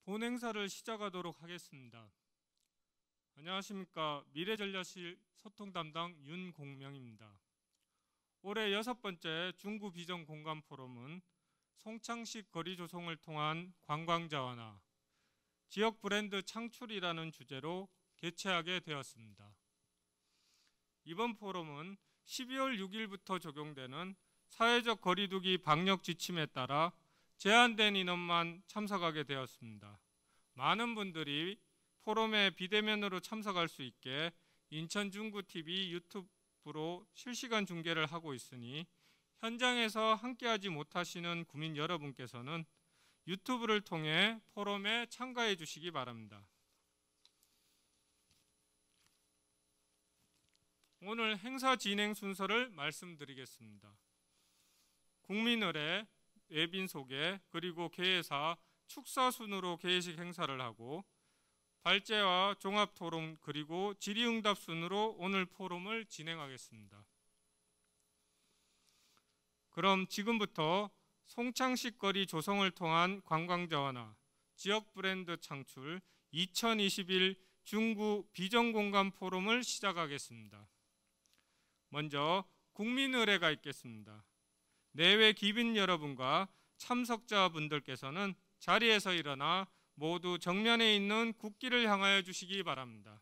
본 행사를 시작하도록 하겠습니다. 안녕하십니까. 미래전략실 소통 담당 윤공명입니다. 올해 6번째 중구 비전 공간 포럼은 송창식 거리 조성을 통한 관광자 완화, 지역 브랜드 창출이라는 주제로 개최하게 되었습니다. 이번 포럼은 12월 6일부터 적용되는 사회적 거리두기 방역 지침에 따라 제한된 인원만 참석하게 되었습니다. 많은 분들이 포럼에 비대면으로 참석할 수 있게 인천 중구TV 유튜브로 실시간 중계를 하고 있으니 현장에서 함께하지 못하시는 구민 여러분께서는 유튜브를 통해 포럼에 참가해 주시기 바랍니다. 오늘 행사 진행 순서를 말씀드리겠습니다. 국민의례, 예빈 소개, 그리고 개회사, 축사 순으로 개회식 행사를 하고 발제와 종합토론 그리고 질의응답 순으로 오늘 포럼을 진행하겠습니다. 그럼 지금부터 송창식 거리 조성을 통한 관광자 완화, 지역 브랜드 창출 2021 중구 비전공간 포럼을 시작하겠습니다. 먼저 국민의례가 있겠습니다. 내외 귀빈 여러분과 참석자분들께서는 자리에서 일어나 모두 정면에 있는 국기를 향하여 주시기 바랍니다.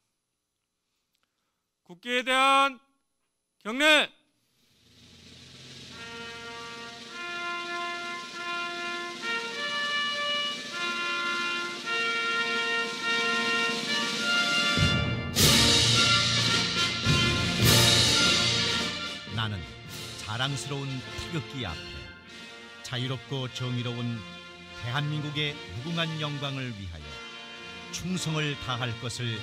국기에 대한 경례! 나는 자랑스러운 태극기 앞에 자유롭고 정의로운 대한민국의 무궁한 영광을 위하여 충성을 다할 것을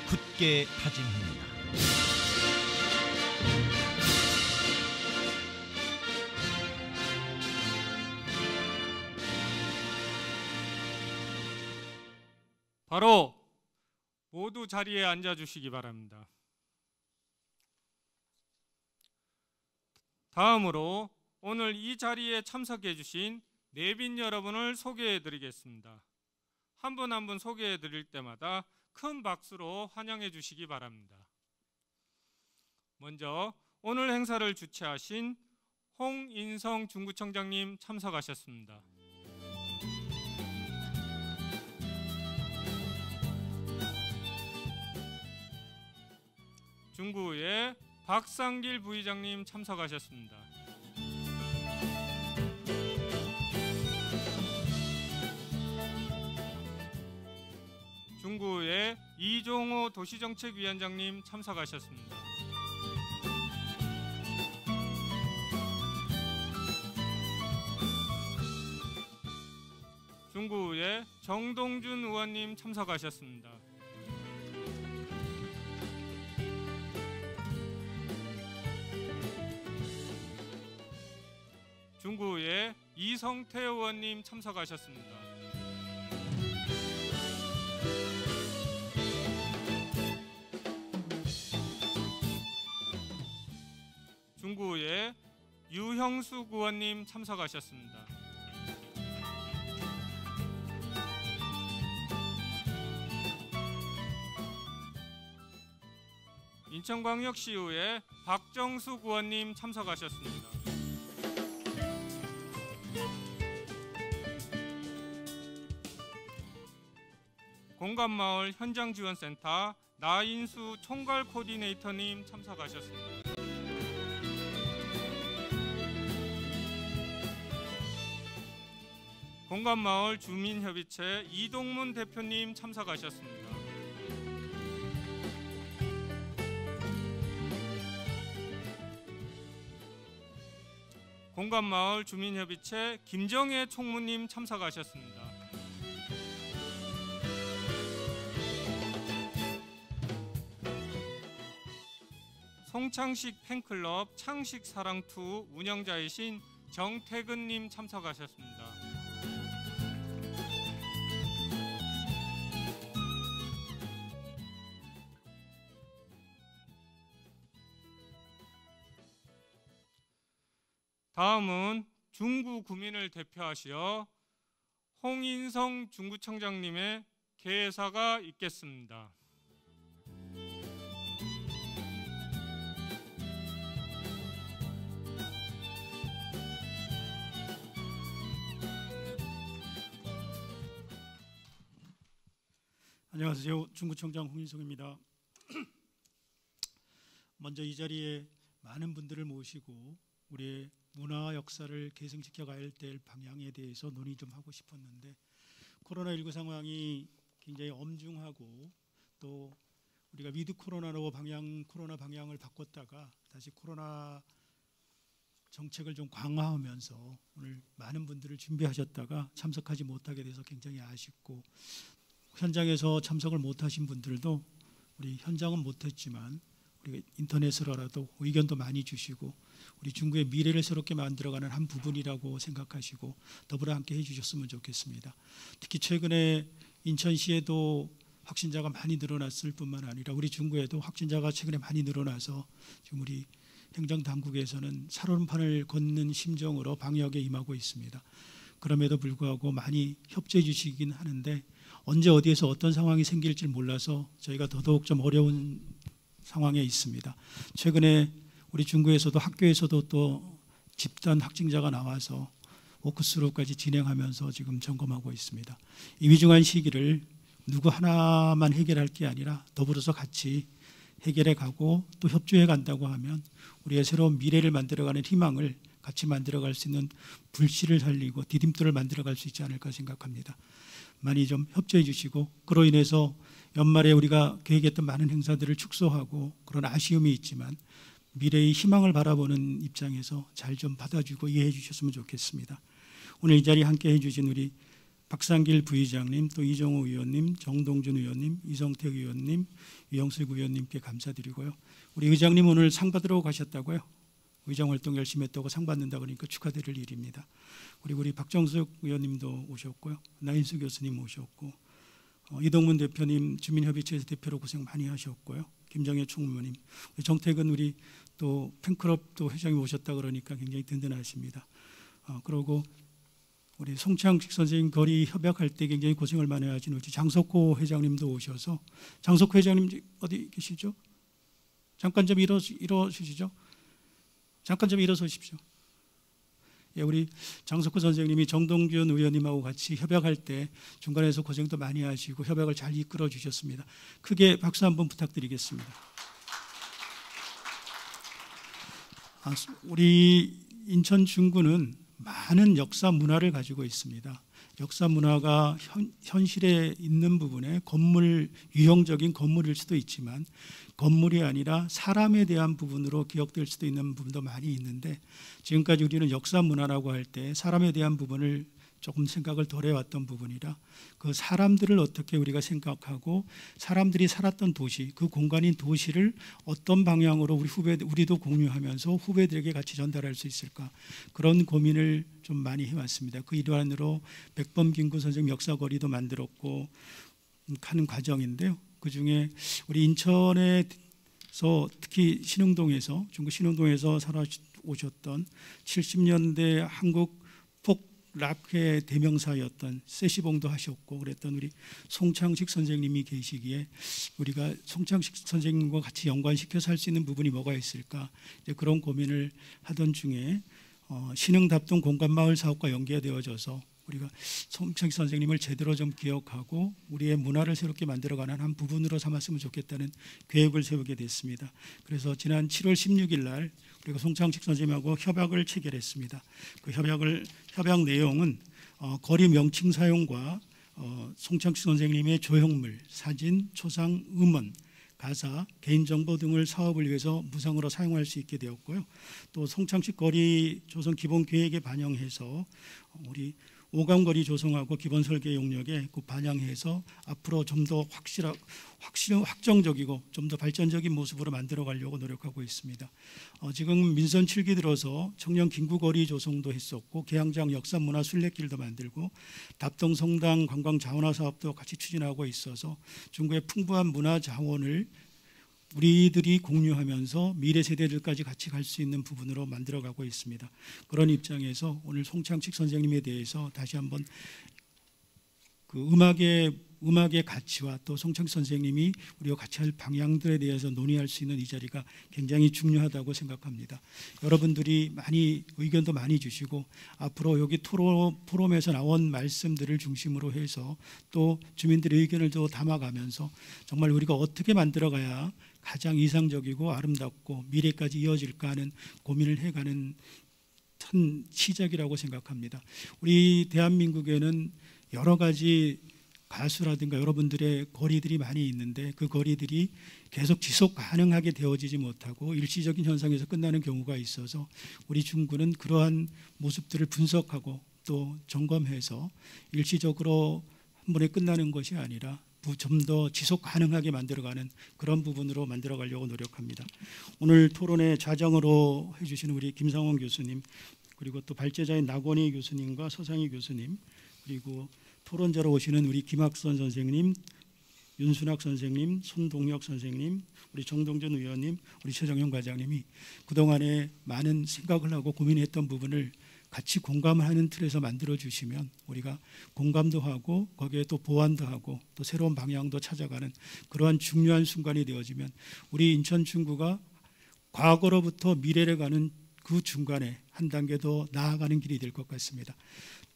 굳게 다짐합니다. 바로 모두 자리에 앉아주시기 바랍니다. 다음으로 오늘 이 자리에 참석해 주신 내빈 여러분을 소개해 드리겠습니다. 한 분 한 분 소개해 드릴 때마다 큰 박수로 환영해 주시기 바랍니다. 먼저 오늘 행사를 주최하신 홍인성 중구청장님 참석하셨습니다. 중구의 박상길 부의장님 참석하셨습니다. 중구의 이종호 도시정책위원장님 참석하셨습니다. 중구의 정동준 의원님 참석하셨습니다. 중구의 이성태 의원님 참석하셨습니다. 중구의 유형수 의원님 참석하셨습니다. 인천광역시의회 박정수 의원님 참석하셨습니다. 공감마을 현장지원센터 나인수 총괄 코디네이터님 참석하셨습니다. 공감마을 주민협의체 이동문 대표님 참석하셨습니다. 공감마을 주민협의체 김정혜 총무님 참석하셨습니다. 송창식 팬클럽 창식사랑2 운영자이신 정태근님 참석하셨습니다. 다음은 중구 구민을 대표하시어 홍인성 중구청장님의 개사가 있겠습니다. 안녕하세요. 중구청장 홍인성입니다. 먼저 이 자리에 많은 분들을 모시고 우리의 문화 역사를 계승시켜 가야 될 방향에 대해서 논의 좀 하고 싶었는데, 코로나19 상황이 굉장히 엄중하고 또 우리가 위드 코로나로 코로나 방향을 바꿨다가 다시 코로나 정책을 좀 강화하면서 오늘 많은 분들을 준비하셨다가 참석하지 못하게 돼서 굉장히 아쉽고, 현장에서 참석을 못하신 분들도 우리 현장은 못했지만 우리 인터넷으로라도 의견도 많이 주시고 우리 중구의 미래를 새롭게 만들어가는 한 부분이라고 생각하시고 더불어 함께 해주셨으면 좋겠습니다. 특히 최근에 인천시에도 확진자가 많이 늘어났을 뿐만 아니라 우리 중구에도 확진자가 최근에 많이 늘어나서 지금 우리 행정당국에서는 살얼음판을 걷는 심정으로 방역에 임하고 있습니다. 그럼에도 불구하고 많이 협조해 주시긴 하는데 언제 어디에서 어떤 상황이 생길지 몰라서 저희가 더더욱 좀 어려운 상황에 있습니다. 최근에 우리 중구에서도 학교에서도 또 집단 확진자가 나와서 워크스루까지 진행하면서 지금 점검하고 있습니다. 이 위중한 시기를 누구 하나만 해결할 게 아니라 더불어서 같이 해결해 가고 또 협조해 간다고 하면 우리의 새로운 미래를 만들어가는 희망을 같이 만들어갈 수 있는 불씨를 살리고 디딤돌을 만들어갈 수 있지 않을까 생각합니다. 많이 좀 협조해 주시고, 그로 인해서 연말에 우리가 계획했던 많은 행사들을 축소하고 그런 아쉬움이 있지만 미래의 희망을 바라보는 입장에서 잘 좀 받아주고 이해해 주셨으면 좋겠습니다. 오늘 이 자리에 함께 해주신 우리 박상길 부의장님, 또 이정호 의원님, 정동준 의원님, 이성택 의원님, 유영숙 의원님께 감사드리고요. 우리 의장님 오늘 상 받으러 가셨다고요? 의정 활동 열심히 했다고 상 받는다 그러니까 축하드릴 일입니다. 그리고 우리 박정숙 의원님도 오셨고요. 나인수 교수님 오셨고, 이동문 대표님 주민협의체에서 대표로 고생 많이 하셨고요. 김정혜 총무님, 정택은 우리 또 팬클럽 또 회장님 오셨다 그러니까 굉장히 든든하십니다. 그리고 우리 송창식 선생님 거리 협약할 때 굉장히 고생을 많이 하신 우리 장석호 회장님도 오셔서, 장석호 회장님 어디 계시죠? 잠깐 좀 일어서시죠. 잠깐 좀 일어서십시오. 예, 우리 장석호 선생님이 정동균 의원님하고 같이 협약할 때 중간에서 고생도 많이 하시고 협약을 잘 이끌어 주셨습니다. 크게 박수 한번 부탁드리겠습니다. 우리 인천 중구는 많은 역사 문화를 가지고 있습니다. 역사 문화가 현실에 있는 부분에 건물, 유형적인 건물일 수도 있지만 건물이 아니라 사람에 대한 부분으로 기억될 수도 있는 부분도 많이 있는데, 지금까지 우리는 역사 문화라고 할 때 사람에 대한 부분을 조금 생각을 덜 해왔던 부분이라 그 사람들을 어떻게 우리가 생각하고 사람들이 살았던 도시, 그 공간인 도시를 어떤 방향으로 우리도 공유하면서 후배들에게 같이 전달할 수 있을까, 그런 고민을 좀 많이 해왔습니다. 그 일환으로 백범김구 선생님 역사거리도 만들었고 하는 과정인데요. 그중에 우리 인천에서 특히 신흥동에서, 중구 신흥동에서 살아오셨던 70년대 한국 락의 대명사였던 세시봉도 하셨고 그랬던 우리 송창식 선생님이 계시기에 우리가 송창식 선생님과 같이 연관시켜서 할 수 있는 부분이 뭐가 있을까, 이제 그런 고민을 하던 중에 신흥답동 공간마을 사업과 연계되어져서 우리가 송창식 선생님을 제대로 좀 기억하고 우리의 문화를 새롭게 만들어가는 한 부분으로 삼았으면 좋겠다는 계획을 세우게 됐습니다. 그래서 지난 7월 16일 날 우리가 송창식 선생님하고 협약을 체결했습니다. 그 협약 내용은 거리 명칭 사용과 송창식 선생님의 조형물, 사진, 초상, 음원, 가사, 개인정보 등을 사업을 위해서 무상으로 사용할 수 있게 되었고요. 또 송창식 거리 조성 기본 계획에 반영해서 우리 오감거리 조성하고 기본 설계 용역에 반영해서 앞으로 좀 더 확정적이고 좀 더 발전적인 모습으로 만들어 가려고 노력하고 있습니다. 지금 민선 7기 들어서 청년 긴구거리 조성도 했었고 계양장 역사문화 순례길도 만들고 답동 성당 관광 자원화 사업도 같이 추진하고 있어서 중구의 풍부한 문화 자원을 우리들이 공유하면서 미래 세대들까지 같이 갈 수 있는 부분으로 만들어가고 있습니다. 그런 입장에서 오늘 송창식 선생님에 대해서 다시 한번 그 음악의 가치와 또 송창 선생님이 우리가 같이 할 방향들에 대해서 논의할 수 있는 이 자리가 굉장히 중요하다고 생각합니다. 여러분들이 많이 의견도 많이 주시고 앞으로 여기 포럼에서 나온 말씀들을 중심으로 해서 또 주민들의 의견을 더 담아가면서 정말 우리가 어떻게 만들어가야 가장 이상적이고 아름답고 미래까지 이어질까 하는 고민을 해가는 큰 시작이라고 생각합니다. 우리 대한민국에는 여러 가지 가수라든가 여러분들의 거리들이 많이 있는데 그 거리들이 계속 지속 가능하게 되어지지 못하고 일시적인 현상에서 끝나는 경우가 있어서 우리 중구는 그러한 모습들을 분석하고 또 점검해서 일시적으로 한 번에 끝나는 것이 아니라 좀 더 지속 가능하게 만들어가는 그런 부분으로 만들어가려고 노력합니다. 오늘 토론에 자정으로 해주시는 우리 김상원 교수님 그리고 또 발제자인 나권희 교수님과 서상희 교수님 그리고 토론자로 오시는 우리 김학선 선생님, 윤순학 선생님, 손동혁 선생님, 우리 정동준 의원님, 우리 최정영 과장님이 그동안에 많은 생각을 하고 고민했던 부분을 같이 공감하는 틀에서 만들어주시면 우리가 공감도 하고 거기에 또 보완도 하고 또 새로운 방향도 찾아가는 그러한 중요한 순간이 되어지면 우리 인천 중구가 과거로부터 미래를 가는 그 중간에 한 단계 더 나아가는 길이 될 것 같습니다.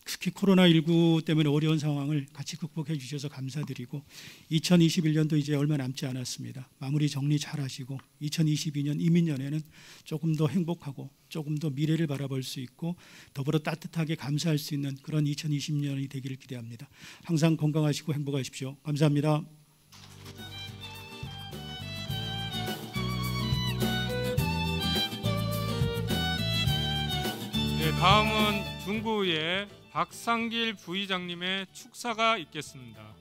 특히 코로나19 때문에 어려운 상황을 같이 극복해 주셔서 감사드리고 2021년도 이제 얼마 남지 않았습니다. 마무리 정리 잘 하시고 2022년 이민년에는 조금 더 행복하고 조금 더 미래를 바라볼 수 있고 더불어 따뜻하게 감사할 수 있는 그런 2020년이 되기를 기대합니다. 항상 건강하시고 행복하십시오. 감사합니다. 네, 다음은 중구의 박상길 부의장님의 축사가 있겠습니다.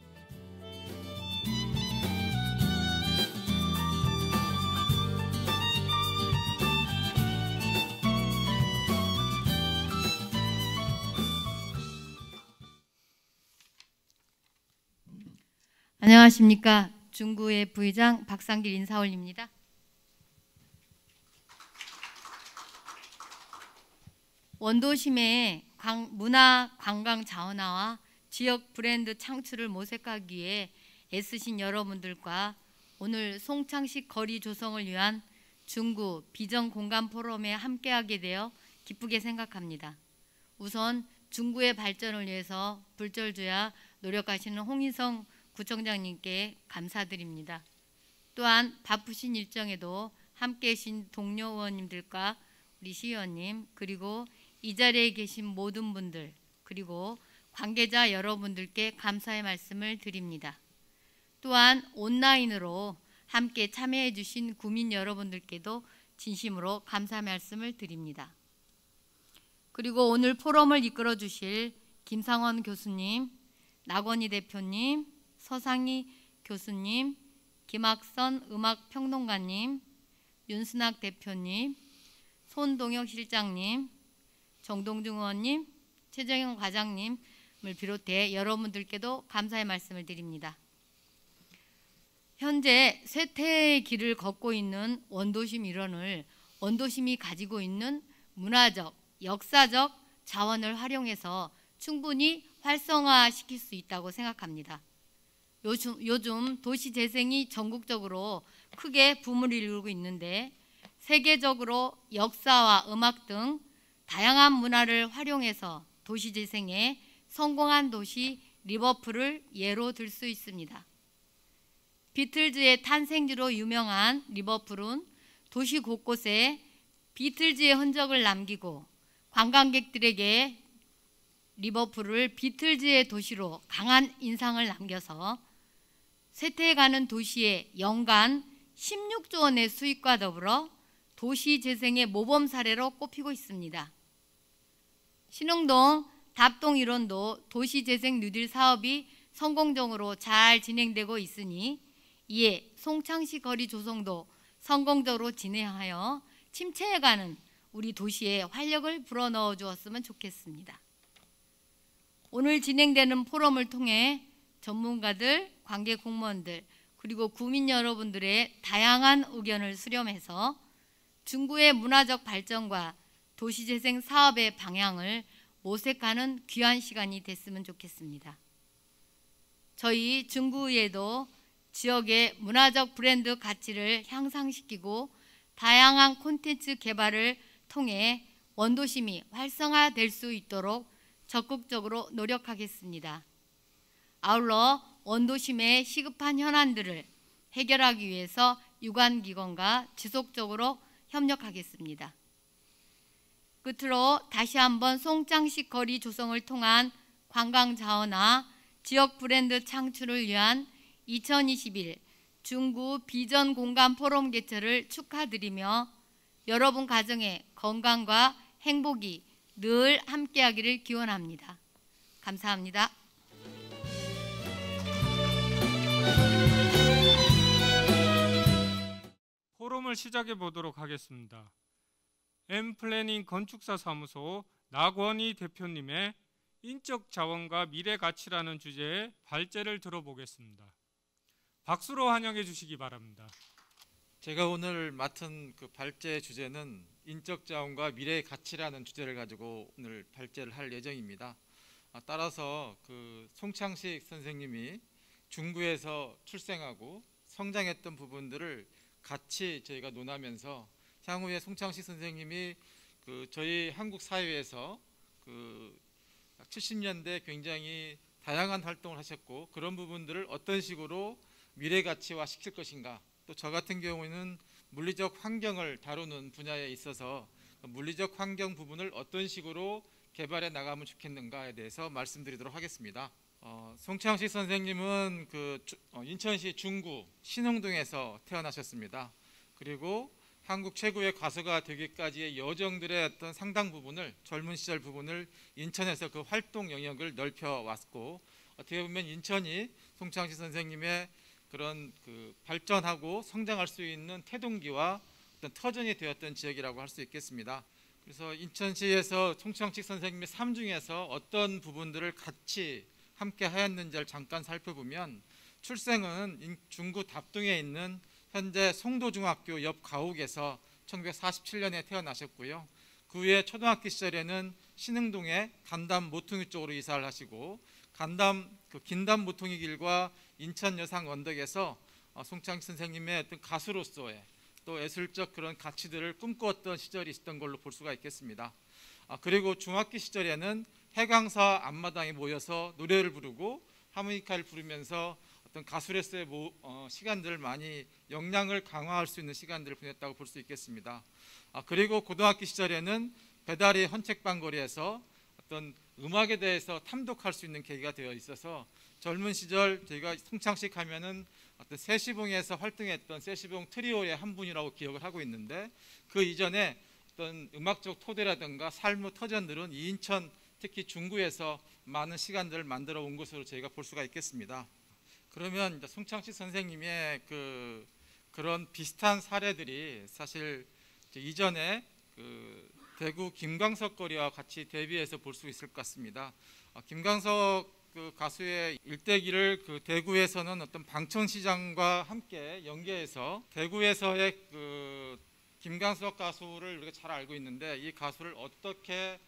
안녕하십니까. 중구의 부의장 박상길 인사 올립니다. 원도심의 문화 관광 자원화와 지역 브랜드 창출을 모색하기 위해 애쓰신 여러분들과 오늘 송창식 거리 조성을 위한 중구 비전 공간 포럼에 함께하게 되어 기쁘게 생각합니다. 우선 중구의 발전을 위해서 불철주야 노력하시는 홍인성 구청장님께 감사드립니다. 또한 바쁘신 일정에도 함께해 주신 동료 의원님들과 우리 시의원님 그리고 이 자리에 계신 모든 분들 그리고 관계자 여러분들께 감사의 말씀을 드립니다. 또한 온라인으로 함께 참여해 주신 구민 여러분들께도 진심으로 감사 말씀을 드립니다. 그리고 오늘 포럼을 이끌어 주실 김상원 교수님, 나권희 대표님, 서상희 교수님, 김학선 음악평론가님, 윤순학 대표님, 손동혁 실장님, 정동중 의원님, 최정영 과장님을 비롯해 여러분들께도 감사의 말씀을 드립니다. 현재 쇠퇴의 길을 걷고 있는 원도심 일원을 원도심이 가지고 있는 문화적, 역사적 자원을 활용해서 충분히 활성화시킬 수 있다고 생각합니다. 요즘 도시 재생이 전국적으로 크게 붐을 이루고 있는데 세계적으로 역사와 음악 등 다양한 문화를 활용해서 도시 재생에 성공한 도시 리버풀을 예로 들 수 있습니다. 비틀즈의 탄생지로 유명한 리버풀은 도시 곳곳에 비틀즈의 흔적을 남기고 관광객들에게 리버풀을 비틀즈의 도시로 강한 인상을 남겨서 쇠퇴해가는 도시의 연간 16조 원의 수익과 더불어 도시 재생의 모범 사례로 꼽히고 있습니다. 신흥동, 답동 일원도 도시 재생 뉴딜 사업이 성공적으로 잘 진행되고 있으니 이에 송창식 거리 조성도 성공적으로 진행하여 침체해가는 우리 도시에 활력을 불어넣어 주었으면 좋겠습니다. 오늘 진행되는 포럼을 통해 전문가들, 관계 공무원들 그리고 구민 여러분들의 다양한 의견을 수렴해서 중구의 문화적 발전과 도시재생 사업의 방향을 모색하는 귀한 시간이 됐으면 좋겠습니다. 저희 중구에도 지역의 문화적 브랜드 가치를 향상시키고 다양한 콘텐츠 개발을 통해 원도심이 활성화될 수 있도록 적극적으로 노력하겠습니다. 아울러 원도심의 시급한 현안들을 해결하기 위해서 유관기관과 지속적으로 협력하겠습니다. 끝으로 다시 한번 송창식 거리 조성을 통한 관광 자원화, 지역 브랜드 창출을 위한 2021 중구 비전 공간 포럼 개최를 축하드리며 여러분 가정의 건강과 행복이 늘 함께하기를 기원합니다. 감사합니다. 포럼을 시작해 보도록 하겠습니다. 엠플래닝 건축사 사무소 나권희 대표님의 인적 자원과 미래 가치라는 주제의 발제를 들어보겠습니다. 박수로 환영해 주시기 바랍니다. 제가 오늘 맡은 그 발제 주제는 인적 자원과 미래의 가치라는 주제를 가지고 오늘 발제를 할 예정입니다. 따라서 그 송창식 선생님이 중구에서 출생하고 성장했던 부분들을 같이 저희가 논하면서 향후에 송창식 선생님이 그 저희 한국 사회에서 그 70년대 굉장히 다양한 활동을 하셨고 그런 부분들을 어떤 식으로 미래 가치화 시킬 것인가, 또 저 같은 경우에는 물리적 환경을 다루는 분야에 있어서 물리적 환경 부분을 어떤 식으로 개발해 나가면 좋겠는가에 대해서 말씀드리도록 하겠습니다. 송창식 선생님은 인천시 중구 신흥동에서 태어나셨습니다. 그리고 한국 최고의 가수가 되기까지의 여정들의 어떤 상당 부분을, 젊은 시절 부분을 인천에서 그 활동 영역을 넓혀왔고, 어떻게 보면 인천이 송창식 선생님의 그런 그 발전하고 성장할 수 있는 태동기와 어떤 터전이 되었던 지역이라고 할 수 있겠습니다. 그래서 인천시에서 송창식 선생님의 삶 중에서 어떤 부분들을 같이 함께 하였는지를 잠깐 살펴보면, 출생은 중구 답동에 있는 현재 송도중학교 옆 가옥에서 1947년에 태어나셨고요. 그 후에 초등학교 시절에는 신흥동의 간담 모퉁이 쪽으로 이사를 하시고, 긴담 모퉁이 길과 인천 여상 언덕에서 송창식 선생님의 어떤 가수로서의 또 예술적 그런 가치들을 꿈꾸었던 시절이 있었던 걸로 볼 수가 있겠습니다. 그리고 중학교 시절에는 해강사 앞마당에 모여서 노래를 부르고 하모니카를 부르면서 어떤 가수로서의 시간들을 많이 역량을 강화할 수 있는 시간들을 보냈다고 볼 수 있겠습니다. 그리고 고등학교 시절에는 배다리 헌책방거리에서 어떤 음악에 대해서 탐독할 수 있는 계기가 되어 있어서 젊은 시절 저희가 송창식 하면은 어떤 세시봉에서 활동했던 세시봉 트리오의 한 분이라고 기억을 하고 있는데, 그 이전에 어떤 음악적 토대라든가 삶의 터전들은 인천 특히 중구에서 많은 시간들을 만들어 온 것으로 저희가 볼 수가 있겠습니다. 그러면 이제 송창식 선생님의 그런 비슷한 사례들이 사실 이전에 대구 김광석 거리와 같이 대비해서 볼 수 있을 것 같습니다. 김광석 가수의 일대기를 대구에서는 어떤 방천시장과 함께 연계해서 대구에서의 김광석 가수를 우리가 잘 알고 있는데, 이 가수를 어떻게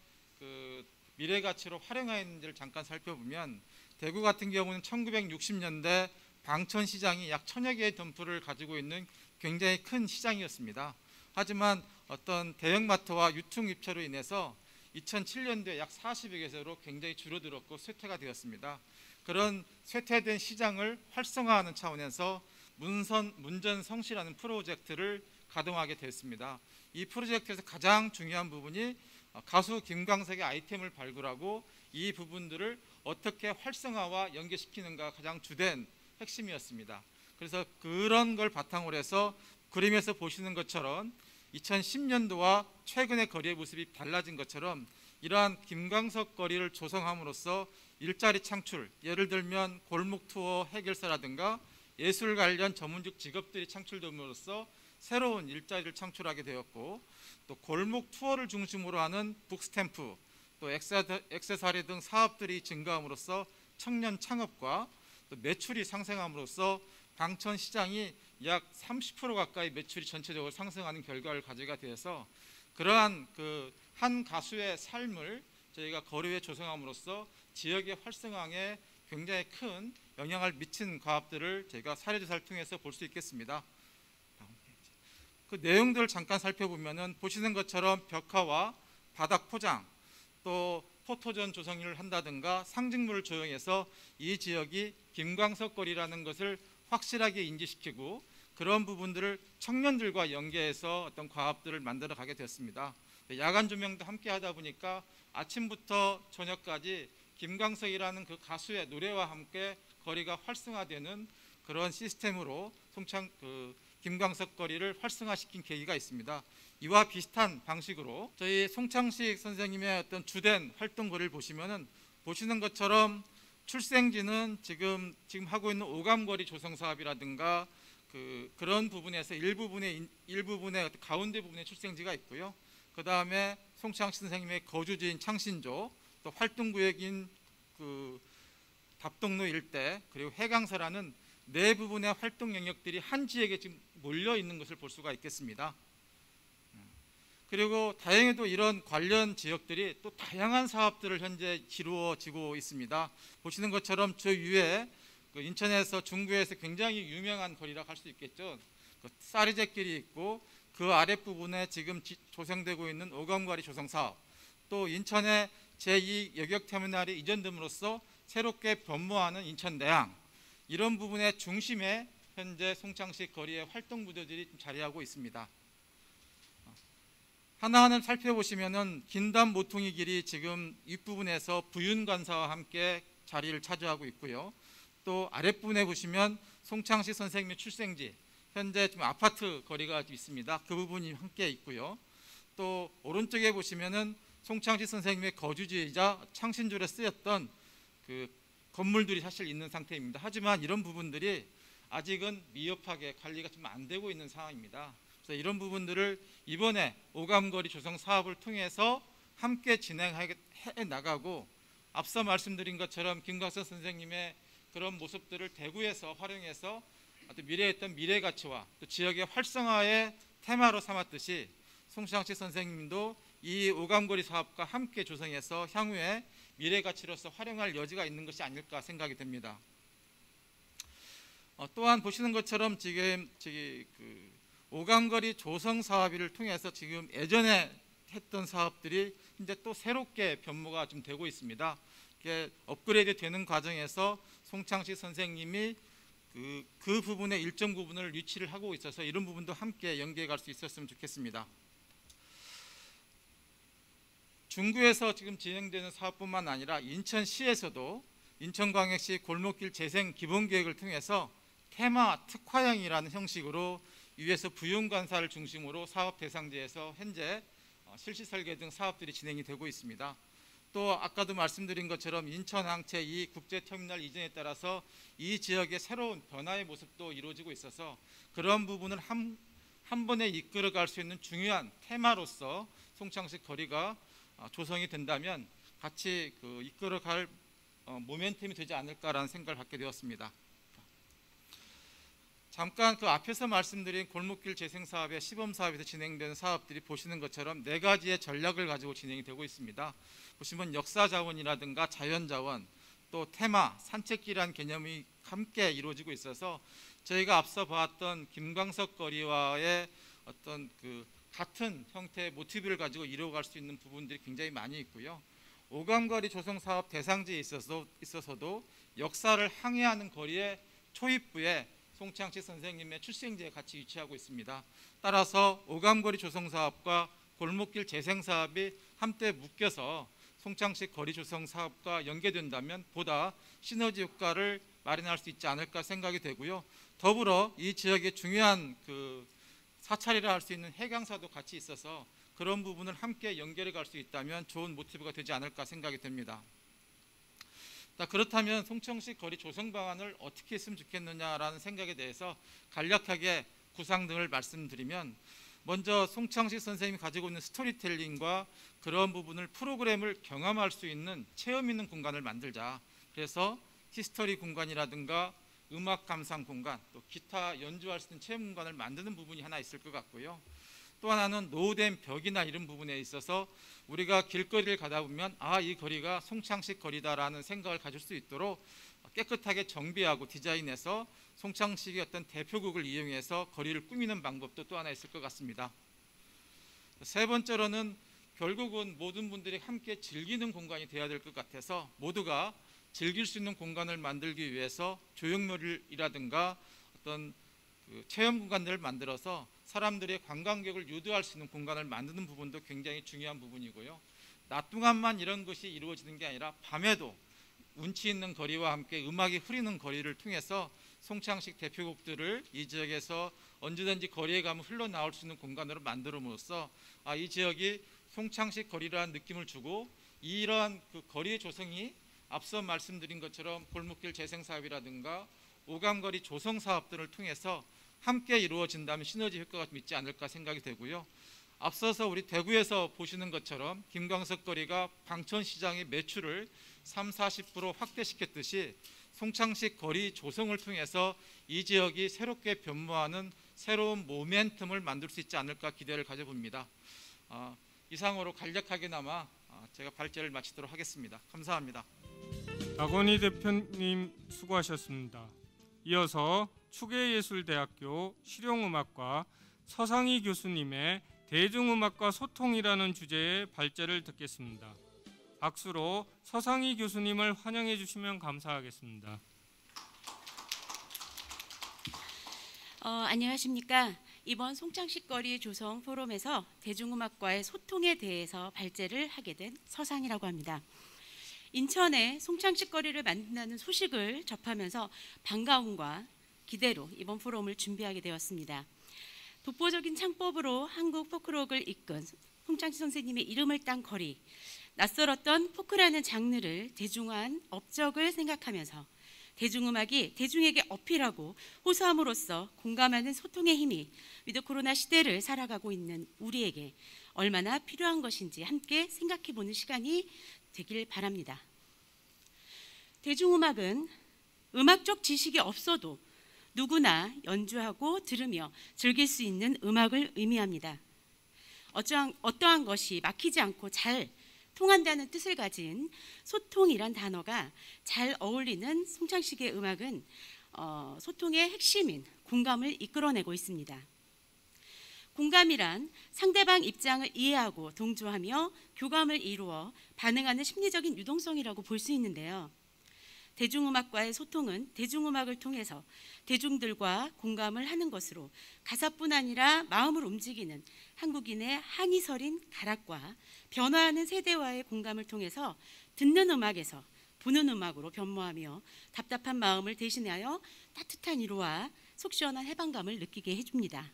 미래 가치로 활용했는지를 잠깐 살펴보면, 대구 같은 경우는 1960년대 방천시장이 약 1000여 개의 덤프를 가지고 있는 굉장히 큰 시장이었습니다. 하지만 어떤 대형마트와 유통 입찰로 인해서 2007년도에 약 40여 개소로 굉장히 줄어들었고 쇠퇴가 되었습니다. 그런 쇠퇴된 시장을 활성화하는 차원에서 문전성시라는 프로젝트를 가동하게 됐습니다. 이 프로젝트에서 가장 중요한 부분이 가수 김광석의 아이템을 발굴하고 이 부분들을 어떻게 활성화와 연계시키는가 가장 주된 핵심이었습니다. 그래서 그런 걸 바탕으로 해서 그림에서 보시는 것처럼 2010년도와 최근의 거리의 모습이 달라진 것처럼 이러한 김광석 거리를 조성함으로써 일자리 창출, 예를 들면 골목 투어 해결사라든가 예술 관련 전문직 직업들이 창출됨으로써 새로운 일자리를 창출하게 되었고, 또 골목 투어를 중심으로 하는 북스탬프, 또 액세서리 등 사업들이 증가함으로써 청년 창업과 또 매출이 상승함으로써 방천시장이 약 30% 가까이 매출이 전체적으로 상승하는 결과를 가져가 되어서, 그러한 한 가수의 삶을 저희가 거리에 조성함으로써 지역의 활성화에 굉장히 큰 영향을 미친 과업들을 저희가 사례조사를 통해서 볼 수 있겠습니다. 그 내용들을 잠깐 살펴보면은 보시는 것처럼 벽화와 바닥 포장, 또 포토존 조성을 한다든가 상징물을 조형해서 이 지역이 김광석 거리라는 것을 확실하게 인지시키고 그런 부분들을 청년들과 연계해서 어떤 과업들을 만들어 가게 되었습니다. 야간 조명도 함께 하다 보니까 아침부터 저녁까지 김광석이라는 그 가수의 노래와 함께 거리가 활성화되는 그런 시스템으로 김광석 거리를 활성화시킨 계기가 있습니다. 이와 비슷한 방식으로 저희 송창식 선생님의 어떤 주된 활동 거리를 보시면은 보시는 것처럼 출생지는 지금 하고 있는 오감거리 조성 사업이라든가 그런 부분에서 일부분의 가운데 부분에 출생지가 있고요. 그 다음에 송창식 선생님의 거주지인 창신조, 또 활동구역인 답동로 일대, 그리고 해강사라는 네 부분의 활동 영역들이 한 지역에 지금 몰려 있는 것을 볼 수가 있겠습니다. 그리고 다행히도 이런 관련 지역들이 또 다양한 사업들을 현재 이루어지고 있습니다. 보시는 것처럼 저 위에 인천에서 중구에서 굉장히 유명한 거리라고 할 수 있겠죠. 쌀이제길이 있고 그 아랫부분에 지금 조성되고 있는 오감거리 조성 사업, 또 인천의 제2 여객터미널이 이전됨으로써 새롭게 변모하는 인천내항, 이런 부분의 중심에 현재 송창식 거리의 활동 부대들이 자리하고 있습니다. 하나하나 살펴보시면은 긴담 모퉁이 길이 지금 윗부분에서 부윤관사와 함께 자리를 차지하고 있고요. 또 아랫부분에 보시면 송창식 선생님의 출생지, 현재 지금 아파트 거리가 있습니다. 그 부분이 함께 있고요. 또 오른쪽에 보시면은 송창식 선생님의 거주지이자 창신조에 쓰였던 그 건물들이 사실 있는 상태입니다. 하지만 이런 부분들이 아직은 미흡하게 관리가 좀 안 되고 있는 상황입니다. 그래서 이런 부분들을 이번에 오감거리 조성 사업을 통해서 함께 진행해 나가고, 앞서 말씀드린 것처럼 김광석 선생님의 그런 모습들을 대구에서 활용해서 미래에 있던 미래 가치와 또 지역의 활성화의 테마로 삼았듯이 송창식 선생님도 이 오감거리 사업과 함께 조성해서 향후에 미래 가치로서 활용할 여지가 있는 것이 아닐까 생각이 됩니다. 또한 보시는 것처럼 지금 오감거리 조성 사업을 통해서 지금 예전에 했던 사업들이 이제 또 새롭게 변모가 좀 되고 있습니다. 이게 업그레이드 되는 과정에서 송창식 선생님이 그 부분의 일정 부분을 유치를 하고 있어서 이런 부분도 함께 연계해 갈 수 있었으면 좋겠습니다. 중구에서 지금 진행되는 사업뿐만 아니라 인천시에서도 인천광역시 골목길 재생 기본계획을 통해서 테마 특화형이라는 형식으로 위에서 부윤관사를 중심으로 사업 대상지에서 현재 실시 설계 등 사업들이 진행이 되고 있습니다. 또 아까도 말씀드린 것처럼 인천항체 2 국제터미널 이전에 따라서 이 지역의 새로운 변화의 모습도 이루어지고 있어서 그런 부분을 한 번에 이끌어갈 수 있는 중요한 테마로서 송창식 거리가 조성이 된다면 같이 이끌어갈 모멘텀이 되지 않을까라는 생각을 갖게 되었습니다. 잠깐 앞에서 말씀드린 골목길 재생 사업의 시범 사업에서 진행되는 사업들이 보시는 것처럼 네 가지의 전략을 가지고 진행이 되고 있습니다. 보시면 역사 자원이라든가 자연 자원, 또 테마, 산책길이라는 개념이 함께 이루어지고 있어서 저희가 앞서 봤던 김광석 거리와의 어떤 같은 형태의 모티브를 가지고 이루어갈 수 있는 부분들이 굉장히 많이 있고요. 오감거리 조성 사업 대상지에 있어서도 역사를 항해하는 거리의 초입부에 송창식 선생님의 출생지에 같이 위치하고 있습니다. 따라서 오감거리 조성 사업과 골목길 재생 사업이 함께 묶여서 송창식 거리 조성 사업과 연계된다면 보다 시너지 효과를 마련할 수 있지 않을까 생각이 되고요. 더불어 이 지역의 중요한 사찰이라 할 수 있는 해강사도 같이 있어서 그런 부분을 함께 연결해 갈 수 있다면 좋은 모티브가 되지 않을까 생각이 됩니다. 그렇다면 송창식 거리 조성 방안을 어떻게 했으면 좋겠느냐라는 생각에 대해서 간략하게 구상 등을 말씀드리면, 먼저 송창식 선생님이 가지고 있는 스토리텔링과 그런 부분을 프로그램을 경험할 수 있는 체험 있는 공간을 만들자. 그래서 히스토리 공간이라든가 음악 감상 공간, 또 기타 연주할 수 있는 체험 공간을 만드는 부분이 하나 있을 것 같고요. 또 하나는 노후된 벽이나 이런 부분에 있어서 우리가 길거리를 가다 보면 이 거리가 송창식 거리다라는 생각을 가질 수 있도록 깨끗하게 정비하고 디자인해서 송창식의 어떤 대표곡을 이용해서 거리를 꾸미는 방법도 또 하나 있을 것 같습니다. 세 번째로는 결국은 모든 분들이 함께 즐기는 공간이 되어야 될 것 같아서 모두가 즐길 수 있는 공간을 만들기 위해서 조형물이라든가 어떤 체험 공간들을 만들어서 사람들의 관광객을 유도할 수 있는 공간을 만드는 부분도 굉장히 중요한 부분이고요. 낮 동안만 이런 것이 이루어지는 게 아니라 밤에도 운치 있는 거리와 함께 음악이 흐르는 거리를 통해서 송창식 대표곡들을 이 지역에서 언제든지 거리에 가면 흘러나올 수 있는 공간으로 만들음으로써 이 지역이 송창식 거리라는 느낌을 주고 이러한 그 거리의 조성이 앞서 말씀드린 것처럼 골목길 재생 사업이라든가 오감거리 조성 사업들을 통해서 함께 이루어진다면 시너지 효과가 좀 있지 않을까 생각이 되고요. 앞서서 우리 대구에서 보시는 것처럼 김광석 거리가 방천시장의 매출을 30-40% 확대시켰듯이 송창식 거리 조성을 통해서 이 지역이 새롭게 변모하는 새로운 모멘텀을 만들 수 있지 않을까 기대를 가져봅니다. 이상으로 간략하게나마 제가 발제를 마치도록 하겠습니다. 감사합니다. 박원희 대표님 수고하셨습니다. 이어서 추계예술대학교 실용음악과 서상희 교수님의 대중음악과 소통이라는 주제의 발제를 듣겠습니다. 박수로 서상희 교수님을 환영해 주시면 감사하겠습니다. 안녕하십니까. 이번 송창식 거리 조성 포럼에서 대중음악과의 소통에 대해서 발제를 하게 된 서상이라고 합니다. 인천에 송창식 거리를 만든다는 소식을 접하면서 반가움과 기대로 이번 포럼을 준비하게 되었습니다. 독보적인 창법으로 한국 포크록을 이끈 송창식 선생님의 이름을 딴 거리, 낯설었던 포크라는 장르를 대중화한 업적을 생각하면서 대중음악이 대중에게 어필하고 호소함으로써 공감하는 소통의 힘이 위드 코로나 시대를 살아가고 있는 우리에게 얼마나 필요한 것인지 함께 생각해보는 시간이 되길 바랍니다. 대중음악은 음악적 지식이 없어도 누구나 연주하고 들으며 즐길 수 있는 음악을 의미합니다. 어떠한 것이 막히지 않고 잘 통한다는 뜻을 가진 소통이란 단어가 잘 어울리는 송창식의 음악은 소통의 핵심인 공감을 이끌어내고 있습니다. 공감이란 상대방 입장을 이해하고 동조하며 교감을 이루어 반응하는 심리적인 유동성이라고 볼 수 있는데요. 대중음악과의 소통은 대중음악을 통해서 대중들과 공감을 하는 것으로 가사뿐 아니라 마음을 움직이는 한국인의 한이설인 가락과 변화하는 세대와의 공감을 통해서 듣는 음악에서 보는 음악으로 변모하며 답답한 마음을 대신하여 따뜻한 위로와 속 시원한 해방감을 느끼게 해줍니다.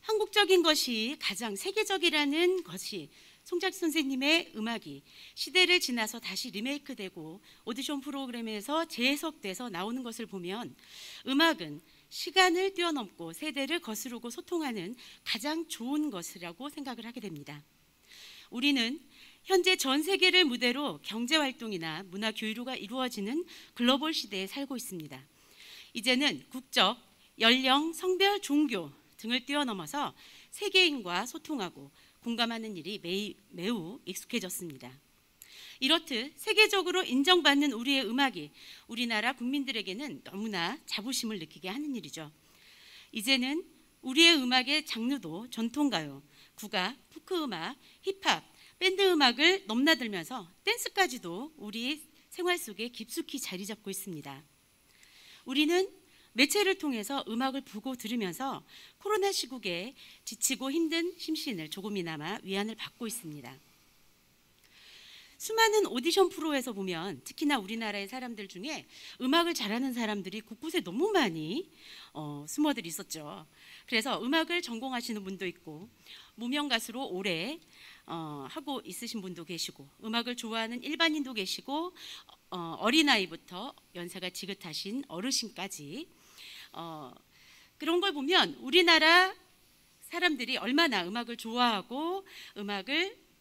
한국적인 것이 가장 세계적이라는 것이 송창식 선생님의 음악이 시대를 지나서 다시 리메이크되고 오디션 프로그램에서 재해석돼서 나오는 것을 보면 음악은 시간을 뛰어넘고 세대를 거스르고 소통하는 가장 좋은 것이라고 생각을 하게 됩니다. 우리는 현재 전 세계를 무대로 경제활동이나 문화 교류가 이루어지는 글로벌 시대에 살고 있습니다. 이제는 국적, 연령, 성별, 종교 등을 뛰어넘어서 세계인과 소통하고 공감하는 일이 매우 익숙해졌습니다. 이렇듯 세계적으로 인정받는 우리의 음악이 우리나라 국민들에게는 너무나 자부심을 느끼게 하는 일이죠. 이제는 우리의 음악의 장르도 전통가요, 국악, 포크음악, 힙합, 밴드음악을 넘나들면서 댄스까지도 우리 생활 속에 깊숙이 자리 잡고 있습니다. 우리는 매체를 통해서 음악을 보고 들으면서 코로나 시국에 지치고 힘든 심신을 조금이나마 위안을 받고 있습니다. 수많은 오디션 프로에서 보면 특히나 우리나라의 사람들 중에 음악을 잘하는 사람들이 곳곳에 너무 많이 숨어들 있었죠. 그래서 음악을 전공하시는 분도 있고 무명 가수로 오래 하고 있으신 분도 계시고 음악을 좋아하는 일반인도 계시고 어린아이부터 연세가 지긋하신 어르신까지 그런 걸 보면 우리나라 사람들이 얼마나 음악을 좋아하고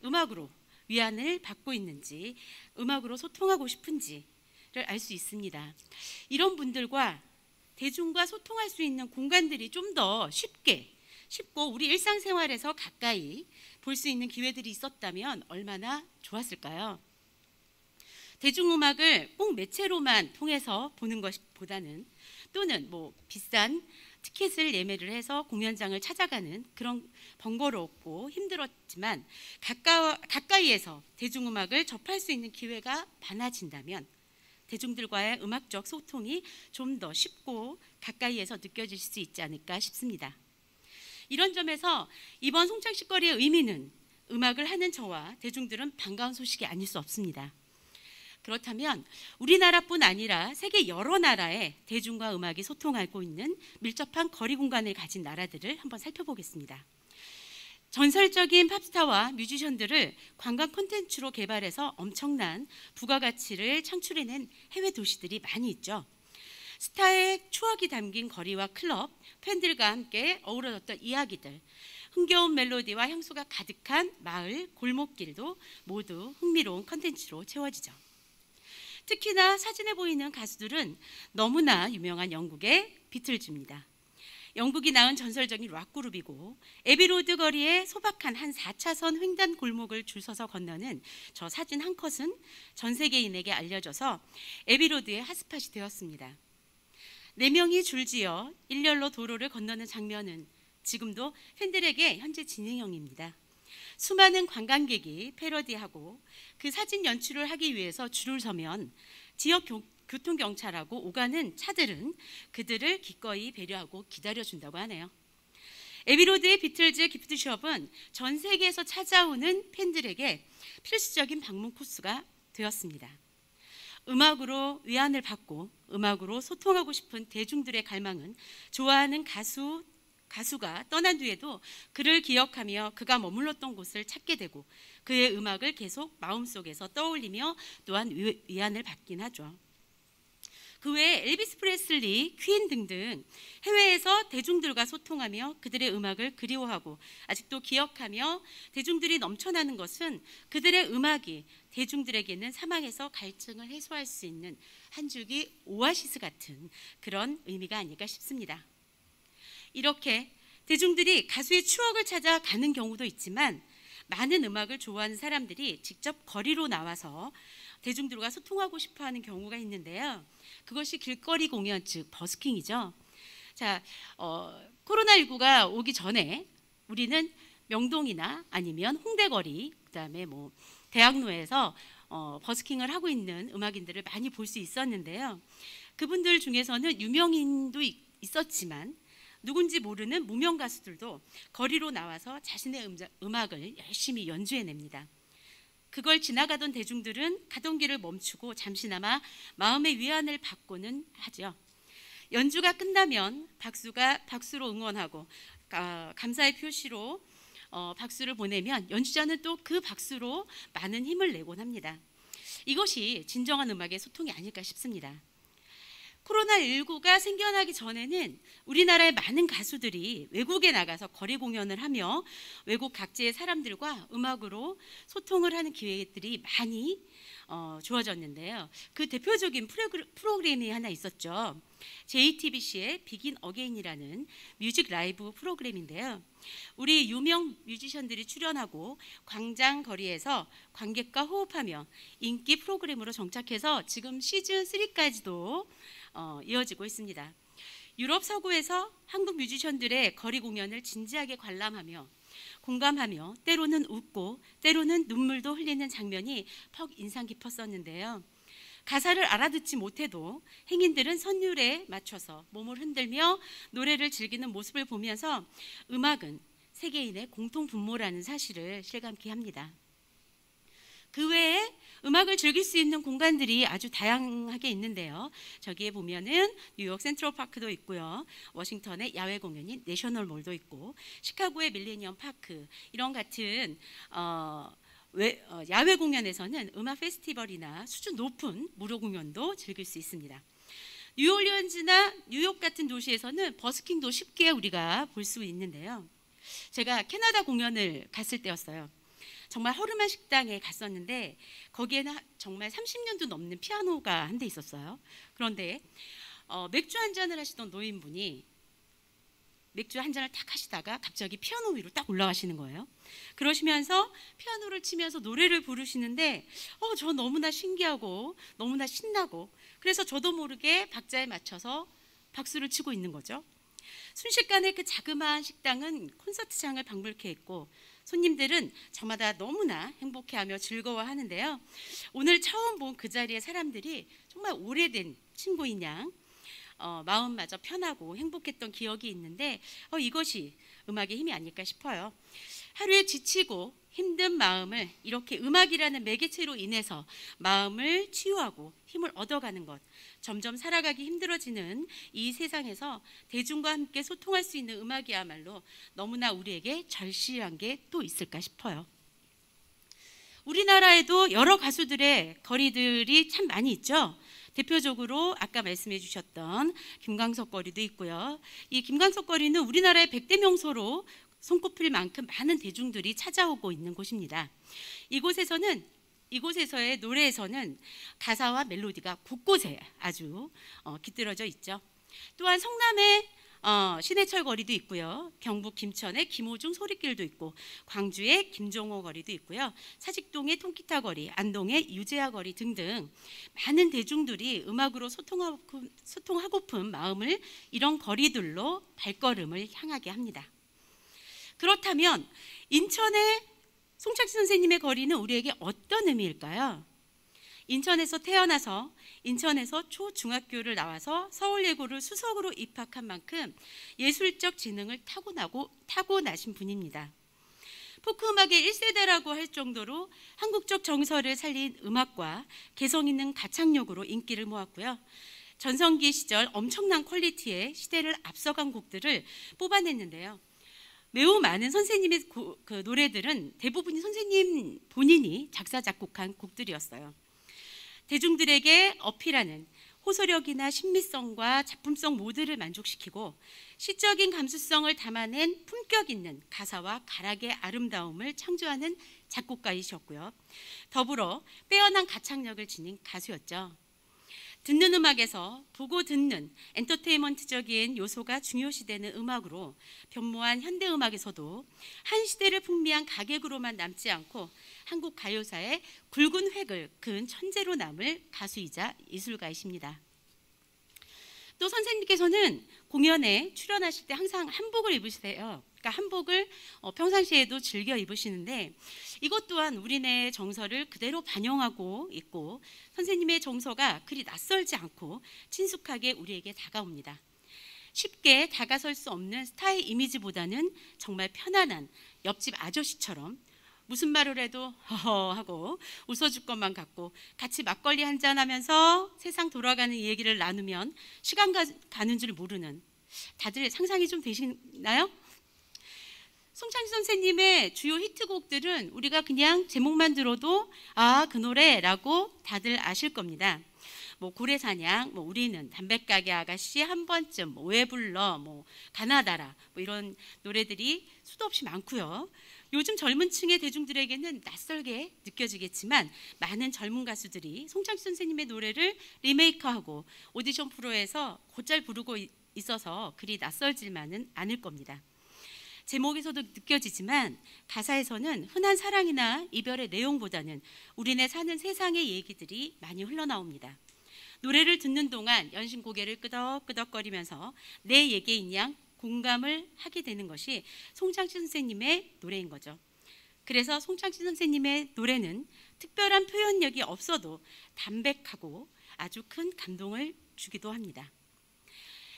음악으로 위안을 받고 있는지, 음악으로 소통하고 싶은지를 알 수 있습니다. 이런 분들과 대중과 소통할 수 있는 공간들이 좀 더 쉽고 우리 일상생활에서 가까이 볼 수 있는 기회들이 있었다면 얼마나 좋았을까요? 대중음악을 꼭 매체로만 통해서 보는 것보다는 또는 뭐 비싼 티켓을 예매를 해서 공연장을 찾아가는 그런 번거롭고 힘들었지만 가까이에서 대중음악을 접할 수 있는 기회가 많아진다면 대중들과의 음악적 소통이 좀 더 쉽고 가까이에서 느껴질 수 있지 않을까 싶습니다. 이런 점에서 이번 송창식거리의 의미는 음악을 하는 저와 대중들은 반가운 소식이 아닐 수 없습니다. 그렇다면 우리나라뿐 아니라 세계 여러 나라의 대중과 음악이 소통하고 있는 밀접한 거리 공간을 가진 나라들을 한번 살펴보겠습니다. 전설적인 팝스타와 뮤지션들을 관광 콘텐츠로 개발해서 엄청난 부가가치를 창출해낸 해외 도시들이 많이 있죠. 스타의 추억이 담긴 거리와 클럽, 팬들과 함께 어우러졌던 이야기들, 흥겨운 멜로디와 향수가 가득한 마을, 골목길도 모두 흥미로운 콘텐츠로 채워지죠. 특히나 사진에 보이는 가수들은 너무나 유명한 영국의 비틀즈입니다. 영국이 낳은 전설적인 락그룹이고 에비로드 거리에 소박한 한 4차선 횡단 골목을 줄 서서 건너는 저 사진 한 컷은 전 세계인에게 알려져서 에비로드의 핫스팟이 되었습니다. 4명이 줄지어 일렬로 도로를 건너는 장면은 지금도 팬들에게 현재 진행형입니다. 수많은 관광객이 패러디하고 그 사진 연출을 하기 위해서 줄을 서면 지역 교통경찰하고 오가는 차들은 그들을 기꺼이 배려하고 기다려준다고 하네요. 에비로드의 비틀즈 기프트숍은 전 세계에서 찾아오는 팬들에게 필수적인 방문 코스가 되었습니다. 음악으로 위안을 받고 음악으로 소통하고 싶은 대중들의 갈망은 좋아하는 가수가 떠난 뒤에도 그를 기억하며 그가 머물렀던 곳을 찾게 되고 그의 음악을 계속 마음속에서 떠올리며 또한 위안을 받긴 하죠. 그 외에 엘비스 프레슬리, 퀸 등등 해외에서 대중들과 소통하며 그들의 음악을 그리워하고 아직도 기억하며 대중들이 넘쳐나는 것은 그들의 음악이 대중들에게는 사망에서 갈증을 해소할 수 있는 한 줄기 오아시스 같은 그런 의미가 아닐까 싶습니다. 이렇게 대중들이 가수의 추억을 찾아 가는 경우도 있지만 많은 음악을 좋아하는 사람들이 직접 거리로 나와서 대중들과 소통하고 싶어하는 경우가 있는데요. 그것이 길거리 공연, 즉 버스킹이죠. 자, 코로나19가 오기 전에 우리는 명동이나 아니면 홍대거리, 그다음에 뭐 대학로에서 버스킹을 하고 있는 음악인들을 많이 볼 수 있었는데요. 그분들 중에서는 유명인도 있었지만 누군지 모르는 무명 가수들도 거리로 나와서 자신의 음악을 열심히 연주해냅니다. 그걸 지나가던 대중들은 가던 길을 멈추고 잠시나마 마음의 위안을 받고는 하죠. 연주가 끝나면 박수로 응원하고 감사의 표시로 박수를 보내면 연주자는 또 그 박수로 많은 힘을 내곤 합니다. 이것이 진정한 음악의 소통이 아닐까 싶습니다. 코로나19가 생겨나기 전에는 우리나라의 많은 가수들이 외국에 나가서 거리 공연을 하며 외국 각지의 사람들과 음악으로 소통을 하는 기회들이 많이 주어졌는데요. 그 대표적인 프로그램이 하나 있었죠. JTBC의 비긴 어게인이라는 뮤직 라이브 프로그램인데요. 우리 유명 뮤지션들이 출연하고 광장 거리에서 관객과 호흡하며 인기 프로그램으로 정착해서 지금 시즌 3까지도 이어지고 있습니다. 유럽 서구에서 한국 뮤지션들의 거리 공연을 진지하게 관람하며 공감하며 때로는 웃고 때로는 눈물도 흘리는 장면이 퍽 인상 깊었었는데요. 가사를 알아듣지 못해도 행인들은 선율에 맞춰서 몸을 흔들며 노래를 즐기는 모습을 보면서 음악은 세계인의 공통 분모라는 사실을 실감케 합니다. 그 외에 음악을 즐길 수 있는 공간들이 아주 다양하게 있는데요. 저기에 보면은 뉴욕 센트럴파크도 있고요. 워싱턴의 야외 공연인 내셔널몰도 있고 시카고의 밀레니엄 파크 이런 같은 야외 공연에서는 음악 페스티벌이나 수준 높은 무료 공연도 즐길 수 있습니다. 뉴올리언즈나 뉴욕 같은 도시에서는 버스킹도 쉽게 우리가 볼 수 있는데요. 제가 캐나다 공연을 갔을 때였어요. 정말 허름한 식당에 갔었는데 거기에는 정말 30년도 넘는 피아노가 한 대 있었어요. 그런데 맥주 한 잔을 하시던 노인분이 맥주 한 잔을 딱 하시다가 갑자기 피아노 위로 딱 올라가시는 거예요. 그러시면서 피아노를 치면서 노래를 부르시는데 저 너무나 신기하고 너무나 신나고, 그래서 저도 모르게 박자에 맞춰서 박수를 치고 있는 거죠. 순식간에 그 자그마한 식당은 콘서트장을 방불케 했고 손님들은 저마다 너무나 행복해하며 즐거워하는데요. 오늘 처음 본 그 자리의 사람들이 정말 오래된 친구인 양 마음마저 편하고 행복했던 기억이 있는데 이것이 음악의 힘이 아닐까 싶어요. 하루에 지치고 힘든 마음을 이렇게 음악이라는 매개체로 인해서 마음을 치유하고 힘을 얻어가는 것, 점점 살아가기 힘들어지는 이 세상에서 대중과 함께 소통할 수 있는 음악이야말로 너무나 우리에게 절실한 게 또 있을까 싶어요. 우리나라에도 여러 가수들의 거리들이 참 많이 있죠. 대표적으로 아까 말씀해 주셨던 김광석 거리도 있고요. 이 김광석 거리는 우리나라의 100대 명소로 손꼽힐 만큼 많은 대중들이 찾아오고 있는 곳입니다. 이곳에서의 노래에서는 가사와 멜로디가 곳곳에 아주 깃들어져 있죠. 또한 성남의 신해철 거리도 있고요. 경북 김천의 김호중 소리길도 있고 광주의 김종호 거리도 있고요. 사직동의 통기타 거리, 안동의 유재하 거리 등등 많은 대중들이 음악으로 소통하고픈 마음을 이런 거리들로 발걸음을 향하게 합니다. 그렇다면 인천의 송창식 선생님의 거리는 우리에게 어떤 의미일까요? 인천에서 태어나서 인천에서 초중학교를 나와서 서울예고를 수석으로 입학한 만큼 예술적 지능을 타고나신 분입니다. 포크음악의 1세대라고 할 정도로 한국적 정서를 살린 음악과 개성 있는 가창력으로 인기를 모았고요. 전성기 시절 엄청난 퀄리티의 시대를 앞서간 곡들을 뽑아냈는데요. 매우 많은 선생님의 그 노래들은 대부분이 선생님 본인이 작사 작곡한 곡들이었어요. 대중들에게 어필하는 호소력이나 신미성과 작품성 모두를 만족시키고 시적인 감수성을 담아낸 품격 있는 가사와 가락의 아름다움을 창조하는 작곡가이셨고요. 더불어 빼어난 가창력을 지닌 가수였죠. 듣는 음악에서 보고 듣는 엔터테인먼트적인 요소가 중요시되는 음악으로 변모한 현대음악에서도 한 시대를 풍미한 가객으로만 남지 않고 한국 가요사의 굵은 획을 그은 천재로 남을 가수이자 예술가이십니다. 또 선생님께서는 공연에 출연하실 때 항상 한복을 입으세요. 그러니까 한복을 평상시에도 즐겨 입으시는데 이것 또한 우리네 정서를 그대로 반영하고 있고 선생님의 정서가 그리 낯설지 않고 친숙하게 우리에게 다가옵니다. 쉽게 다가설 수 없는 스타의 이미지보다는 정말 편안한 옆집 아저씨처럼 무슨 말을 해도 허허 하고 웃어줄 것만 같고 같이 막걸리 한잔하면서 세상 돌아가는 얘기를 나누면 시간 가는 줄 모르는, 다들 상상이 좀 되시나요? 송창식 선생님의 주요 히트곡들은 우리가 그냥 제목만 들어도 그 노래라고 다들 아실 겁니다. 고래사냥, 우리는, 담배가게 아가씨, 한 번쯤, 왜 불러, 가나다라 이런 노래들이 수도 없이 많고요. 요즘 젊은 층의 대중들에게는 낯설게 느껴지겠지만 많은 젊은 가수들이 송창식 선생님의 노래를 리메이크하고 오디션 프로에서 곧잘 부르고 있어서 그리 낯설지만은 않을 겁니다. 제목에서도 느껴지지만 가사에서는 흔한 사랑이나 이별의 내용보다는 우리네 사는 세상의 얘기들이 많이 흘러나옵니다. 노래를 듣는 동안 연신 고개를 끄덕끄덕거리면서 내 얘기인 양 공감을 하게 되는 것이 송창식 선생님의 노래인 거죠. 그래서 송창식 선생님의 노래는 특별한 표현력이 없어도 담백하고 아주 큰 감동을 주기도 합니다.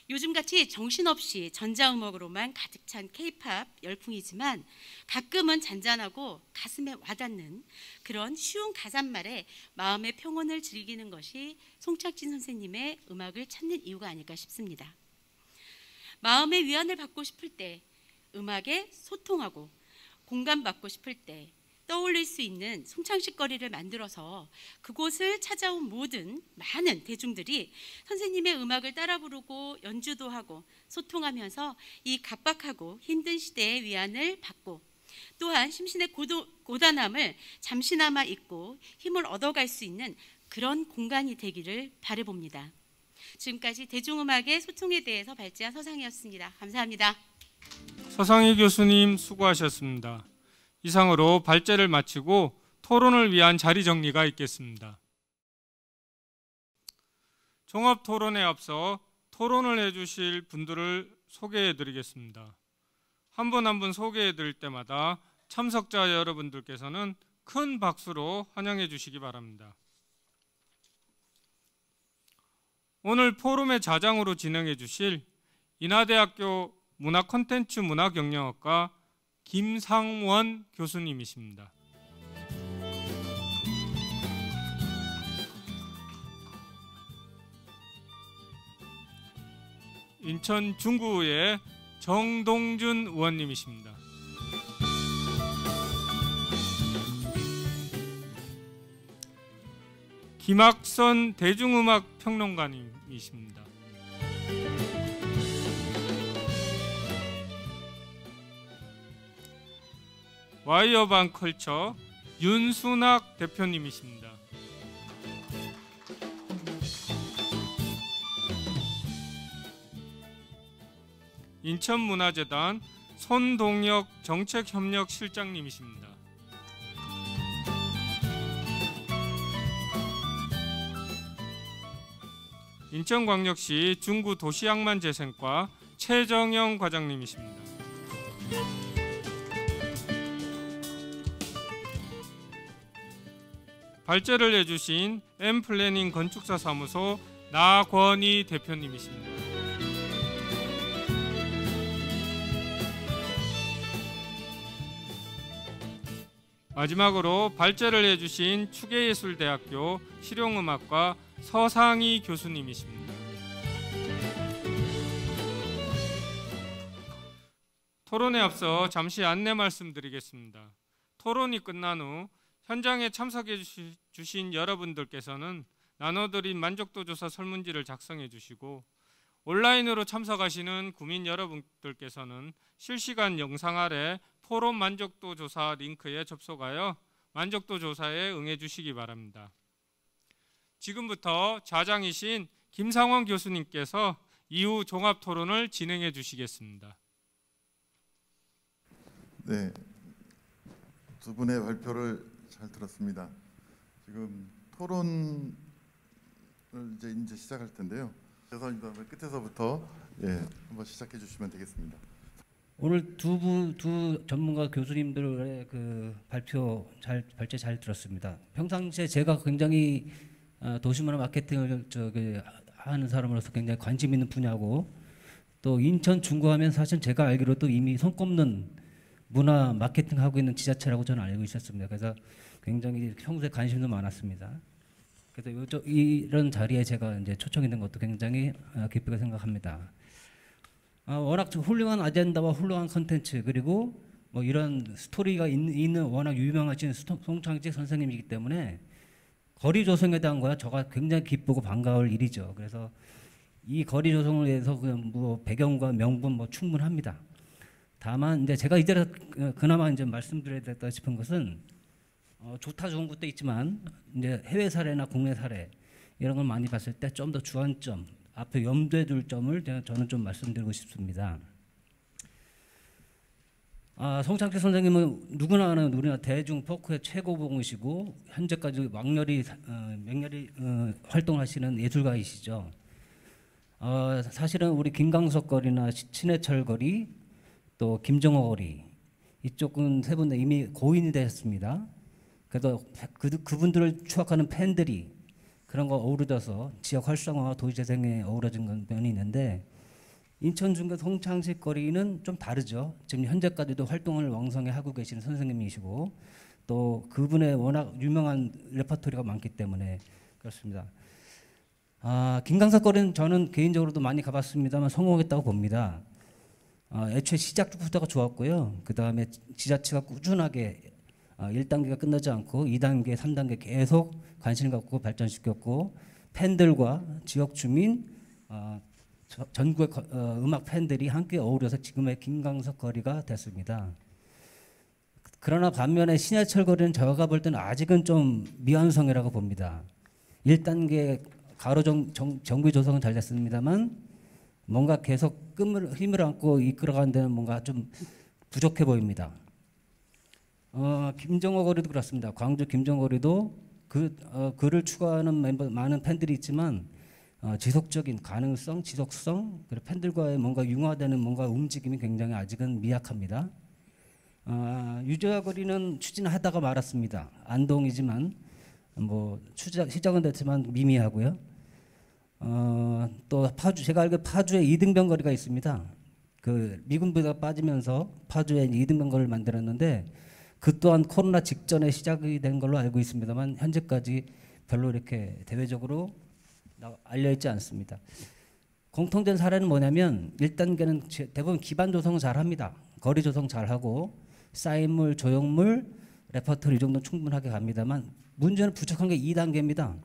요즘같이 정신없이 전자음악으로만 가득 찬 K-팝 열풍이지만 가끔은 잔잔하고 가슴에 와닿는 그런 쉬운 가사말에 마음의 평온을 즐기는 것이 송창식 선생님의 음악을 찾는 이유가 아닐까 싶습니다. 마음의 위안을 받고 싶을 때, 음악에 소통하고 공감받고 싶을 때 떠올릴 수 있는 송창식 거리를 만들어서 그곳을 찾아온 모든 많은 대중들이 선생님의 음악을 따라 부르고 연주도 하고 소통하면서 이 각박하고 힘든 시대의 위안을 받고 또한 심신의 고단함을 잠시나마 잊고 힘을 얻어갈 수 있는 그런 공간이 되기를 바라봅니다. 지금까지 대중음악의 소통에 대해서 발제한 서상이었습니다. 감사합니다. 서상희 교수님 수고하셨습니다. 이상으로 발제를 마치고 토론을 위한 자리 정리가 있겠습니다. 종합 토론에 앞서 토론을 해주실 분들을 소개해 드리겠습니다. 한 분 한 분 소개해 드릴 때마다 참석자 여러분들께서는 큰 박수로 환영해 주시기 바랍니다. 오늘 포럼의 자장으로 진행해 주실 인하대학교 문화콘텐츠 문화경영학과 김상원 교수님이십니다. 인천 중구의 정동준 의원님이십니다. 김학선 대중음악 평론가님이십니다. 와이어반 컬처 윤순학 대표님이십니다. 인천문화재단 손동혁 정책협력실장님이십니다. 인천광역시 중구도시양만재생과 최정영 과장님이십니다. 발제를 해주신 엠플래닝 건축사 사무소 나권희 대표님이십니다. 마지막으로 발제를 해주신 추계예술대학교 실용음악과 서상희 교수님이십니다. 토론에 앞서 잠시 안내 말씀드리겠습니다. 토론이 끝난 후 현장에 참석해 주신 여러분들께서는 나눠드린 만족도 조사 설문지를 작성해 주시고 온라인으로 참석하시는 구민 여러분들께서는 실시간 영상 아래 포럼 만족도 조사 링크에 접속하여 만족도 조사에 응해 주시기 바랍니다. 지금부터 자장이신 김상원 교수님께서 이후 종합 토론을 진행해 주시겠습니다. 네, 두 분의 발표를 잘 들었습니다. 지금 토론을 이제 시작할 텐데요. 죄송합니다. 끝에서부터 한번 시작해 주시면 되겠습니다. 오늘 두 전문가 교수님들의 그 발제 잘 들었습니다. 평상시에 제가 굉장히 도시문화 마케팅을 하는 사람으로서 굉장히 관심 있는 분야고 또 인천 중구하면 사실 제가 알기로도 이미 손꼽는 문화 마케팅 하고 있는 지자체라고 저는 알고 있었습니다. 그래서 굉장히 평소에 관심도 많았습니다. 그래서 이런 자리에 제가 이제 초청이 된 것도 굉장히 기쁘게 생각합니다. 워낙 훌륭한 아젠다와 훌륭한 컨텐츠 그리고 뭐 이런 스토리가 있는 워낙 유명하신 송창식 선생님이기 때문에 거리 조성에 대한 거야 저가 굉장히 기쁘고 반가울 일이죠. 그래서 이 거리 조성을 위해서 뭐 배경과 명분 뭐 충분합니다. 다만 이제 제가 이제 그나마 이제 말씀드려야 싶은 것은 좋다 좋은 것도 있지만 이제 해외 사례나 국내 사례 이런 걸 많이 봤을 때 좀 더 주안점 앞에 염두에 둘 점을 저는 좀 말씀드리고 싶습니다. 송창식 선생님은 누구나 아는 우리나라 대중 포크의 최고봉이시고 현재까지 맹렬히 활동하시는 예술가이시죠. 사실은 우리 김광석 거리나 신해철 거리 또 김정호 거리 이쪽은 세 분 이미 고인이 되셨습니다. 그래서 그분들을 추억하는 팬들이 그런 거 어우러져서 지역 활성화와 도시재생에 어우러진 면이 있는데 인천 중구 송창식 거리는 좀 다르죠. 지금 현재까지도 활동을 왕성히 하고 계시는 선생님이시고 또 그분의 워낙 유명한 레퍼토리가 많기 때문에 그렇습니다. 김광석 거리는 저는 개인적으로도 많이 가봤습니다만 성공했다고 봅니다. 애초에 시작부터가 좋았고요. 그 다음에 지자체가 꾸준하게 1단계가 끝나지 않고 2단계, 3단계 계속 관심을 갖고 발전시켰고 팬들과 지역 주민, 전국의 음악 팬들이 함께 어우러서 지금의 김광석 거리가 됐습니다. 그러나 반면에 신해철 거리는 제가 볼 때는 아직은 좀 미완성이라고 봅니다. 1단계 가로 정비 조성은 잘 됐습니다만 뭔가 계속 힘을 안고 이끌어가는 데는 뭔가 좀 부족해 보입니다. 김정호 거리도 그렇습니다. 광주 김정호 거리도 그를 추구하는 많은 팬들이 있지만 지속적인 가능성, 지속성, 그리고 팬들과의 뭔가 융화되는 뭔가 움직임이 굉장히 아직은 미약합니다. 유재하 거리는 추진하다가 말았습니다. 안동이지만 뭐 시작은 됐지만 미미하고요. 또 파주, 제가 알기로 파주에 이등병 거리가 있습니다. 그 미군부가 빠지면서 파주에 이등병 거리를 만들었는데 그 또한 코로나 직전에 시작이 된 걸로 알고 있습니다만 현재까지 별로 이렇게 대외적으로 알려 있지 않습니다. 공통된 사례는 뭐냐면 1단계는 대부분 기반 조성을 잘 합니다. 거리 조성 잘 하고 쌓인물, 조형물, 레퍼토리 이 정도는 충분하게 갑니다만 문제는 부족한 게 2단계입니다.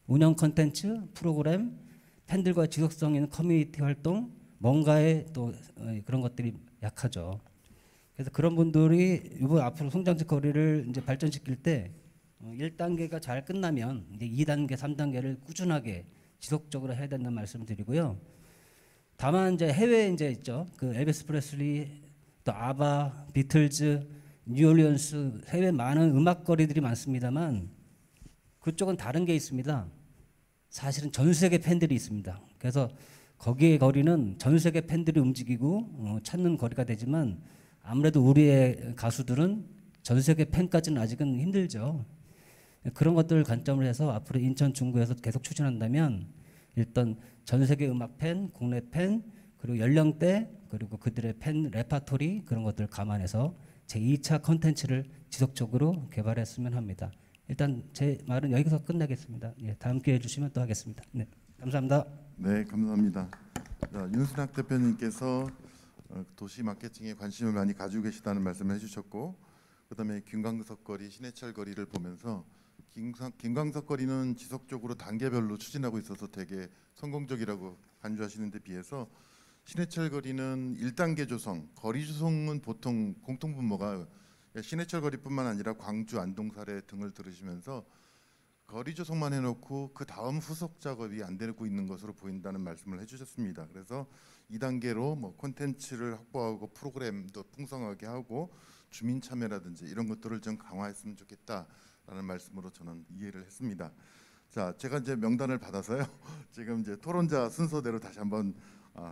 운영 컨텐츠, 프로그램, 팬들과 지속성 있는 커뮤니티 활동, 뭔가의 또 그런 것들이 약하죠. 그래서 그런 분들이 이번 앞으로 성장식 거리를 이제 발전시킬 때 1단계가 잘 끝나면 이제 2단계, 3단계를 꾸준하게 지속적으로 해야 된다는 말씀을 드리고요. 다만 이제 해외에 이제 있죠. 그 엘비스 프레슬리, 또 아바, 비틀즈, 뉴올리언스 해외 많은 음악 거리들이 많습니다만 그쪽은 다른 게 있습니다. 사실은 전 세계 팬들이 있습니다. 그래서 거기의 거리는 전 세계 팬들이 움직이고 찾는 거리가 되지만 아무래도 우리의 가수들은 전 세계 팬까지는 아직은 힘들죠. 그런 것들을 관점으로 해서 앞으로 인천 중구에서 계속 추진한다면 일단 전 세계 음악 팬, 국내 팬, 그리고 연령대, 그리고 그들의 팬 레파토리 그런 것들을 감안해서 제2차 컨텐츠를 지속적으로 개발했으면 합니다. 일단 제 말은 여기서 끝내겠습니다. 예, 다음 기회에 주시면 또 하겠습니다. 네, 감사합니다. 네, 감사합니다. 자, 윤순학 대표님께서 도시 마케팅에 관심을 많이 가지고 계시다는 말씀을 해주셨고, 그다음에 김광석 거리, 신해철 거리를 보면서 김광석 거리는 지속적으로 단계별로 추진하고 있어서 되게 성공적이라고 간주하시는 데 비해서 신해철 거리는 1단계 조성, 거리 조성은 보통 공통분모가 신해철 거리뿐만 아니라 광주, 안동 사례 등을 들으시면서 거리 조성만 해놓고 그 다음 후속 작업이 안 되고 있는 것으로 보인다는 말씀을 해주셨습니다. 그래서 2단계로 뭐 콘텐츠를 확보하고 프로그램도 풍성하게 하고 주민 참여라든지 이런 것들을 좀 강화했으면 좋겠다라는 말씀으로 저는 이해를 했습니다. 자, 제가 이제 명단을 받아서요. 지금 이제 토론자 순서대로 다시 한번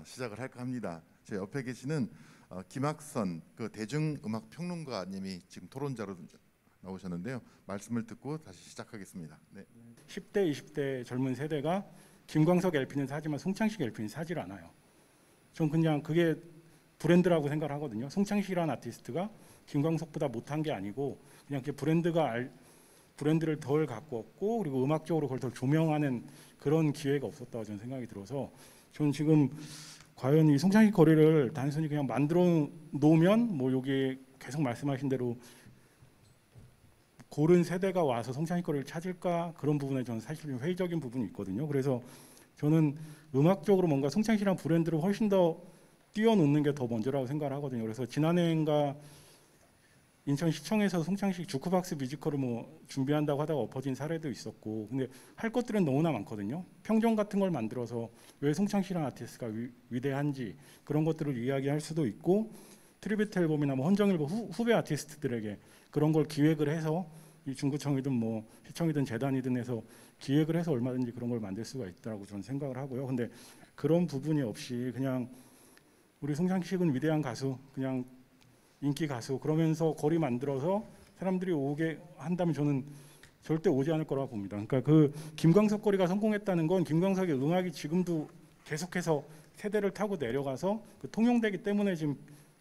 시작을 할까 합니다. 제 옆에 계시는 김학선 그 대중음악 평론가님이 지금 토론자로 나오셨는데요. 말씀을 듣고 다시 시작하겠습니다. 네. 10대, 20대 젊은 세대가 김광석 LP는 사지만 송창식 LP는 사질 않아요. 전 그냥 그게 브랜드라고 생각을 하거든요. 송창식이라는 아티스트가 김광석보다 못한 게 아니고 그냥 그 브랜드를 덜 갖고 왔고 그리고 음악적으로 그걸 더 조명하는 그런 기회가 없었다고 저는 생각이 들어서 저는 지금 과연 이 송창식 거리를 단순히 그냥 만들어 놓으면 뭐 여기 계속 말씀하신 대로 고른 세대가 와서 송창식 거리를 찾을까 그런 부분에 저는 사실 좀 회의적인 부분이 있거든요. 그래서 저는 음악적으로 뭔가 송창식이라는 브랜드를 훨씬 더 띄워놓는 게 더 먼저라고 생각을 하거든요. 그래서 지난해인가 인천시청에서 송창식 주크박스 뮤지컬을 뭐 준비한다고 하다가 엎어진 사례도 있었고, 근데 할 것들은 너무나 많거든요. 평전 같은 걸 만들어서 왜 송창식이라는 아티스트가 위대한지 그런 것들을 이야기할 수도 있고, 트리뷰트 앨범이나 뭐 헌정일보 후배 아티스트들에게 그런 걸 기획을 해서 이 중구청이든 뭐 시청이든 재단이든 해서 기획을 해서 얼마든지 그런 걸 만들 수가 있다고 저는 생각을 하고요. 근데 그런 부분이 없이 그냥 우리 송창식은 위대한 가수, 그냥 인기 가수 그러면서 거리 만들어서 사람들이 오게 한다면 저는 절대 오지 않을 거라고 봅니다. 그러니까 그 김광석 거리가 성공했다는 건 김광석의 음악이 지금도 계속해서 세대를 타고 내려가서 그 통용되기 때문에 지금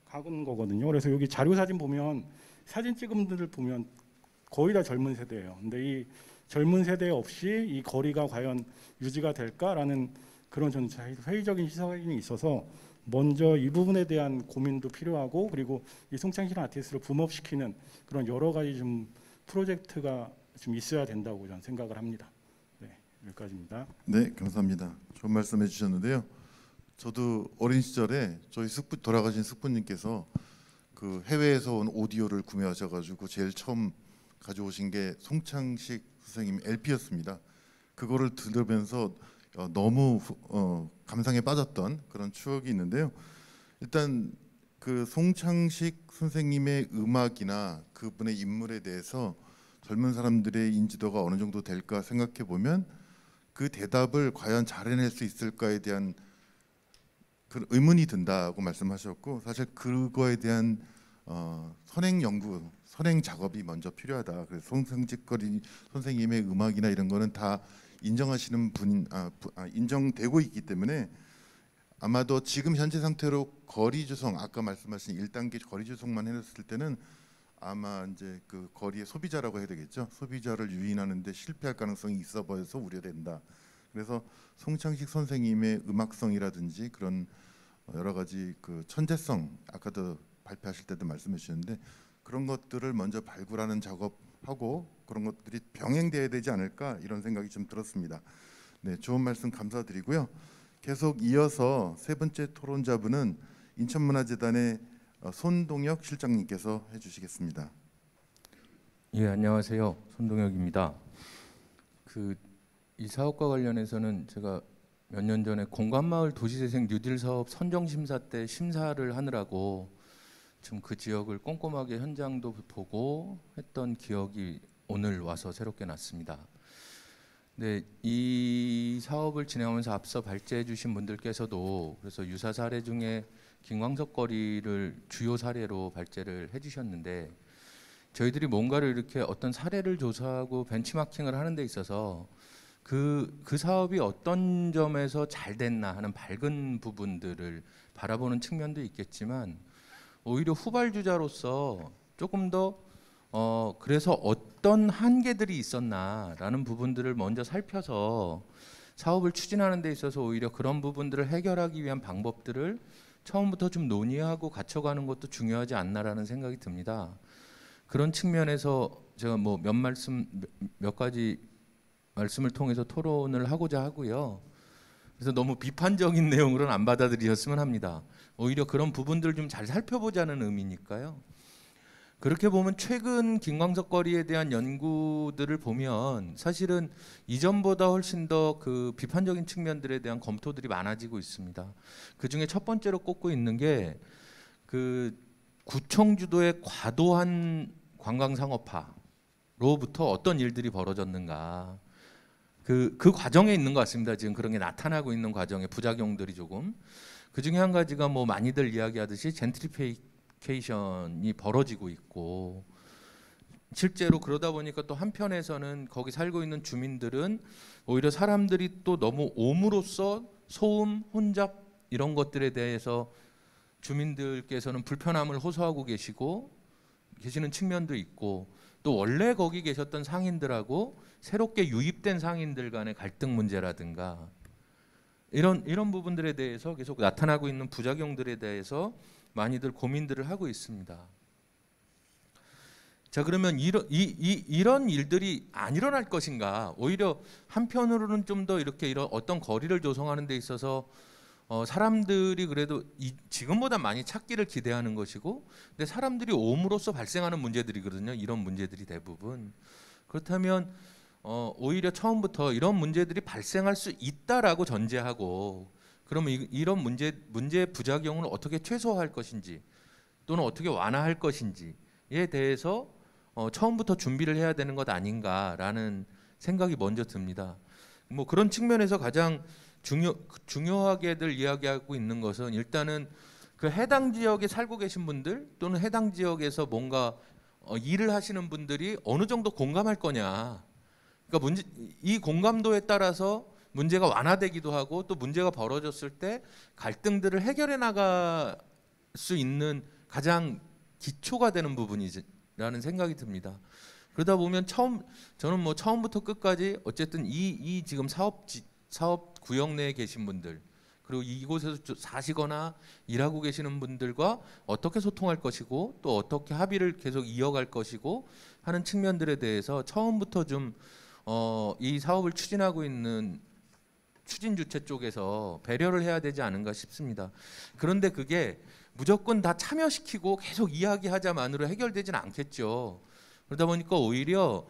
가는 거거든요. 그래서 여기 자료 사진 보면 사진 찍은 분들 보면 거의 다 젊은 세대예요. 근데 이 젊은 세대 없이 이 거리가 과연 유지가 될까라는 그런 저는 회의적인 시선이 있어서 먼저 이 부분에 대한 고민도 필요하고, 그리고 이 송창식 아티스트를 붐업시키는 그런 여러 가지 좀 프로젝트가 좀 있어야 된다고 저는 생각을 합니다. 네, 여기까지입니다. 네, 감사합니다. 좋은 말씀해 주셨는데요. 저도 어린 시절에 저희 돌아가신 숙부님께서 그 해외에서 온 오디오를 구매하셔가지고 제일 처음 가져오신 게 송창식 선생님 LP였습니다. 그거를 들으면서 너무 감상에 빠졌던 그런 추억이 있는데요. 일단 그 송창식 선생님의 음악이나 그분의 인물에 대해서 젊은 사람들의 인지도가 어느 정도 될까 생각해 보면 그 대답을 과연 잘 해낼 수 있을까에 대한 그 의문이 든다고 말씀하셨고, 사실 그거에 대한 선행 연구, 선행 작업이 먼저 필요하다. 그래서 송창식 선생님의 음악이나 이런 거는 다 인정하시는 인정되고 있기 때문에 아마도 지금 현재 상태로 거리 조성, 아까 말씀하신 1단계 거리 조성만 해놨을 때는 아마 이제 그 거리의 소비자라고 해야 되겠죠. 소비자를 유인하는데 실패할 가능성이 있어 보여서 우려된다. 그래서 송창식 선생님의 음악성이라든지 그런 여러 가지 그 천재성, 아까도 발표하실 때도 말씀해 주셨는데 그런 것들을 먼저 발굴하는 작업하고 그런 것들이 병행돼야 되지 않을까 이런 생각이 좀 들었습니다. 네, 좋은 말씀 감사드리고요. 계속 이어서 세 번째 토론자분은 인천문화재단의 손동혁 실장님께서 해주시겠습니다. 예, 안녕하세요. 손동혁입니다. 이 사업과 관련해서는 제가 몇 년 전에 공감마을 도시재생 뉴딜 사업 선정 심사 때 심사를 하느라고 지금 그 지역을 꼼꼼하게 현장도 보고 했던 기억이 오늘 와서 새롭게 났습니다. 네, 이 사업을 진행하면서 앞서 발제해 주신 분들께서도 그래서 유사 사례 중에 김광석 거리를 주요 사례로 발제를 해주셨는데, 저희들이 뭔가를 이렇게 어떤 사례를 조사하고 벤치마킹을 하는 데 있어서 그 사업이 어떤 점에서 잘 됐나 하는 밝은 부분들을 바라보는 측면도 있겠지만, 오히려 후발주자로서 조금 더 그래서 어떤 한계들이 있었나라는 부분들을 먼저 살펴서 사업을 추진하는 데 있어서 오히려 그런 부분들을 해결하기 위한 방법들을 처음부터 좀 논의하고 갖춰가는 것도 중요하지 않나라는 생각이 듭니다. 그런 측면에서 제가 뭐 몇 가지 말씀을 통해서 토론을 하고자 하고요. 그래서 너무 비판적인 내용으로는 안 받아들이셨으면 합니다. 오히려 그런 부분들을 좀 잘 살펴보자는 의미니까요. 그렇게 보면 최근 김광석 거리에 대한 연구들을 보면 사실은 이전보다 훨씬 더 그 비판적인 측면들에 대한 검토들이 많아지고 있습니다. 그 중에 첫 번째로 꼽고 있는 게 그 구청 주도의 과도한 관광상업화로부터 어떤 일들이 벌어졌는가. 그 과정에 있는 것 같습니다. 지금 그런 게 나타나고 있는 과정에 부작용들이 조금. 그 중에 한 가지가 뭐 많이들 이야기하듯이 젠트리피케이션이 벌어지고 있고, 실제로 그러다 보니까 또 한편에서는 거기 살고 있는 주민들은 오히려 사람들이 또 너무 옴으로써 소음, 혼잡 이런 것들에 대해서 주민들께서는 불편함을 호소하고 계시는 측면도 있고, 또 원래 거기 계셨던 상인들하고 새롭게 유입된 상인들 간의 갈등 문제라든가 이런 부분들에 대해서 계속 나타나고 있는 부작용들에 대해서 많이들 고민들을 하고 있습니다. 자, 그러면 이런 일들이 안 일어날 것인가? 오히려 한편으로는 좀 더 이렇게 이런 어떤 거리를 조성하는 데 있어서 사람들이 그래도 지금보다 많이 찾기를 기대하는 것이고, 근데 사람들이 옴으로써 발생하는 문제들이거든요. 이런 문제들이 대부분. 그렇다면 오히려 처음부터 이런 문제들이 발생할 수 있다라고 전제하고, 그러면 이런 문제 부작용을 어떻게 최소화할 것인지 또는 어떻게 완화할 것인지에 대해서 처음부터 준비를 해야 되는 것 아닌가라는 생각이 먼저 듭니다. 뭐 그런 측면에서 가장 중요하게들 이야기하고 있는 것은 일단은 그 해당 지역에 살고 계신 분들 또는 해당 지역에서 뭔가 일을 하시는 분들이 어느 정도 공감할 거냐. 그러니까 이 공감도에 따라서 문제가 완화되기도 하고 또 문제가 벌어졌을 때 갈등들을 해결해 나갈 수 있는 가장 기초가 되는 부분이라는 생각이 듭니다. 그러다 보면 저는 뭐 처음부터 끝까지 어쨌든 이 지금 사업 구역 내에 계신 분들, 그리고 이곳에서 사시거나 일하고 계시는 분들과 어떻게 소통할 것이고 또 어떻게 합의를 계속 이어갈 것이고 하는 측면들에 대해서 처음부터 좀 이 사업을 추진하고 있는 추진 주체 쪽에서 배려를 해야 되지 않은가 싶습니다. 그런데 그게 무조건 다 참여시키고 계속 이야기하자만으로 해결되지는 않겠죠. 그러다 보니까 오히려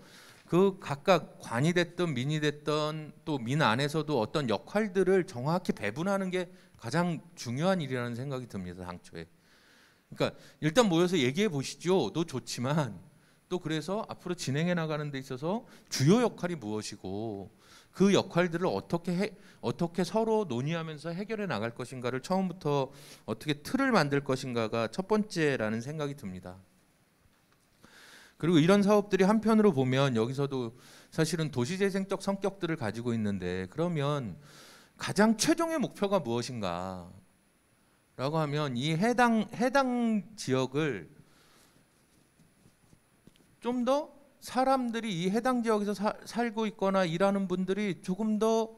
그 각각 관이 됐든 민이 됐든 또 민 안에서도 어떤 역할들을 정확히 배분하는 게 가장 중요한 일이라는 생각이 듭니다. 당초에. 그러니까 일단 모여서 얘기해 보시죠도 좋지만 또 그래서 앞으로 진행해 나가는 데 있어서 주요 역할이 무엇이고 그 역할들을 어떻게 서로 논의하면서 해결해 나갈 것인가를 처음부터 어떻게 틀을 만들 것인가가 첫 번째라는 생각이 듭니다. 그리고 이런 사업들이 한편으로 보면 여기서도 사실은 도시재생적 성격들을 가지고 있는데 그러면 가장 최종의 목표가 무엇인가 라고 하면 이 해당 지역을 좀 더 사람들이 이 해당 지역에서 살고 있거나 일하는 분들이 조금 더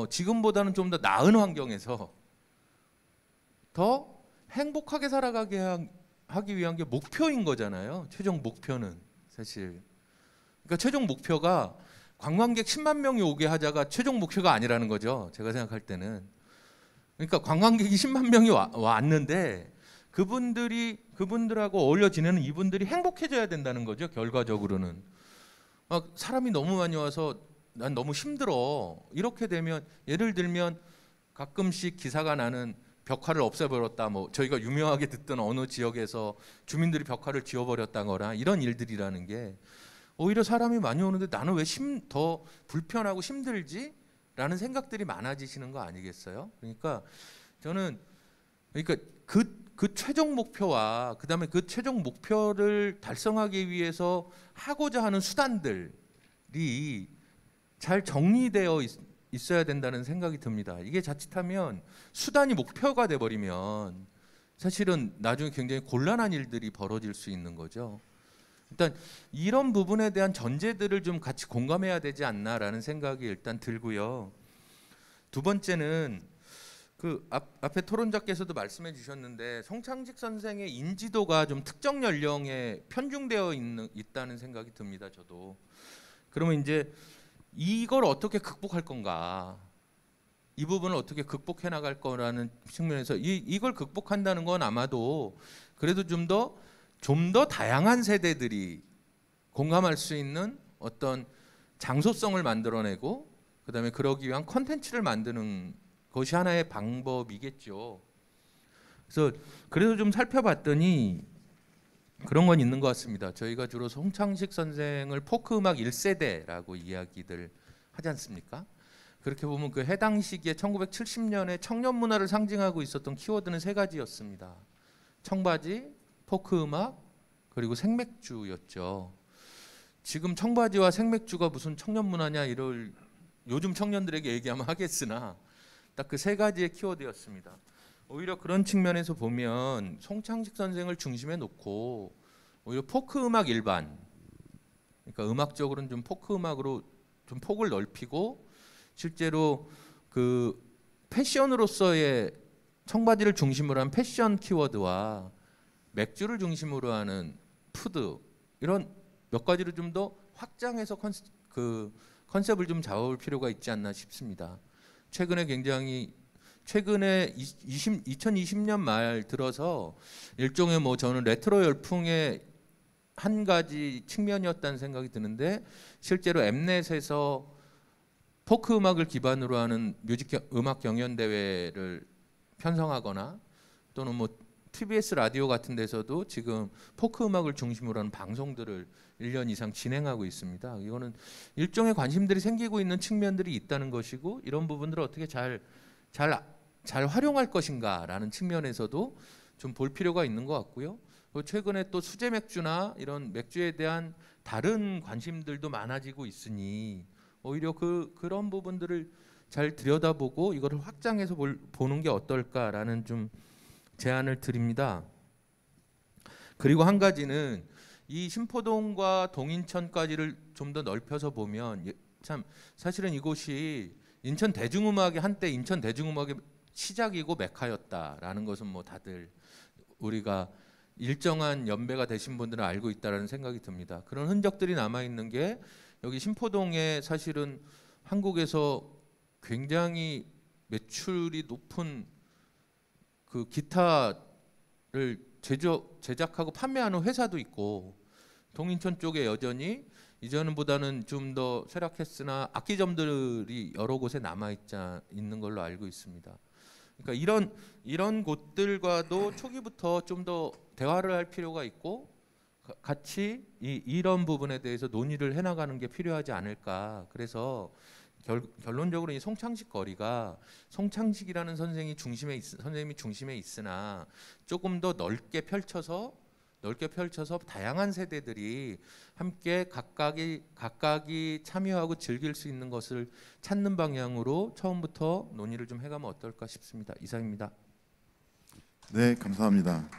지금보다는 좀 더 나은 환경에서 더 행복하게 살아가게 하기 위한 게 목표인 거잖아요. 최종 목표는 사실. 그러니까 최종 목표가 관광객 10만 명이 오게 하자가 최종 목표가 아니라는 거죠. 제가 생각할 때는. 그러니까 관광객이 10만 명이 왔는데 그분들하고 어울려 지내는 이분들이 행복해져야 된다는 거죠. 결과적으로는. 사람이 너무 많이 와서 난 너무 힘들어. 이렇게 되면 예를 들면 가끔씩 기사가 나는 벽화를 없애버렸다. 뭐 저희가 유명하게 듣던 어느 지역에서 주민들이 벽화를 지워버렸다거나 이런 일들이라는 게 오히려 사람이 많이 오는데 나는 왜 더 불편하고 힘들지? 라는 생각들이 많아지시는 거 아니겠어요? 그러니까 저는 그 최종 목표와 그다음에 그 최종 목표를 달성하기 위해서 하고자 하는 수단들이 잘 정리되어 있어야 된다는 생각이 듭니다. 이게 자칫하면 수단이 목표가 돼버리면 사실은 나중에 굉장히 곤란한 일들이 벌어질 수 있는 거죠. 일단 이런 부분에 대한 전제들을 좀 같이 공감해야 되지 않나라는 생각이 일단 들고요. 두 번째는 그 앞에 토론자께서도 말씀해 주셨는데 송창식 선생의 인지도가 좀 특정 연령에 편중되어 있다는 생각이 듭니다. 저도. 그러면 이제 이걸 어떻게 극복할 건가? 이 부분을 어떻게 극복해 나갈 거라는 측면에서 이걸 극복한다는 건 아마도 그래도 좀 더 다양한 세대들이 공감할 수 있는 어떤 장소성을 만들어내고 그다음에 그러기 위한 콘텐츠를 만드는 것이 하나의 방법이겠죠. 그래서 좀 살펴봤더니 그런 건 있는 것 같습니다. 저희가 주로 송창식 선생을 포크 음악 1세대라고 이야기들 하지 않습니까? 그렇게 보면 그 해당 시기에 1970년에 청년 문화를 상징하고 있었던 키워드는 세 가지였습니다. 청바지, 포크 음악, 그리고 생맥주였죠. 지금 청바지와 생맥주가 무슨 청년 문화냐 이럴 요즘 청년들에게 얘기하면 하겠으나 딱 그 세 가지의 키워드였습니다. 오히려 그런 측면에서 보면 송창식 선생을 중심에 놓고 오히려 포크 음악 일반, 그러니까 음악적으로는 좀 포크 음악으로 좀 폭을 넓히고 실제로 그 패션으로서의 청바지를 중심으로 한 패션 키워드와 맥주를 중심으로 하는 푸드 이런 몇 가지를 좀 더 확장해서 컨셉을 좀 잡아볼 필요가 있지 않나 싶습니다. 최근에 2020년 말 들어서 일종의 뭐 저는 레트로 열풍의 한 가지 측면이었다는 생각이 드는데 실제로 엠넷에서 포크 음악을 기반으로 하는 음악 경연 대회를 편성하거나 또는 뭐 TBS 라디오 같은 데서도 지금 포크 음악을 중심으로 하는 방송들을 1년 이상 진행하고 있습니다. 이거는 일종의 관심들이 생기고 있는 측면들이 있다는 것이고 이런 부분들을 어떻게 잘 활용할 것인가라는 측면에서도 좀 볼 필요가 있는 것 같고요. 최근에 또 수제 맥주나 이런 맥주에 대한 다른 관심들도 많아지고 있으니 오히려 그런 부분들을 잘 들여다보고 이거를 확장해서 보는 게 어떨까라는 좀 제안을 드립니다. 그리고 한 가지는 이 신포동과 동인천까지를 좀 더 넓혀서 보면 참 사실은 이곳이 인천 대중음악의 한때 인천 대중음악의 시작이고 메카였다라는 것은 뭐 다들 우리가 일정한 연배가 되신 분들은 알고 있다라는 생각이 듭니다. 그런 흔적들이 남아 있는 게 여기 신포동에 사실은 한국에서 굉장히 매출이 높은 그 기타를 제작하고 판매하는 회사도 있고 동인천 쪽에 여전히 이전보다는 좀 더 쇠락했으나 악기점들이 여러 곳에 남아 있는 걸로 알고 있습니다. 그러니까 이런 곳들과도 초기부터 좀 더 대화를 할 필요가 있고 같이 이런 부분에 대해서 논의를 해나가는 게 필요하지 않을까. 그래서 결론적으로 이 송창식 거리가 송창식이라는 선생님이 중심에 있으나 조금 더 넓게 펼쳐서 다양한 세대들이 함께 각각이 참여하고 즐길 수 있는 것을 찾는 방향으로 처음부터 논의를 좀 해가면 어떨까 싶습니다. 이상입니다. 네, 감사합니다.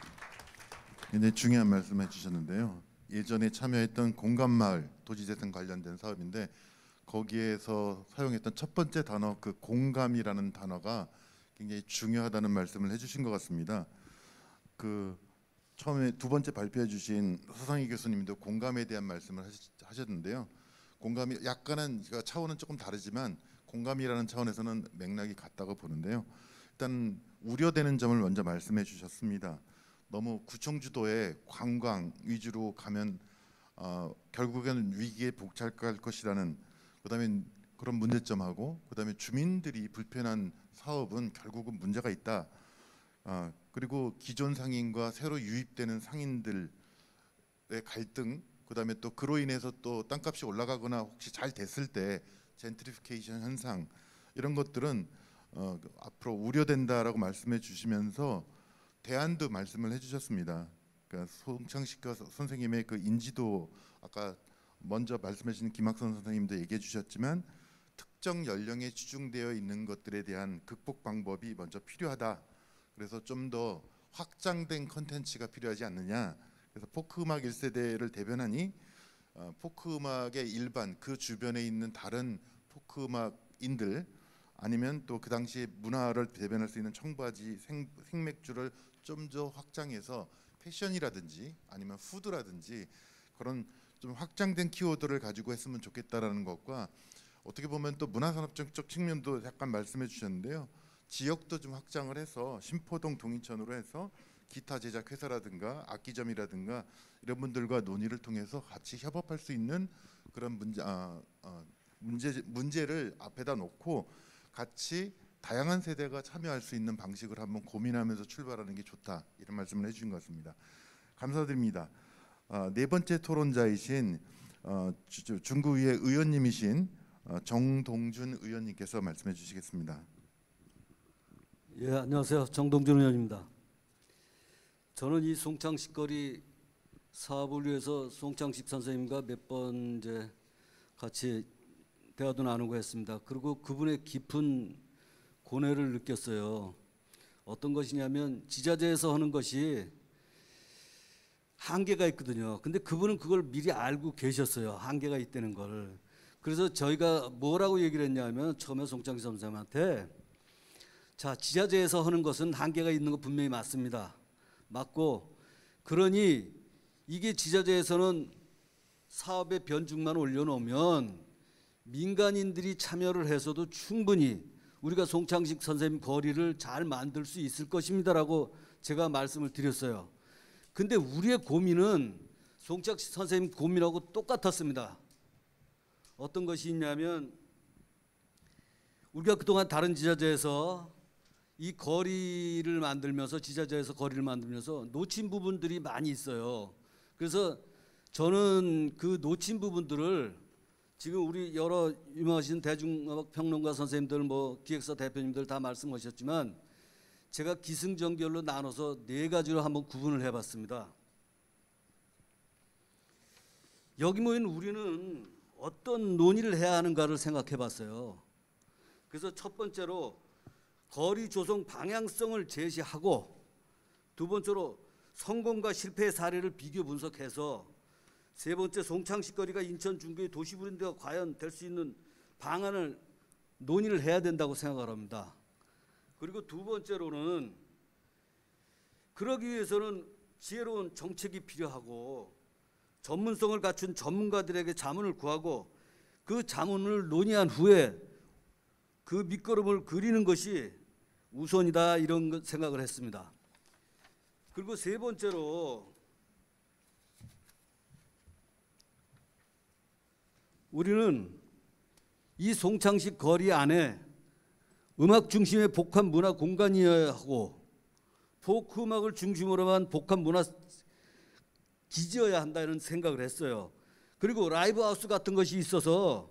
굉장히 중요한 말씀해 주셨는데요. 예전에 참여했던 공감마을 도시재생 관련된 사업인데 거기에서 사용했던 첫 번째 단어 그 공감이라는 단어가 굉장히 중요하다는 말씀을 해주신 것 같습니다. 그 처음에 두 번째 발표해 주신 서상희 교수님도 공감에 대한 말씀을 하셨는데요. 공감이 약간은 차원은 조금 다르지만 공감이라는 차원에서는 맥락이 같다고 보는데요. 일단 우려되는 점을 먼저 말씀해 주셨습니다. 너무 구청 주도의 관광 위주로 가면 결국에는 위기에 복잡할 것이라는 그다음에 그런 문제점하고 그다음에 주민들이 불편한 사업은 결국은 문제가 있다. 그리고 기존 상인과 새로 유입되는 상인들의 갈등, 그다음에 또 그로 인해서 또 땅값이 올라가거나 혹시 잘 됐을 때 젠트리피케이션 현상 이런 것들은 앞으로 우려된다라고 말씀해 주시면서 대안도 말씀을 해주셨습니다. 그러니까 송창식 선생님의 그 인지도 아까 먼저 말씀해 주신 김학선 선생님도 얘기해 주셨지만 특정 연령에 치중되어 있는 것들에 대한 극복 방법이 먼저 필요하다. 그래서 좀 더 확장된 컨텐츠가 필요하지 않느냐. 그래서 포크음악 1세대를 대변하니 포크음악의 일반 그 주변에 있는 다른 포크음악인들 아니면 또 그 당시 문화를 대변할 수 있는 청바지, 생맥주를 좀 더 확장해서 패션이라든지 아니면 푸드라든지 그런 좀 확장된 키워드를 가지고 했으면 좋겠다라는 것과 어떻게 보면 또 문화산업적 측면도 약간 말씀해 주셨는데요. 지역도 좀 확장을 해서 신포동 동인천으로 해서 기타 제작 회사라든가 악기점이라든가 이런 분들과 논의를 통해서 같이 협업할 수 있는 그런 문제를 앞에다 놓고 같이 다양한 세대가 참여할 수 있는 방식을 한번 고민하면서 출발하는 게 좋다 이런 말씀을 해주신 것 같습니다. 감사드립니다. 네 번째 토론자이신 중구의 의원님이신 정동준 의원님께서 말씀해 주시겠습니다. 예, 안녕하세요. 정동준 의원입니다. 저는 이 송창식 거리 사업을 위해서 송창식 선생님과 몇 번 이제 같이 대화도 나누고 했습니다. 그리고 그분의 깊은 고뇌를 느꼈어요. 어떤 것이냐면 지자체에서 하는 것이 한계가 있거든요. 근데 그분은 그걸 미리 알고 계셨어요. 한계가 있다는 걸. 그래서 저희가 뭐라고 얘기를 했냐면 처음에 송창식 선생님한테 자, 지자체에서 하는 것은 한계가 있는 거 분명히 맞습니다. 맞고 그러니 이게 지자체에서는 사업의 변죽만 올려놓으면 민간인들이 참여를 해서도 충분히 우리가 송창식 선생님 거리를 잘 만들 수 있을 것입니다라고 제가 말씀을 드렸어요. 근데 우리의 고민은 송창식 선생님 고민하고 똑같았습니다. 어떤 것이 있냐면 우리가 그동안 다른 지자체에서 이 거리를 만들면서 지자체에서 거리를 만들면서 놓친 부분들이 많이 있어요. 그래서 저는 그 놓친 부분들을 지금 우리 여러 유명하신 대중음악 평론가 선생님들 뭐 기획사 대표님들 다 말씀하셨지만 제가 기승전결로 나눠서 4가지로 한번 구분을 해봤습니다. 여기 모인 우리는 어떤 논의를 해야 하는가를 생각해봤어요. 그래서 첫 번째로 거리 조성 방향성을 제시하고 두 번째로 성공과 실패의 사례를 비교 분석해서 세 번째 송창식 거리가 인천 중구의 도시 브랜드가 과연 될 수 있는 방안을 논의를 해야 된다고 생각을 합니다. 그리고 두 번째로는 그러기 위해서는 지혜로운 정책이 필요하고 전문성을 갖춘 전문가들에게 자문을 구하고 그 자문을 논의한 후에 그 밑거름을 그리는 것이 우선이다 이런 생각을 했습니다. 그리고 세 번째로 우리는 이 송창식 거리 안에 음악 중심의 복합 문화 공간이어야 하고 포크 음악을 중심으로 한 복합 문화 기지여야 한다는 생각을 했어요. 그리고 라이브 하우스 같은 것이 있어서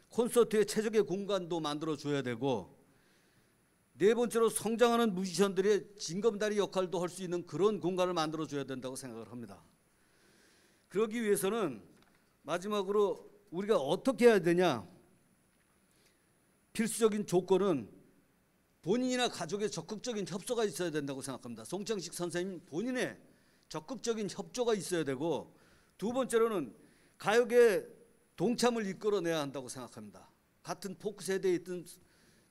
콘서트의 최적의 공간도 만들어줘야 되고, 네 번째로 성장하는 뮤지션들의 징검다리 역할도 할 수 있는 그런 공간을 만들어줘야 된다고 생각을 합니다. 그러기 위해서는 마지막으로 우리가 어떻게 해야 되냐, 필수적인 조건은 본인이나 가족의 적극적인 협조가 있어야 된다고 생각합니다. 송창식 선생님 본인의 적극적인 협조가 있어야 되고, 두 번째로는 가요계 동참을 이끌어내야 한다고 생각합니다. 같은 포크 세대에 있던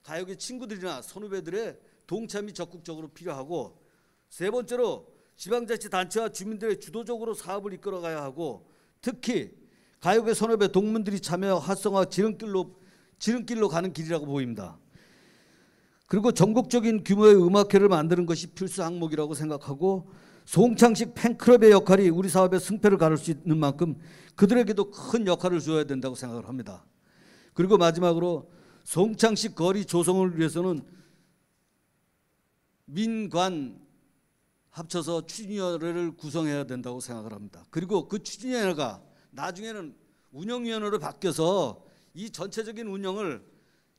가요계 친구들이나 선후배들의 동참이 적극적으로 필요하고, 세 번째로 지방자치단체와 주민들의 주도적으로 사업을 이끌어가야 하고, 특히 가요계 선후배 동문들이 참여 활성화 지름길로 가는 길이라고 보입니다. 그리고 전국적인 규모의 음악회를 만드는 것이 필수 항목이라고 생각하고, 송창식 팬클럽의 역할이 우리 사업의 승패를 가를 수 있는 만큼 그들에게도 큰 역할을 줘야 된다고 생각을 합니다. 그리고 마지막으로 송창식 거리 조성을 위해서는 민관 합쳐서 추진위원회를 구성해야 된다고 생각을 합니다. 그리고 그 추진위원회가 나중에는 운영위원회로 바뀌어서 이 전체적인 운영을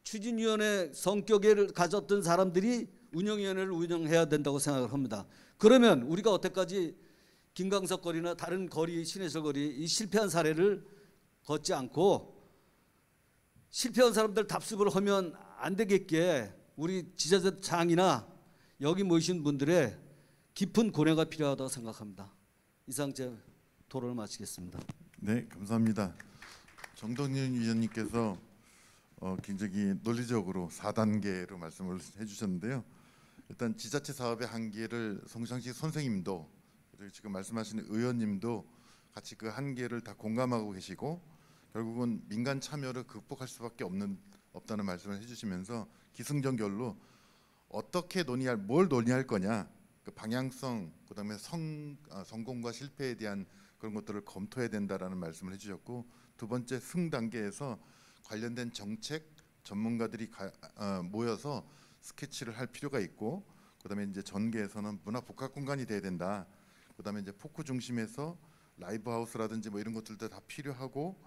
추진위원회 성격을 가졌던 사람들이 운영위원회를 운영해야 된다고 생각을 합니다. 그러면 우리가 여태까지 김광석 거리나 다른 거리, 신해철 거리 이 실패한 사례를 걷지 않고, 실패한 사람들 답습을 하면 안 되겠기에 우리 지자체장이나 여기 모이신 분들의 깊은 고려가 필요하다고 생각합니다. 이상 제 토론을 마치겠습니다. 네, 감사합니다. 정동윤 위원님께서 굉장히 논리적으로 4단계로 말씀을 해주셨는데요. 일단 지자체 사업의 한계를 송창식 선생님도, 그리고 지금 말씀하시는 의원님도 같이 그 한계를 다 공감하고 계시고, 결국은 민간 참여를 극복할 수밖에 없다는 말씀을 해주시면서 기승전결로 어떻게 뭘 논의할 거냐, 그 방향성, 그다음에 성공과 실패에 대한 그런 것들을 검토해야 된다라는 말씀을 해주셨고, 두 번째 승 단계에서 관련된 정책 전문가들이 모여서 스케치를 할 필요가 있고, 그다음에 이제 전개에서는 문화 복합 공간이 돼야 된다. 그다음에 이제 포크 중심에서 라이브 하우스라든지 뭐 이런 것들도 다 필요하고,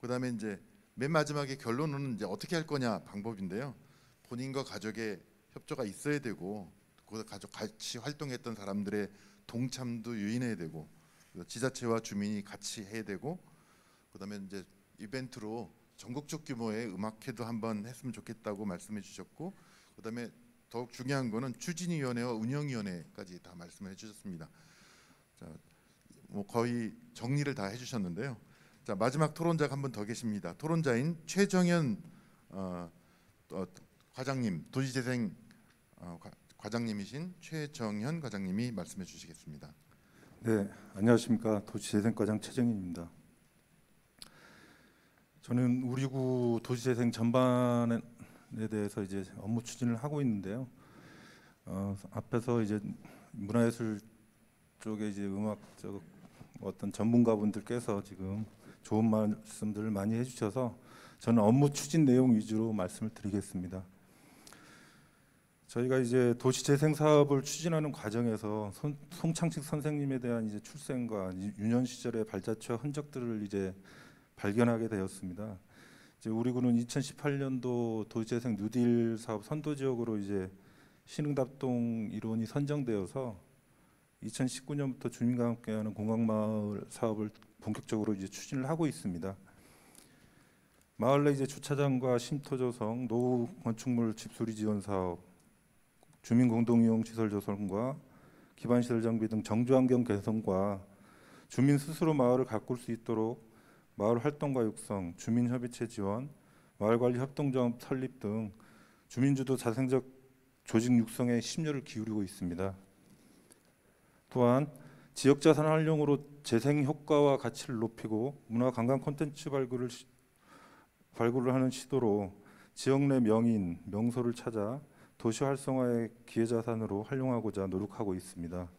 그다음에 이제 맨 마지막에 결론은 이제 어떻게 할 거냐 방법인데요. 본인과 가족의 협조가 있어야 되고, 그 가족 같이 활동했던 사람들의 동참도 유인해야 되고, 지자체와 주민이 같이 해야 되고, 그다음에 이제 이벤트로 전국적 규모의 음악회도 한번 했으면 좋겠다고 말씀해 주셨고, 그다음에 더욱 중요한 거는 추진위원회와 운영위원회까지 다 말씀을 해주셨습니다. 자, 뭐 거의 정리를 다 해주셨는데요. 자, 마지막 토론자가 한 분 더 계십니다. 토론자인 최정현 과장님, 도시재생 과장님이신 최정현 과장님이 말씀해 주시겠습니다. 네, 안녕하십니까. 도시재생과장 최정현입니다. 저는 우리 구 도시재생 전반에 대해서 이제 업무 추진을 하고 있는데요. 앞에서 이제 문화예술 쪽에 이제 음악적 어떤 전문가분들께서 지금 좋은 말씀들을 많이 해주셔서 저는 업무 추진 내용 위주로 말씀을 드리겠습니다. 저희가 이제 도시재생 사업을 추진하는 과정에서 송창식 선생님에 대한 이제 출생과 유년 시절의 발자취와 흔적들을 이제 발견하게 되었습니다. 이제 우리 구는 2018년도 도시재생 뉴딜 사업 선도 지역으로 이제 신흥답동 일원이 선정되어서 2019년부터 주민과 함께하는 공각마을 사업을 본격적으로 이제 추진을 하고 있습니다. 마을 내 이제 주차장과 쉼터 조성, 노후 건축물 집수리 지원 사업, 주민 공동이용 시설 조성과 기반 시설 장비 등 정주 환경 개선과 주민 스스로 마을을 가꿀 수 있도록 마을 활동과 육성, 주민 협의체 지원, 마을 관리 협동조합 설립 등 주민주도 자생적 조직 육성에 심려를 기울이고 있습니다. 또한 지역 자산 활용으로 재생 효과와 가치를 높이고 문화 관광 콘텐츠 발굴을 하는 시도로 지역 내 명인, 명소를 찾아 도시 활성화의 기회 자산으로 활용하고자 노력하고 있습니다.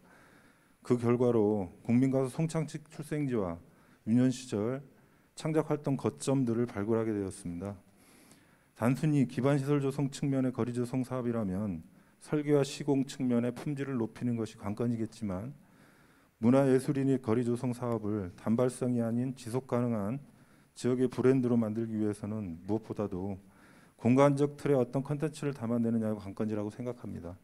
그 결과로 국민가수 송창식 출생지와 유년 시절, 창작 활동 거점들을 발굴하게 되었습니다. 단순히 기반시설 조성 측면의 거리 조성 사업이라면 설계와 시공 측면의 품질을 높이는 것이 관건이겠지만 문화예술인이 거리 조성 사업을 단발성이 아닌 지속 가능한 지역의 브랜드로 만들기 위해서는 무엇보다도 공간적 틀에 어떤 컨텐츠를 담아내느냐가 관건이라고 생각합니다.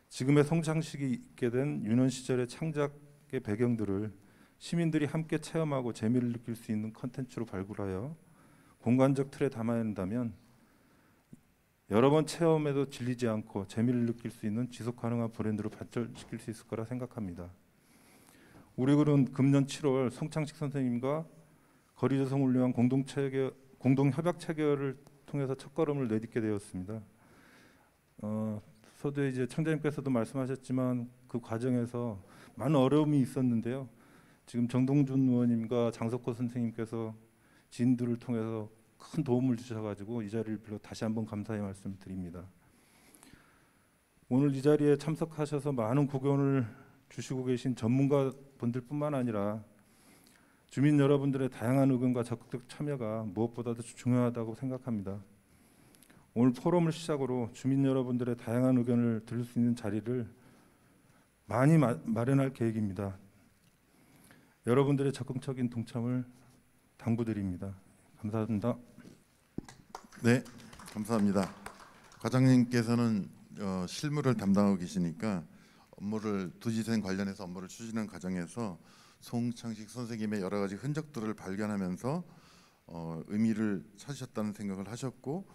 지금의 송창식이 있게 된 유년 시절의 창작의 배경들을 시민들이 함께 체험하고 재미를 느낄 수 있는 컨텐츠로 발굴하여 공간적 틀에 담아낸다면 여러 번 체험해도 질리지 않고 재미를 느낄 수 있는 지속 가능한 브랜드로 발전시킬 수 있을 거라 생각합니다. 우리 굴은 금년 7월 송창식 선생님과 거리 조성을 위한 공동 협약 체결을 통해서 첫걸음을 내딛게 되었습니다. 서두에 이제 청장님께서도 말씀하셨지만 그 과정에서 많은 어려움이 있었는데요. 지금 정동준 의원님과 장석호 선생님께서 지인들을 통해서 큰 도움을 주셔가지고 이 자리를 빌어 다시 한번 감사의 말씀을 드립니다. 오늘 이 자리에 참석하셔서 많은 고견을 주시고 계신 전문가분들뿐만 아니라 주민 여러분들의 다양한 의견과 적극적 참여가 무엇보다도 중요하다고 생각합니다. 오늘 포럼을 시작으로 주민 여러분들의 다양한 의견을 들을 수 있는 자리를 많이 마련할 계획입니다. 여러분들의 적극적인 동참을 당부드립니다. 감사합니다. 네, 감사합니다. 과장님께서는 실무를 담당하고 계시니까 도지사행 관련해서 업무를 추진하는 과정에서 송창식 선생님의 여러 가지 흔적들을 발견하면서 의미를 찾으셨다는 생각을 하셨고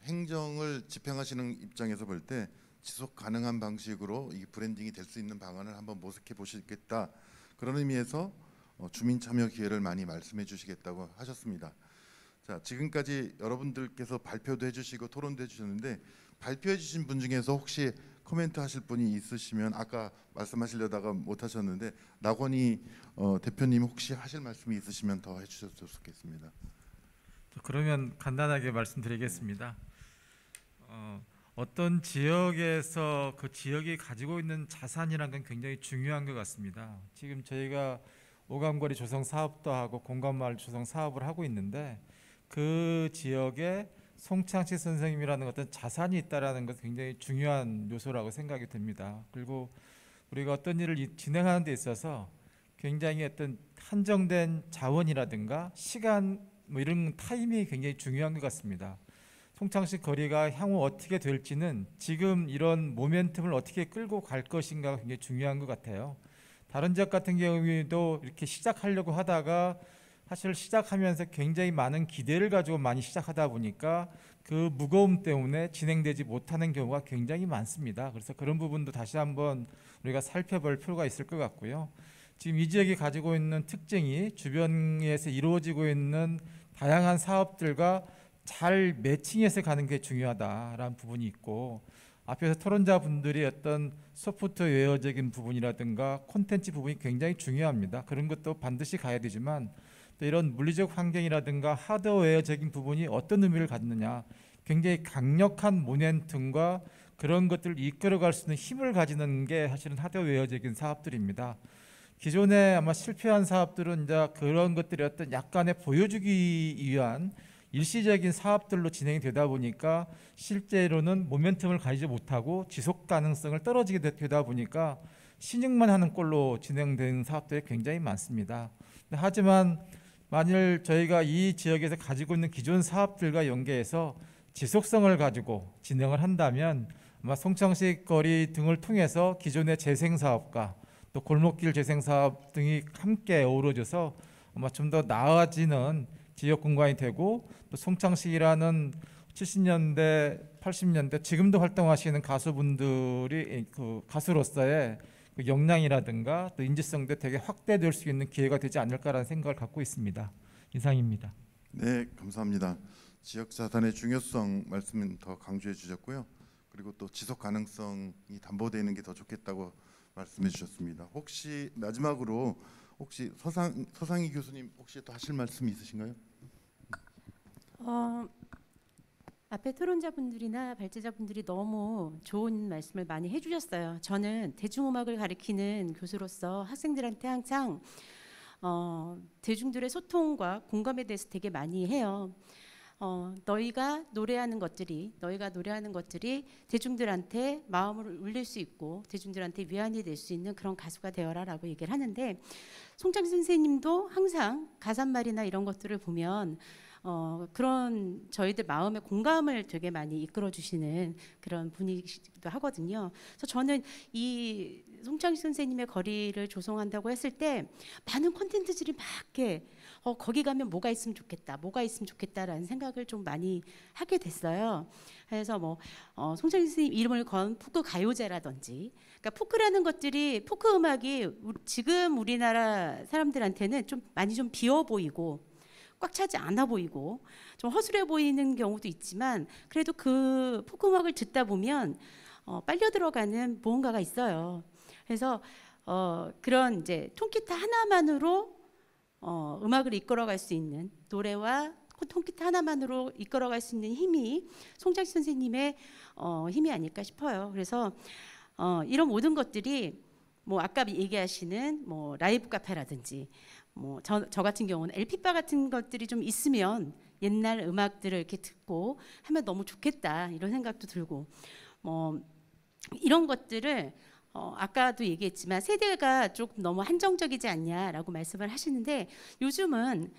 행정을 집행하시는 입장에서 볼 때 지속 가능한 방식으로 이 브랜딩이 될 수 있는 방안을 한번 모색해 보시겠다. 그런 의미에서 주민 참여 기회를 많이 말씀해 주시겠다고 하셨습니다. 자, 지금까지 여러분들께서 발표도 해주시고 토론도 해주셨는데 발표해 주신 분 중에서 혹시 코멘트 하실 분이 있으시면 아까 말씀하시려다가 못 하셨는데 나건희 대표님 혹시 하실 말씀이 있으시면 더 해주셨으면 좋겠습니다. 그러면 간단하게 말씀드리겠습니다. 어떤 지역에서 그 지역이 가지고 있는 자산이라는 건 굉장히 중요한 것 같습니다. 지금 저희가 오감거리 조성 사업도 하고 공감마을 조성 사업을 하고 있는데 그 지역에 송창식 선생님이라는 어떤 자산이 있다라는 것은 굉장히 중요한 요소라고 생각이 듭니다. 그리고 우리가 어떤 일을 진행하는 데 있어서 굉장히 어떤 한정된 자원이라든가 시간 이런 타이밍이 굉장히 중요한 것 같습니다. 송창식 거리가 향후 어떻게 될지는 지금 이런 모멘텀을 어떻게 끌고 갈 것인가가 굉장히 중요한 것 같아요. 다른 지역 같은 경우에도 이렇게 시작하려고 하다가 사실 시작하면서 굉장히 많은 기대를 가지고 많이 시작하다 보니까 그 무거움 때문에 진행되지 못하는 경우가 굉장히 많습니다. 그래서 그런 부분도 다시 한번 우리가 살펴볼 필요가 있을 것 같고요. 지금 이 지역이 가지고 있는 특징이 주변에서 이루어지고 있는 다양한 사업들과 잘 매칭해서 가는 게 중요하다라는 부분이 있고 앞에서 토론자분들이 어떤 소프트웨어적인 부분이라든가 콘텐츠 부분이 굉장히 중요합니다. 그런 것도 반드시 가야 되지만 또 이런 물리적 환경이라든가 하드웨어적인 부분이 어떤 의미를 갖느냐 굉장히 강력한 모멘텀과 그런 것들을 이끌어갈 수 있는 힘을 가지는 게 사실은 하드웨어적인 사업들입니다. 기존에 아마 실패한 사업들은 이제 그런 것들이 어떤 약간의 보여주기 위한 일시적인 사업들로 진행이 되다 보니까 실제로는 모멘텀을 가지지 못하고 지속 가능성을 떨어지게 되다 보니까 신용만 하는 꼴로 진행된 사업들이 굉장히 많습니다. 하지만 만일 저희가 이 지역에서 가지고 있는 기존 사업들과 연계해서 지속성을 가지고 진행을 한다면 아마 송창식 거리 등을 통해서 기존의 재생사업과 또 골목길 재생사업 등이 함께 어우러져서 아마 좀 더 나아지는 지역 공간이 되고 또 송창식이라는 70년대, 80년대 지금도 활동하시는 가수분들이 그 가수로서의 그 역량이라든가 또 인지성도 되게 확대될 수 있는 기회가 되지 않을까라는 생각을 갖고 있습니다. 이상입니다. 네, 감사합니다. 지역 자산의 중요성 말씀은 더 강조해 주셨고요. 그리고 또 지속 가능성이 담보되는 게 더 좋겠다고 말씀해 주셨습니다. 혹시 마지막으로 혹시 서상희 교수님 혹시 또 하실 말씀이 있으신가요? 앞에 토론자분들이나 발제자분들이 너무 좋은 말씀을 많이 해주셨어요. 저는 대중음악을 가르치는 교수로서 학생들한테 항상 대중들의 소통과 공감에 대해서 되게 많이 해요. 너희가 노래하는 것들이 대중들한테 마음을 울릴 수 있고 대중들한테 위안이 될 수 있는 그런 가수가 되어라라고 얘기를 하는데, 송창식 선생님도 항상 가사말이나 이런 것들을 보면 그런 저희들 마음의 공감을 되게 많이 이끌어 주시는 그런 분이기도 하거든요. 그래서 저는 이 송창식 선생님의 거리를 조성한다고 했을 때 많은 콘텐츠들이 막 이렇게 거기 가면 뭐가 있으면 좋겠다라는 생각을 좀 많이 하게 됐어요. 그래서 뭐 송창식 선생님 이름을 건 포크 가요제라든지, 그러니까 포크라는 것들이, 포크 음악이 지금 우리나라 사람들한테는 좀 많이 좀 비어 보이고 꽉 차지 않아 보이고 좀 허술해 보이는 경우도 있지만, 그래도 그 포크 음악을 듣다 보면 빨려 들어가는 무언가가 있어요. 그래서 그런 이제 통기타 하나만으로 음악을 이끌어갈 수 있는, 노래와 통기타 하나만으로 이끌어갈 수 있는 힘이 송창식 선생님의 힘이 아닐까 싶어요. 그래서 이런 모든 것들이 뭐 아까 얘기하시는 뭐 라이브 카페라든지, 뭐 저 같은 경우는 LP바 같은 것들이 좀 있으면 옛날 음악들을 이렇게 듣고 하면 너무 좋겠다 이런 생각도 들고, 뭐 이런 것들을 아까도 얘기했지만 세대가 조금 너무 한정적이지 않냐라고 말씀을 하시는데, 요즘은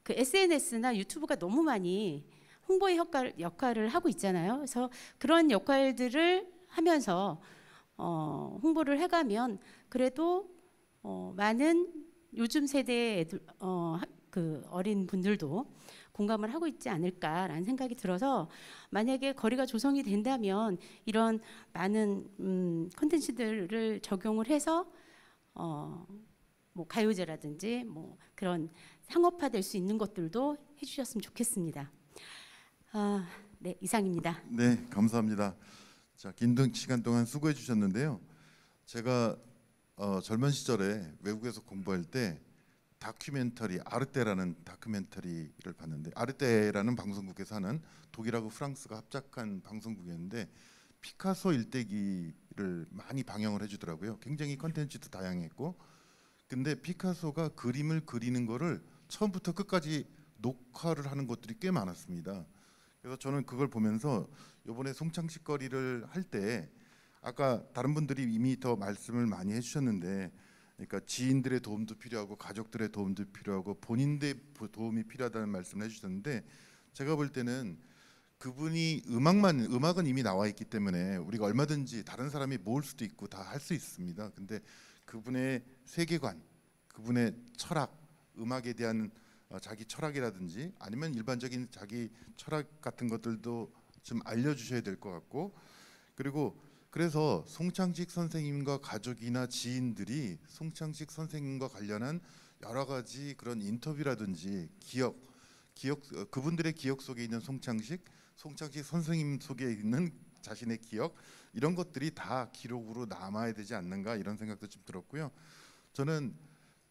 그 SNS나 유튜브가 너무 많이 홍보의 역할을 하고 있잖아요. 그래서 그런 역할들을 하면서 홍보를 해가면 그래도 많은 요즘 세대의 애들, 그 어린 분들도 공감을 하고 있지 않을까라는 생각이 들어서, 만약에 거리가 조성이 된다면 이런 많은 콘텐츠들을 적용을 해서 뭐 가요제라든지 뭐 그런 상업화될 수 있는 것들도 해주셨으면 좋겠습니다. 네, 이상입니다. 네, 감사합니다. 자, 긴 시간 동안 수고해 주셨는데요. 제가 젊은 시절에 외국에서 공부할 때 다큐멘터리, 아르테라는 다큐멘터리를 봤는데, 아르테라는 방송국에서 하는 독일하고 프랑스가 합작한 방송국이었는데 피카소 일대기를 많이 방영을 해주더라고요. 굉장히 컨텐츠도 다양했고, 근데 피카소가 그림을 그리는 거를 처음부터 끝까지 녹화를 하는 것들이 꽤 많았습니다. 그래서 저는 그걸 보면서 이번에 송창식 거리를 할 때, 아까 다른 분들이 이미 더 말씀을 많이 해주셨는데, 그러니까 지인들의 도움도 필요하고 가족들의 도움도 필요하고 본인들의 도움이 필요하다는 말씀을 해주셨는데, 제가 볼 때는 그분이 음악은 이미 나와 있기 때문에 우리가 얼마든지 다른 사람이 모을 수도 있고 다 할 수 있습니다. 근데 그분의 세계관, 그분의 철학, 음악에 대한 자기 철학이라든지 아니면 일반적인 자기 철학 같은 것들도 좀 알려주셔야 될 것 같고, 그리고 그래서 송창식 선생님과 가족이나 지인들이 송창식 선생님과 관련한 여러 가지 그런 인터뷰라든지 기억 그분들의 기억 속에 있는 송창식 선생님 속에 있는 자신의 기억, 이런 것들이 다 기록으로 남아야 되지 않는가, 이런 생각도 좀 들었고요. 저는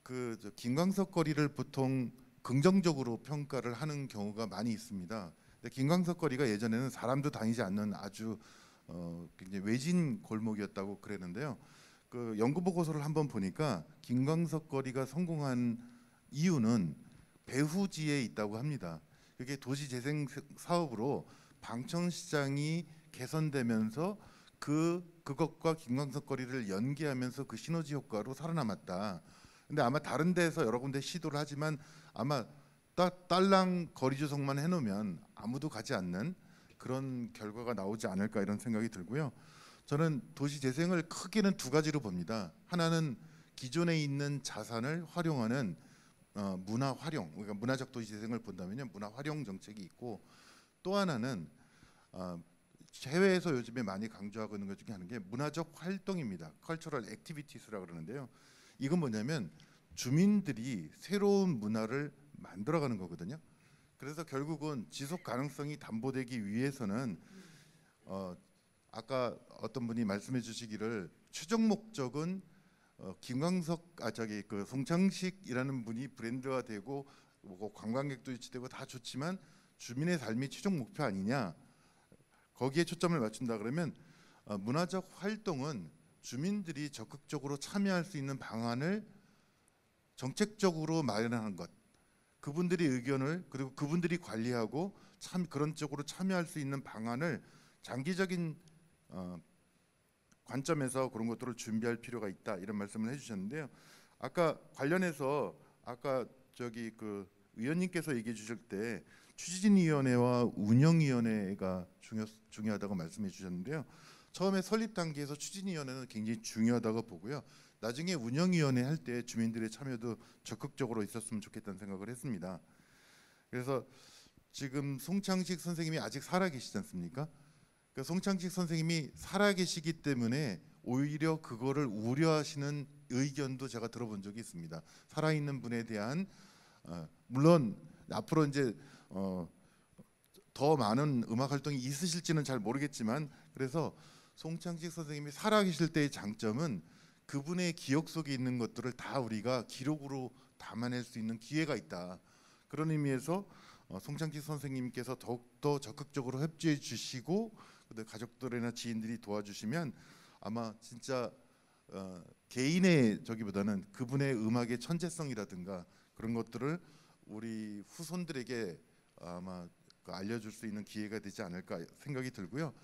그 김광석 거리를 보통 긍정적으로 평가를 하는 경우가 많이 있습니다. 근데 김광석 거리가 예전에는 사람도 다니지 않는 아주 굉장히 외진 골목이었다고 그랬는데요. 그 연구 보고서를 한번 보니까 김광석 거리가 성공한 이유는 배후지에 있다고 합니다. 그게 도시재생 사업으로 방천시장이 개선되면서 그것과 김광석 거리를 연계하면서 그 시너지 효과로 살아남았다. 근데 아마 다른 데서 여러 군데 시도를 하지만 아마 딸랑 거리 조성만 해놓으면 아무도 가지 않는 그런 결과가 나오지 않을까, 이런 생각이 들고요. 저는 도시 재생을 크게는 두 가지로 봅니다. 하나는 기존에 있는 자산을 활용하는 문화 활용, 그러니까 문화적 도시 재생을 본다면요, 문화 활용 정책이 있고, 또 하나는 해외에서 요즘에 많이 강조하고 있는 것 중에 하는 게 문화적 활동입니다. 컬처럴 액티비티스라고 그러는데요. 이건 뭐냐면 주민들이 새로운 문화를 만들어가는 거거든요. 그래서 결국은 지속 가능성이 담보되기 위해서는 아까 어떤 분이 말씀해 주시기를 최종 목적은 그 송창식이라는 분이 브랜드화되고 뭐 관광객도 유치되고 다 좋지만 주민의 삶이 최종 목표 아니냐, 거기에 초점을 맞춘다 그러면 문화적 활동은 주민들이 적극적으로 참여할 수 있는 방안을 정책적으로 마련한 것, 그분들이 의견을 그리고 그분들이 관리하고 참 그런 쪽으로 참여할 수 있는 방안을 장기적인 관점에서 그런 것들을 준비할 필요가 있다, 이런 말씀을 해주셨는데요. 아까 관련해서 아까 그 의원님께서 얘기해 주실 때 추진위원회와 운영위원회가 중요하다고 말씀해 주셨는데요. 처음에 설립 단계에서 추진위원회는 굉장히 중요하다고 보고요. 나중에 운영위원회 할 때 주민들의 참여도 적극적으로 있었으면 좋겠다는 생각을 했습니다. 그래서 지금 송창식 선생님이 아직 살아계시지 않습니까? 그러니까 송창식 선생님이 살아계시기 때문에 오히려 그거를 우려하시는 의견도 제가 들어본 적이 있습니다. 살아있는 분에 대한 물론 앞으로 이제 더 많은 음악 활동이 있으실지는 잘 모르겠지만, 그래서 송창식 선생님이 살아계실 때의 장점은 그분의 기억 속에 있는 것들을 다 우리가 기록으로 담아낼 수 있는 기회가 있다. 그런 의미에서 송창식 선생님께서 더욱더 적극적으로 협조해 주시고 가족들이나 지인들이 도와주시면 아마 진짜 개인의 저기보다는 그분의 음악의 천재성이라든가 그런 것들을 우리 후손들에게 아마 알려줄 수 있는 기회가 되지 않을까 생각이 들고요.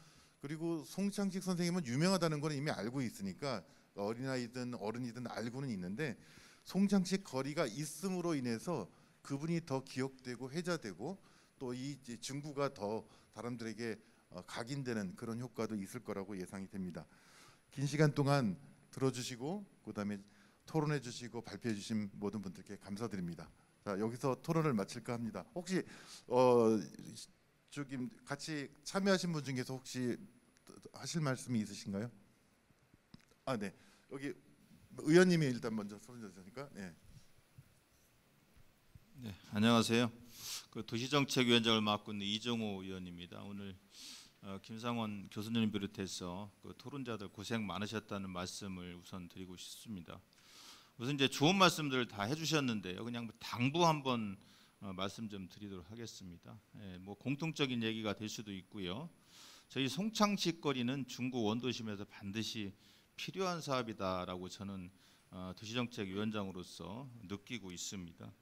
그리고 송창식 선생님은 유명하다는 건 이미 알고 있으니까 어린아이든 어른이든 알고는 있는데, 송창식 거리가 있음으로 인해서 그분이 더 기억되고 회자되고 또 이 증구가 더 사람들에게 각인되는 그런 효과도 있을 거라고 예상이 됩니다. 긴 시간 동안 들어주시고 그다음에 토론해 주시고 발표해 주신 모든 분들께 감사드립니다. 자, 여기서 토론을 마칠까 합니다. 혹시 저기 같이 참여하신 분 중에서 혹시 하실 말씀이 있으신가요? 아, 네. 여기 의원님이 일단 먼저 손 드셨으니까. 네. 네, 안녕하세요. 그 도시정책위원장을 맡고 있는 이정호 의원입니다. 오늘 김상원 교수님 비롯해서 그 토론자들 고생 많으셨다는 말씀을 우선 드리고 싶습니다. 우선 이제 좋은 말씀들 다 해주셨는데요. 그냥 당부 한번 말씀 좀 드리도록 하겠습니다. 예, 뭐 공통적인 얘기가 될 수도 있고요. 저희 송창식 거리는 중구 원도심에서 반드시 필요한 사업이다라고 저는 도시정책위원장으로서 느끼고 있습니다.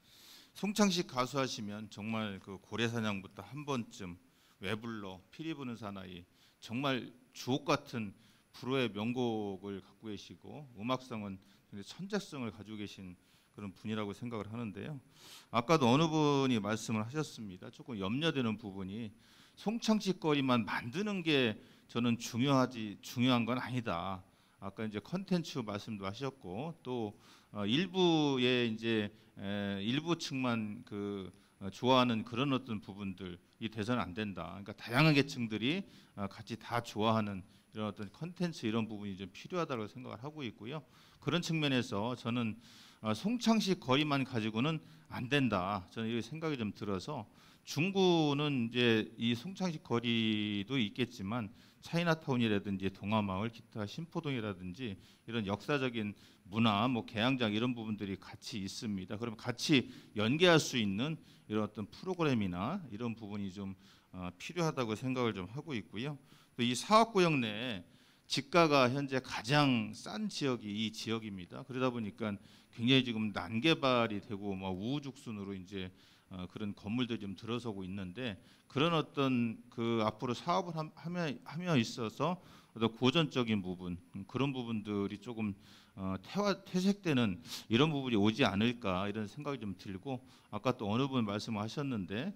송창식 가수하시면 정말 그 고래사냥부터 한 번쯤 외불러 피리 부는 사나이, 정말 주옥 같은 불후의 명곡을 갖고 계시고 음악성은 천재성을 가지고 계신 그런 분이라고 생각을 하는데요. 아까도 어느 분이 말씀을 하셨습니다. 조금 염려되는 부분이 송창식 거리만 만드는 게 저는 중요한 건 아니다. 아까 이제 컨텐츠 말씀도 하셨고 또 일부의 이제 일부 층만 그 좋아하는 그런 어떤 부분들이 돼서는 안 된다. 그러니까 다양한 계층들이 같이 다 좋아하는 이런 어떤 컨텐츠 이런 부분이 좀 필요하다고 생각을 하고 있고요. 그런 측면에서 저는 송창식 거리만 가지고는 안 된다. 저는 이 생각이 좀 들어서 중구는 이제 이 송창식 거리도 있겠지만 차이나타운이라든지 동화마을, 기타 신포동이라든지 이런 역사적인 문화, 뭐 개항장 이런 부분들이 같이 있습니다. 그러면 같이 연계할 수 있는 이런 어떤 프로그램이나 이런 부분이 좀 필요하다고 생각을 좀 하고 있고요. 또 이 사업구역 내에 집가가 현재 가장 싼 지역이 이 지역입니다. 그러다 보니까 굉장히 지금 난개발이 되고 뭐 우후죽순으로 이제 그런 건물들이 좀 들어서고 있는데, 그런 어떤 그 앞으로 사업을 하며 있어서 어떤 고전적인 부분, 그런 부분들이 조금 퇴색되는 이런 부분이 오지 않을까 이런 생각이 좀 들고, 아까 또 어느 분 말씀하셨는데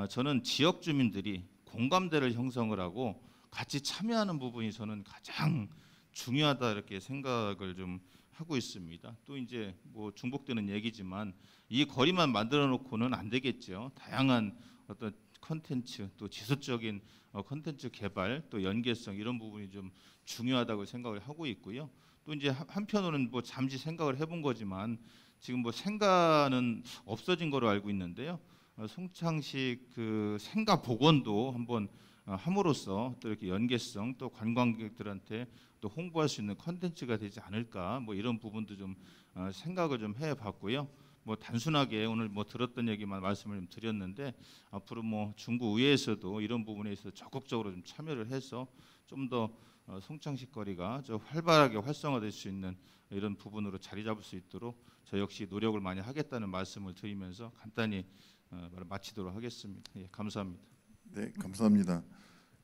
저는 지역 주민들이 공감대를 형성을 하고 같이 참여하는 부분이 저는 가장 중요하다 이렇게 생각을 좀 하고 있습니다. 또 이제 뭐 중복되는 얘기지만 이 거리만 만들어 놓고는 안 되겠죠. 다양한 어떤 컨텐츠, 또 지속적인 컨텐츠 개발, 또 연계성 이런 부분이 좀 중요하다고 생각을 하고 있고요. 또 이제 한편으로는 뭐 잠시 생각을 해본 거지만 지금 뭐 생가는 없어진 거로 알고 있는데요. 송창식 그 생가 복원도 한번 함으로써 또 이렇게 연계성, 또 관광객들한테 또 홍보할 수 있는 컨텐츠가 되지 않을까, 뭐 이런 부분도 좀 생각을 좀 해봤고요. 뭐 단순하게 오늘 뭐 들었던 얘기만 말씀을 좀 드렸는데 앞으로 뭐 중구 의회에서도 이런 부분에 있어서 적극적으로 좀 참여를 해서 좀 더 송창식 거리가 좀 활발하게 활성화될 수 있는 이런 부분으로 자리 잡을 수 있도록 저 역시 노력을 많이 하겠다는 말씀을 드리면서 간단히 마치도록 하겠습니다. 예, 감사합니다. 네, 감사합니다.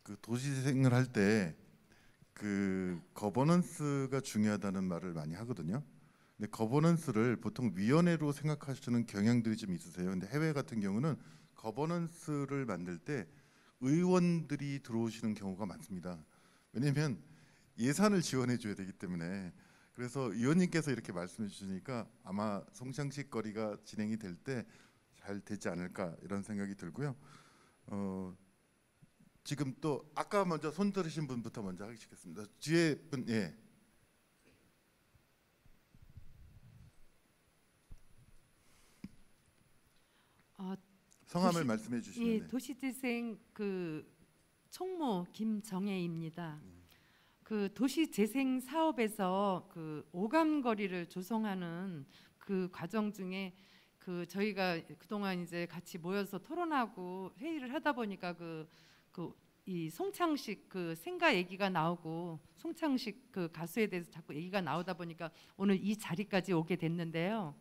그 도시재생을 할 때 그 거버넌스가 중요하다는 말을 많이 하거든요. 근데 거버넌스를 보통 위원회로 생각하시는 경향들이 좀 있으세요. 근데 해외 같은 경우는 거버넌스를 만들 때 의원들이 들어오시는 경우가 많습니다. 왜냐하면 예산을 지원해 줘야 되기 때문에. 그래서 의원님께서 이렇게 말씀해 주시니까 아마 송창식 거리가 진행이 될 때 잘 되지 않을까 이런 생각이 들고요. 지금 또 아까 먼저 손 들으신 분부터 먼저 하시겠습니다. 뒤에 분, 예. 성함을 말씀해 주시면. 예, 도시재생 그 총무 김정혜입니다. 그 도시재생 사업에서 그 오감거리를 조성하는 그 과정 중에 그 저희가 그동안 이제 같이 모여서 토론하고 회의를 하다 보니까 이 송창식 그 생가 얘기가 나오고 송창식 그 가수에 대해서 자꾸 얘기가 나오다 보니까 오늘 이 자리까지 오게 됐는데요.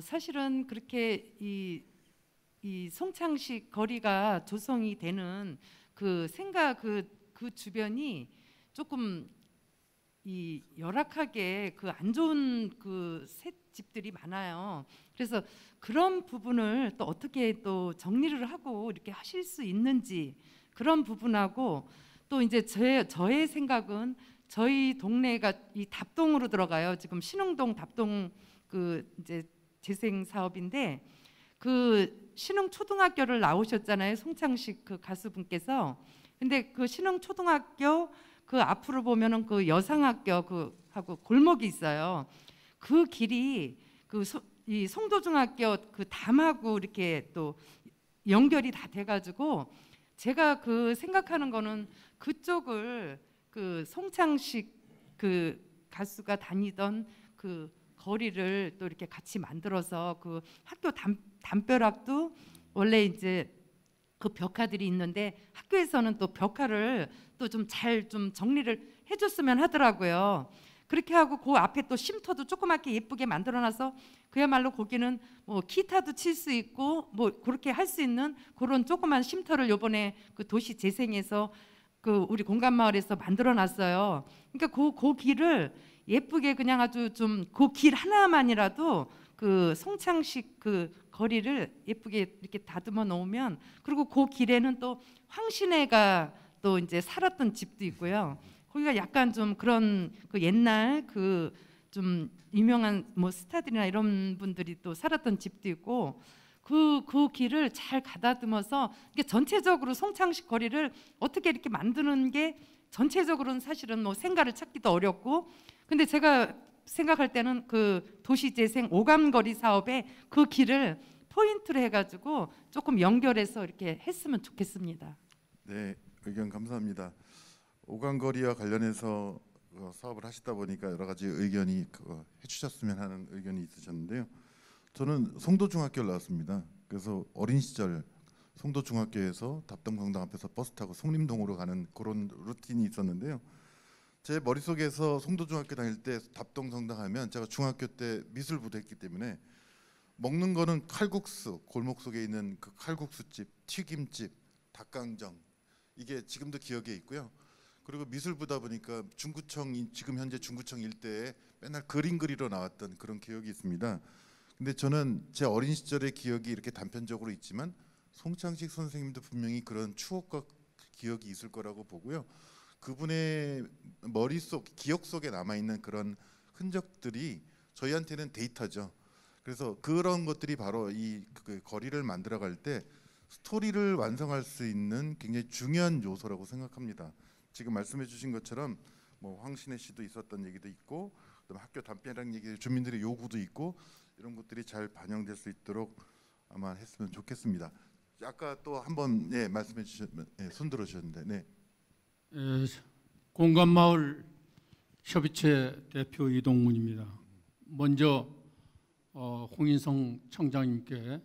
사실은 그렇게 이 송창식 거리가 조성이 되는 그 생가 그 주변이 조금 이 열악하게 그 안 좋은 그 셋집들이 많아요. 그래서 그런 부분을 또 어떻게 또 정리를 하고 이렇게 하실 수 있는지 그런 부분하고 또 이제 저의 생각은 저희 동네가 이 답동으로 들어가요. 지금 신흥동 답동 그 이제 재생 사업인데 그 신흥 초등학교를 나오셨잖아요. 송창식 그 가수분께서. 근데 그 신흥 초등학교 그 앞으로 보면은 그 여상학교 그 하고 골목이 있어요. 그 길이 이 송도중학교 그 담하고 이렇게 또 연결이 다 돼가지고 제가 그 생각하는 거는 그쪽을 그 송창식 그 가수가 다니던 그 거리를 또 이렇게 같이 만들어서 그 학교 담벼락도 원래 이제 그 벽화들이 있는데 학교에서는 또 벽화를 또 좀 잘 좀 정리를 해줬으면 하더라고요. 그렇게 하고 그 앞에 또 쉼터도 조그맣게 예쁘게 만들어놔서 그야말로 거기는 뭐 기타도 칠 수 있고 뭐 그렇게 할 수 있는 그런 조그만 쉼터를 요번에 그 도시 재생에서 그 우리 공감마을에서 만들어놨어요. 그러니까 그 길을 예쁘게 그냥 아주 좀 그 길 하나만이라도 그 송창식 그 거리를 예쁘게 이렇게 다듬어 놓으면 그리고 그 길에는 또 황신혜가 또 이제 살았던 집도 있고요. 거기가 약간 좀 그런 그 옛날 그 좀 유명한 뭐 스타들이나 이런 분들이 또 살았던 집도 있고 그 길을 잘 가다듬어서 이게 전체적으로 송창식 거리를 어떻게 이렇게 만드는 게 전체적으로는 사실은 뭐 생가를 찾기도 어렵고 근데 제가 생각할 때는 그 도시재생 오감거리 사업에 그 길을 포인트로 해가지고 조금 연결해서 이렇게 했으면 좋겠습니다. 네, 의견 감사합니다. 오감거리와 관련해서 사업을 하시다 보니까 여러 가지 의견이 해주셨으면 하는 의견이 있으셨는데요. 저는 송도중학교를 나왔습니다. 그래서 어린 시절 송도중학교에서 답동성당 앞에서 버스 타고 송림동으로 가는 그런 루틴이 있었는데요. 제 머릿속에서 송도중학교 다닐 때 답동성당 하면 제가 중학교 때 미술부도 했기 때문에 먹는 거는 칼국수, 골목 속에 있는 그 칼국수집, 튀김집, 닭강정 이게 지금도 기억에 있고요. 그리고 미술부다 보니까 중구청 지금 현재 중구청 일대에 맨날 그림 그리러 나왔던 그런 기억이 있습니다. 근데 저는 제 어린 시절의 기억이 이렇게 단편적으로 있지만 송창식 선생님도 분명히 그런 추억과 기억이 있을 거라고 보고요. 그분의 머릿속, 기억 속에 남아있는 그런 흔적들이 저희한테는 데이터죠. 그래서 그런 것들이 바로 이 거리를 만들어갈 때 스토리를 완성할 수 있는 굉장히 중요한 요소라고 생각합니다. 지금 말씀해 주신 것처럼 뭐 황신혜 씨도 있었던 얘기도 있고 그다음에 학교 담벼락 얘기, 주민들의 요구도 있고 이런 것들이 잘 반영될 수 있도록 아마 했으면 좋겠습니다. 아까 또 한번 말씀해 주셨면 손 들어 주셨는데 네. 공감마을 협의체 대표 이동문입니다. 먼저 홍인성 청장님께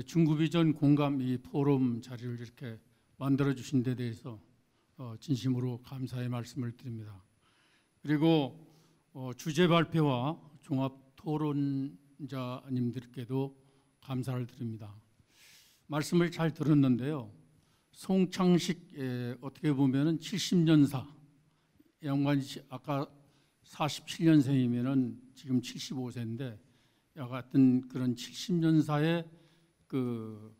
중구비전 공감 이 포럼 자리를 이렇게 만들어 주신 데 대해서 진심으로 감사의 말씀을 드립니다. 그리고 주제 발표와 종합 토론자님들께도 감사를 드립니다. 말씀을 잘 들었는데요. 송창식 어떻게 보면은 70년사 양반이 아까 47년생이면은 지금 75세인데 야 같은 그런 70년사의 그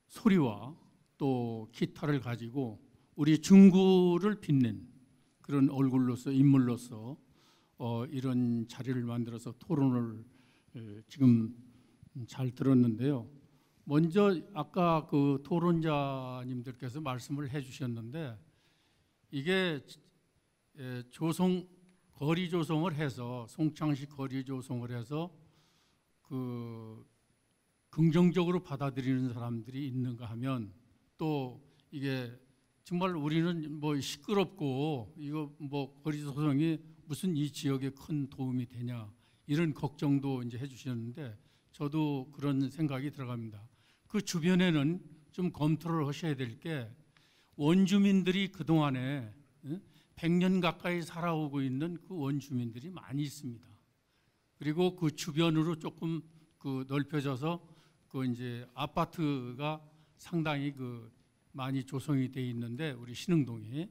소리와 또 기타를 가지고 우리 중구를 빛낸 그런 얼굴로서 인물로서 이런 자리를 만들어서 토론을 지금 잘 들었는데요. 먼저 아까 그 토론자님들께서 말씀을 해주셨는데 이게 거리 조성을 해서 송창식 거리 조성을 해서 그 긍정적으로 받아들이는 사람들이 있는가 하면 또 이게 정말 우리는 뭐 시끄럽고 이거 뭐 거리 조성이 무슨 이 지역에 큰 도움이 되냐 이런 걱정도 이제 해주셨는데 저도 그런 생각이 들어갑니다. 그 주변에는 좀 검토를 하셔야 될 게 원주민들이 그 동안에 100년 가까이 살아오고 있는 그 원주민들이 많이 있습니다. 그리고 그 주변으로 조금 그 넓혀져서 그 이제 아파트가 상당히 그 많이 조성이 돼 있는데 우리 신흥동에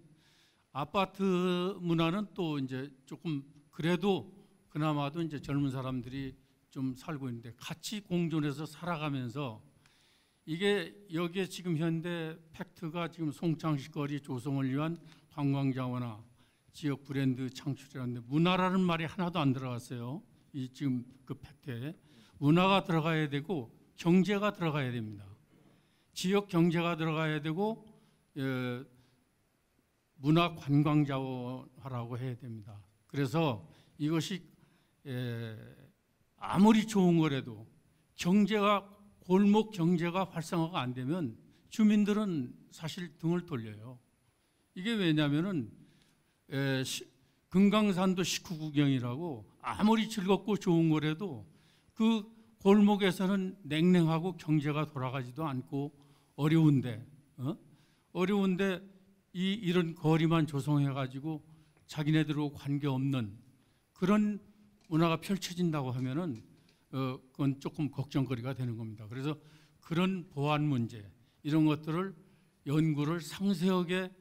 아파트 문화는 또 이제 조금 그래도 그나마도 이제 젊은 사람들이 좀 살고 있는데 같이 공존해서 살아가면서 이게 여기에 지금 현대 팩트가 지금 송창식 거리 조성을 위한 관광자원화 지역 브랜드 창출이라는데 문화라는 말이 하나도 안 들어갔어요. 이 지금 그 팩트에 문화가 들어가야 되고 경제가 들어가야 됩니다. 지역 경제가 들어가야 되고 문화 관광자원화라고 해야 됩니다. 그래서 이것이 아무리 좋은 거라도 경제가 골목 경제가 활성화가 안 되면 주민들은 사실 등을 돌려요. 이게 왜냐하면은 금강산도 식후구경이라고 아무리 즐겁고 좋은 거라도 그 골목에서는 냉랭하고 경제가 돌아가지도 않고 어려운데 이런 거리만 조성해 가지고 자기네들하고 관계없는 그런 문화가 펼쳐진다고 하면은 그건 조금 걱정거리가 되는 겁니다. 그래서 그런 보안 문제 이런 것들을 연구를 상세하게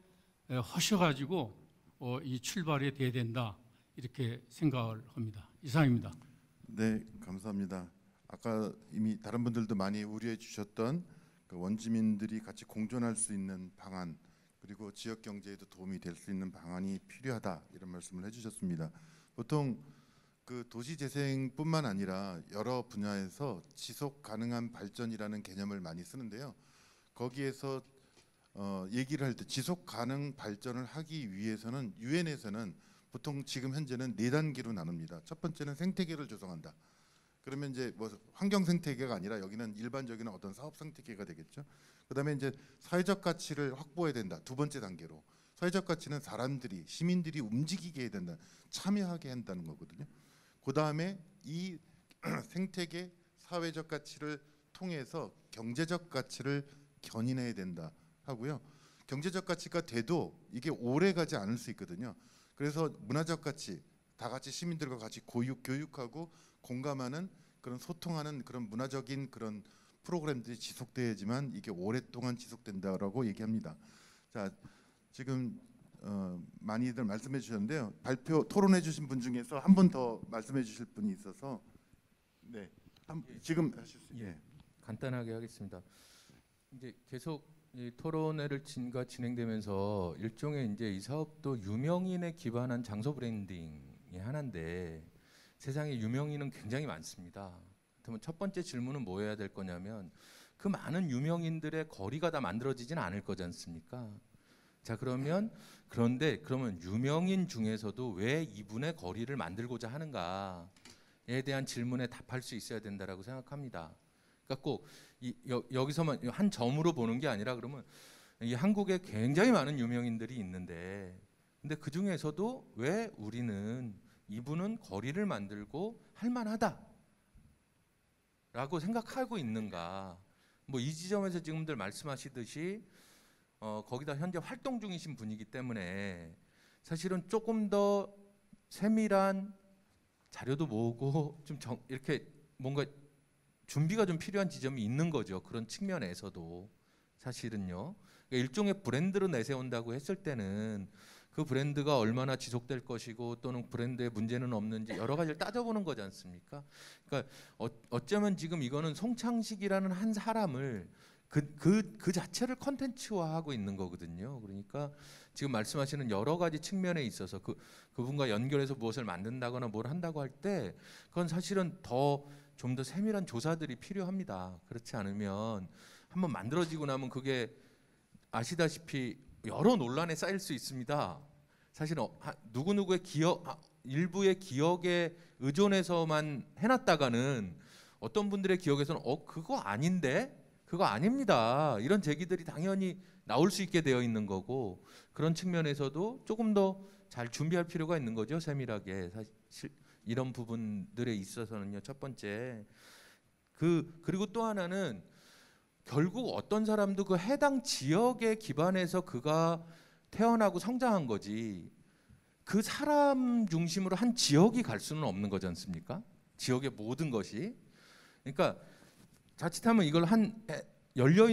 하셔가지고 이 출발이 돼야 된다 이렇게 생각을 합니다. 이상입니다. 네, 감사합니다. 아까 이미 다른 분들도 많이 우려해 주셨던 그 원주민들이 같이 공존할 수 있는 방안 그리고 지역 경제에도 도움이 될 수 있는 방안이 필요하다 이런 말씀을 해주셨습니다. 보통 그 도시 재생뿐만 아니라 여러 분야에서 지속 가능한 발전이라는 개념을 많이 쓰는데요. 거기에서 얘기를 할 때 지속 가능 발전을 하기 위해서는 유엔에서는 보통 지금 현재는 4단계로 나눕니다. 첫 번째는 생태계를 조성한다. 그러면 이제 뭐 환경 생태계가 아니라 여기는 일반적인 어떤 사업 생태계가 되겠죠. 그다음에 이제 사회적 가치를 확보해야 된다. 두 번째 단계로 사회적 가치는 사람들이 시민들이 움직이게 해야 된다. 참여하게 한다는 거거든요. 그다음에 이 생태계 사회적 가치를 통해서 경제적 가치를 견인해야 된다 하고요. 경제적 가치가 돼도 이게 오래 가지 않을 수 있거든요. 그래서 문화적 가치 다 같이 시민들과 같이 교육하고 공감하는 그런 소통하는 그런 문화적인 그런 프로그램들이 지속돼야지만 이게 오랫동안 지속된다라고 얘기합니다. 자, 지금 많이들 말씀해 주셨는데요. 발표 토론해 주신 분 중에서 한 분 더 말씀해 주실 분이 있어서 네, 지금 하실 수 있어요. 예, 간단하게 하겠습니다. 이제 계속 이 토론회를 진행되면서 일종의 이제 이 사업도 유명인에 기반한 장소 브랜딩의 하나인데 세상에 유명인은 굉장히 많습니다. 그러면 첫 번째 질문은 뭐 해야 될 거냐면 그 많은 유명인들의 거리가 다 만들어지진 않을 거지 않습니까? 자, 그러면 유명인 중에서도 왜 이분의 거리를 만들고자 하는가에 대한 질문에 답할 수 있어야 된다라고 생각합니다. 그러니까 꼭 여기서만 한 점으로 보는 게 아니라 그러면 이 한국에 굉장히 많은 유명인들이 있는데 근데 그 중에서도 왜 우리는 이분은 거리를 만들고 할 만하다라고 생각하고 있는가? 뭐 이 지점에서 지금들 말씀하시듯이 거기다 현재 활동 중이신 분이기 때문에 사실은 조금 더 세밀한 자료도 모으고 좀 이렇게 뭔가 준비가 좀 필요한 지점이 있는 거죠. 그런 측면에서도 사실은요. 그러니까 일종의 브랜드로 내세운다고 했을 때는 그 브랜드가 얼마나 지속될 것이고 또는 브랜드에 문제는 없는지 여러 가지를 따져보는 거지 않습니까? 그러니까 어쩌면 지금 이거는 송창식이라는 한 사람을 그 자체를 컨텐츠화하고 있는 거거든요. 그러니까 지금 말씀하시는 여러 가지 측면에 있어서 그분과 연결해서 무엇을 만든다거나 뭘 한다고 할 때 그건 사실은 좀 더 세밀한 조사들이 필요합니다. 그렇지 않으면 한번 만들어지고 나면 그게 아시다시피 여러 논란에 쌓일 수 있습니다. 사실은 누구누구의 일부의 기억에 의존해서만 해놨다가는 어떤 분들의 기억에서는 그거 아닌데? 그거 아닙니다. 이런 제기들이 당연히 나올 수 있게 되어 있는 거고 그런 측면에서도 조금 더 잘 준비할 필요가 있는 거죠. 세밀하게. 사실 이런 부분들에 있어서는요. 첫 번째. 그리고 또 하나는 결국 어떤 사람도 그 해당 지역에 기반해서 그가 태어나고 성장한 거지 그 사람 중심으로 한 지역이 갈 수는 없는 거지 않습니까? 지역의 모든 것이. 그러니까 자칫하면 이걸 열려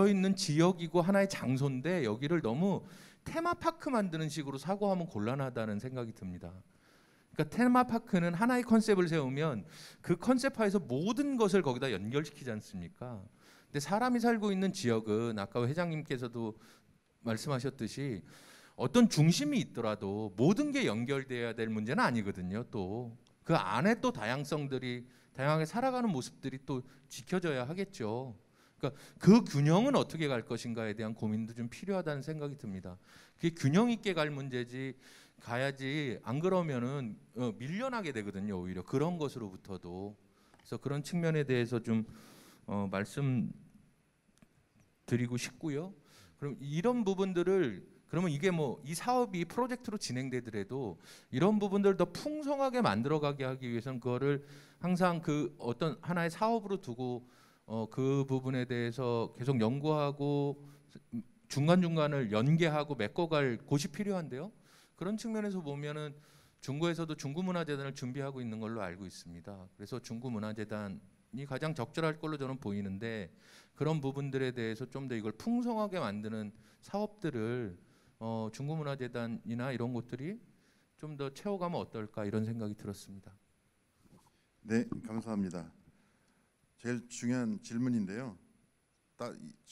있는 지역이고 하나의 장소인데 여기를 너무 테마파크 만드는 식으로 사고하면 곤란하다는 생각이 듭니다. 그러니까 테마파크는 하나의 컨셉을 세우면 그 컨셉하에서 모든 것을 거기다 연결시키지 않습니까? 근데 사람이 살고 있는 지역은 아까 회장님께서도 말씀하셨듯이 어떤 중심이 있더라도 모든 게 연결돼야 될 문제는 아니거든요. 또 그 안에 또 다양성들이 다양하게 살아가는 모습들이 또 지켜져야 하겠죠. 그러니까 그 균형은 어떻게 갈 것인가에 대한 고민도 좀 필요하다는 생각이 듭니다. 그게 균형 있게 갈 문제지 가야지 안 그러면은 밀려나게 되거든요. 오히려 그런 것으로부터도. 그래서 그런 측면에 대해서 좀 말씀드리고 싶고요. 그럼 이런 부분들을 그러면 이게 이 사업이 프로젝트로 진행되더라도 이런 부분들을 더 풍성하게 만들어가게 하기 위해서는 그거를 항상 그 어떤 하나의 사업으로 두고 그 부분에 대해서 계속 연구하고 중간중간을 연계하고 메꿔갈 곳이 필요한데요. 그런 측면에서 보면은 중구에서도 중구문화재단을 준비하고 있는 걸로 알고 있습니다. 그래서 중구문화재단이 가장 적절할 걸로 저는 보이는데 그런 부분들에 대해서 좀 더 이걸 풍성하게 만드는 사업들을 중구문화재단이나 이런 곳들이 좀 더 채워가면 어떨까 이런 생각이 들었습니다. 네, 감사합니다. 제일 중요한 질문인데요.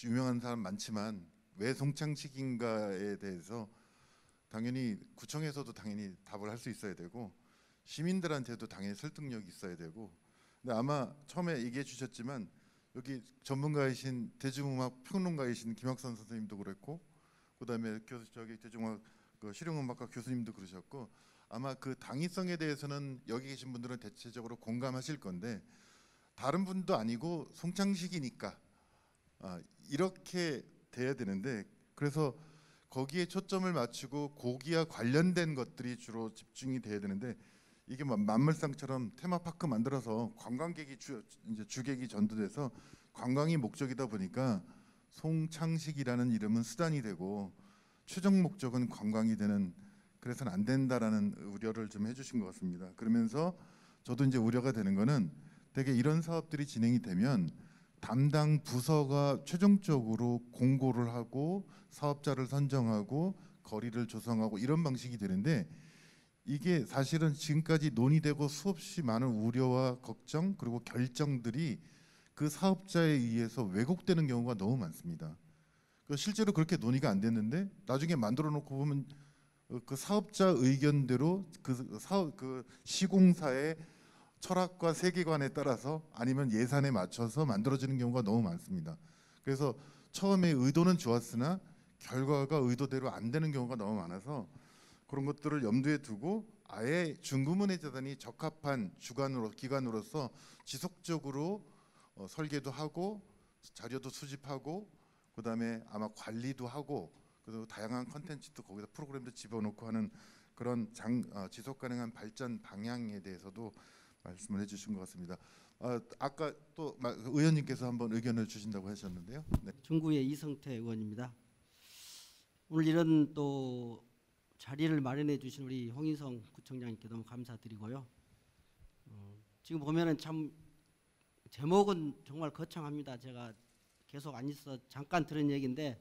유명한 사람 많지만 왜 송창식인가에 대해서 당연히 구청에서도 당연히 답을 할 수 있어야 되고 시민들한테도 당연히 설득력이 있어야 되고 근데 아마 처음에 얘기해 주셨지만 여기 전문가이신 대중음악 평론가이신 김학선 선생님도 그랬고 그다음에 대중음악 실용음악과 교수님도 그러셨고 아마 그 당위성에 대해서는 여기 계신 분들은 대체적으로 공감하실 건데 다른 분도 아니고 송창식이니까 이렇게 돼야 되는데 그래서 거기에 초점을 맞추고 고기와 관련된 것들이 주로 집중이 돼야 되는데 이게 만물상처럼 테마파크 만들어서 관광객이 이제 주객이 전도돼서 관광이 목적이다 보니까 송창식이라는 이름은 수단이 되고 최종 목적은 관광이 되는 그래서는 안 된다라는 우려를 좀 해주신 것 같습니다. 그러면서 저도 이제 우려가 되는 거는 되게 이런 사업들이 진행이 되면 담당 부서가 최종적으로 공고를 하고 사업자를 선정하고 거리를 조성하고 이런 방식이 되는데 이게 사실은 지금까지 논의되고 수없이 많은 우려와 걱정 그리고 결정들이 그 사업자에 의해서 왜곡되는 경우가 너무 많습니다. 실제로 그렇게 논의가 안 됐는데 나중에 만들어 놓고 보면 그 사업자 의견대로 그 시공사의 철학과 세계관에 따라서 아니면 예산에 맞춰서 만들어지는 경우가 너무 많습니다. 그래서 처음에 의도는 좋았으나 결과가 의도대로 안 되는 경우가 너무 많아서 그런 것들을 염두에 두고 아예 중구문화재단이 적합한 기관으로서 지속적으로 설계도 하고 자료도 수집하고 그다음에 아마 관리도 하고 그리고 다양한 컨텐츠도 거기다 프로그램도 집어넣고 하는 그런 지속 가능한 발전 방향에 대해서도 말씀을 해주신 것 같습니다. 아까 또 의원님께서 한번 의견을 주신다고 하셨는데요. 네. 중구의 이성태 의원입니다. 오늘 이런 또 자리를 마련해 주신 우리 홍인성 구청장님께 너무 감사드리고요. 지금 보면은 참 제목은 정말 거창합니다. 제가 계속 안 있어 잠깐 들은 얘기인데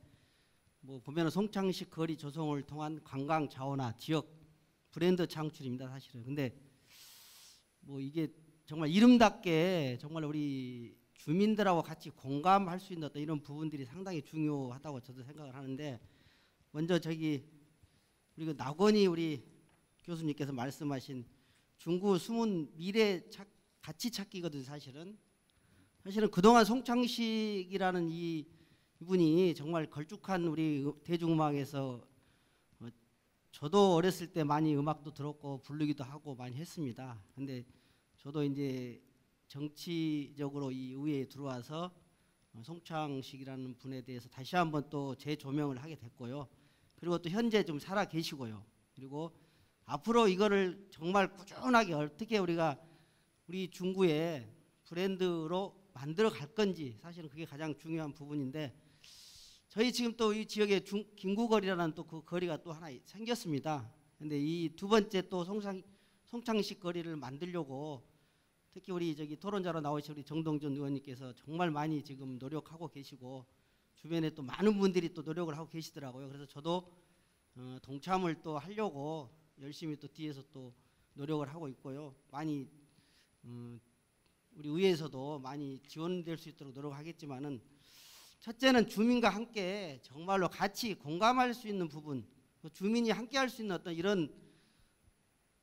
뭐 보면은 송창식 거리 조성을 통한 관광 자원화 지역 브랜드 창출입니다. 사실은. 근데 뭐 이게 정말 이름답게 정말 우리 주민들하고 같이 공감할 수 있는 어떤 이런 부분들이 상당히 중요하다고 저도 생각을 하는데 먼저 저기 우리 그 나건희 우리 교수님께서 말씀하신 중구 숨은 미래 가치 찾기거든요. 사실은 그동안 송창식이라는 이분이 정말 걸쭉한 우리 대중음악에서 저도 어렸을 때 많이 음악도 들었고 부르기도 하고 많이 했습니다. 근데 저도 이제 정치적으로 이 의회에 들어와서 송창식이라는 분에 대해서 다시 한번 또 재조명을 하게 됐고요. 그리고 또 현재 좀 살아 계시고요. 그리고 앞으로 이거를 정말 꾸준하게 어떻게 우리가 우리 중구의 브랜드로 만들어 갈 건지 사실은 그게 가장 중요한 부분인데 저희 지금 또 이 지역에 김구거리라는 또 그 거리가 또 하나 생겼습니다. 근데 이 두 번째 또 송창식 거리를 만들려고 특히 우리 저기 토론자로 나오신 우리 정동준 의원님께서 정말 많이 지금 노력하고 계시고 주변에 또 많은 분들이 또 노력을 하고 계시더라고요. 그래서 저도 동참을 또 하려고 열심히 또 뒤에서 또 노력을 하고 있고요. 많이 우리 의회에서도 많이 지원될 수 있도록 노력하겠지만은 첫째는 주민과 함께 정말로 같이 공감할 수 있는 부분, 주민이 함께 할 수 있는 어떤 이런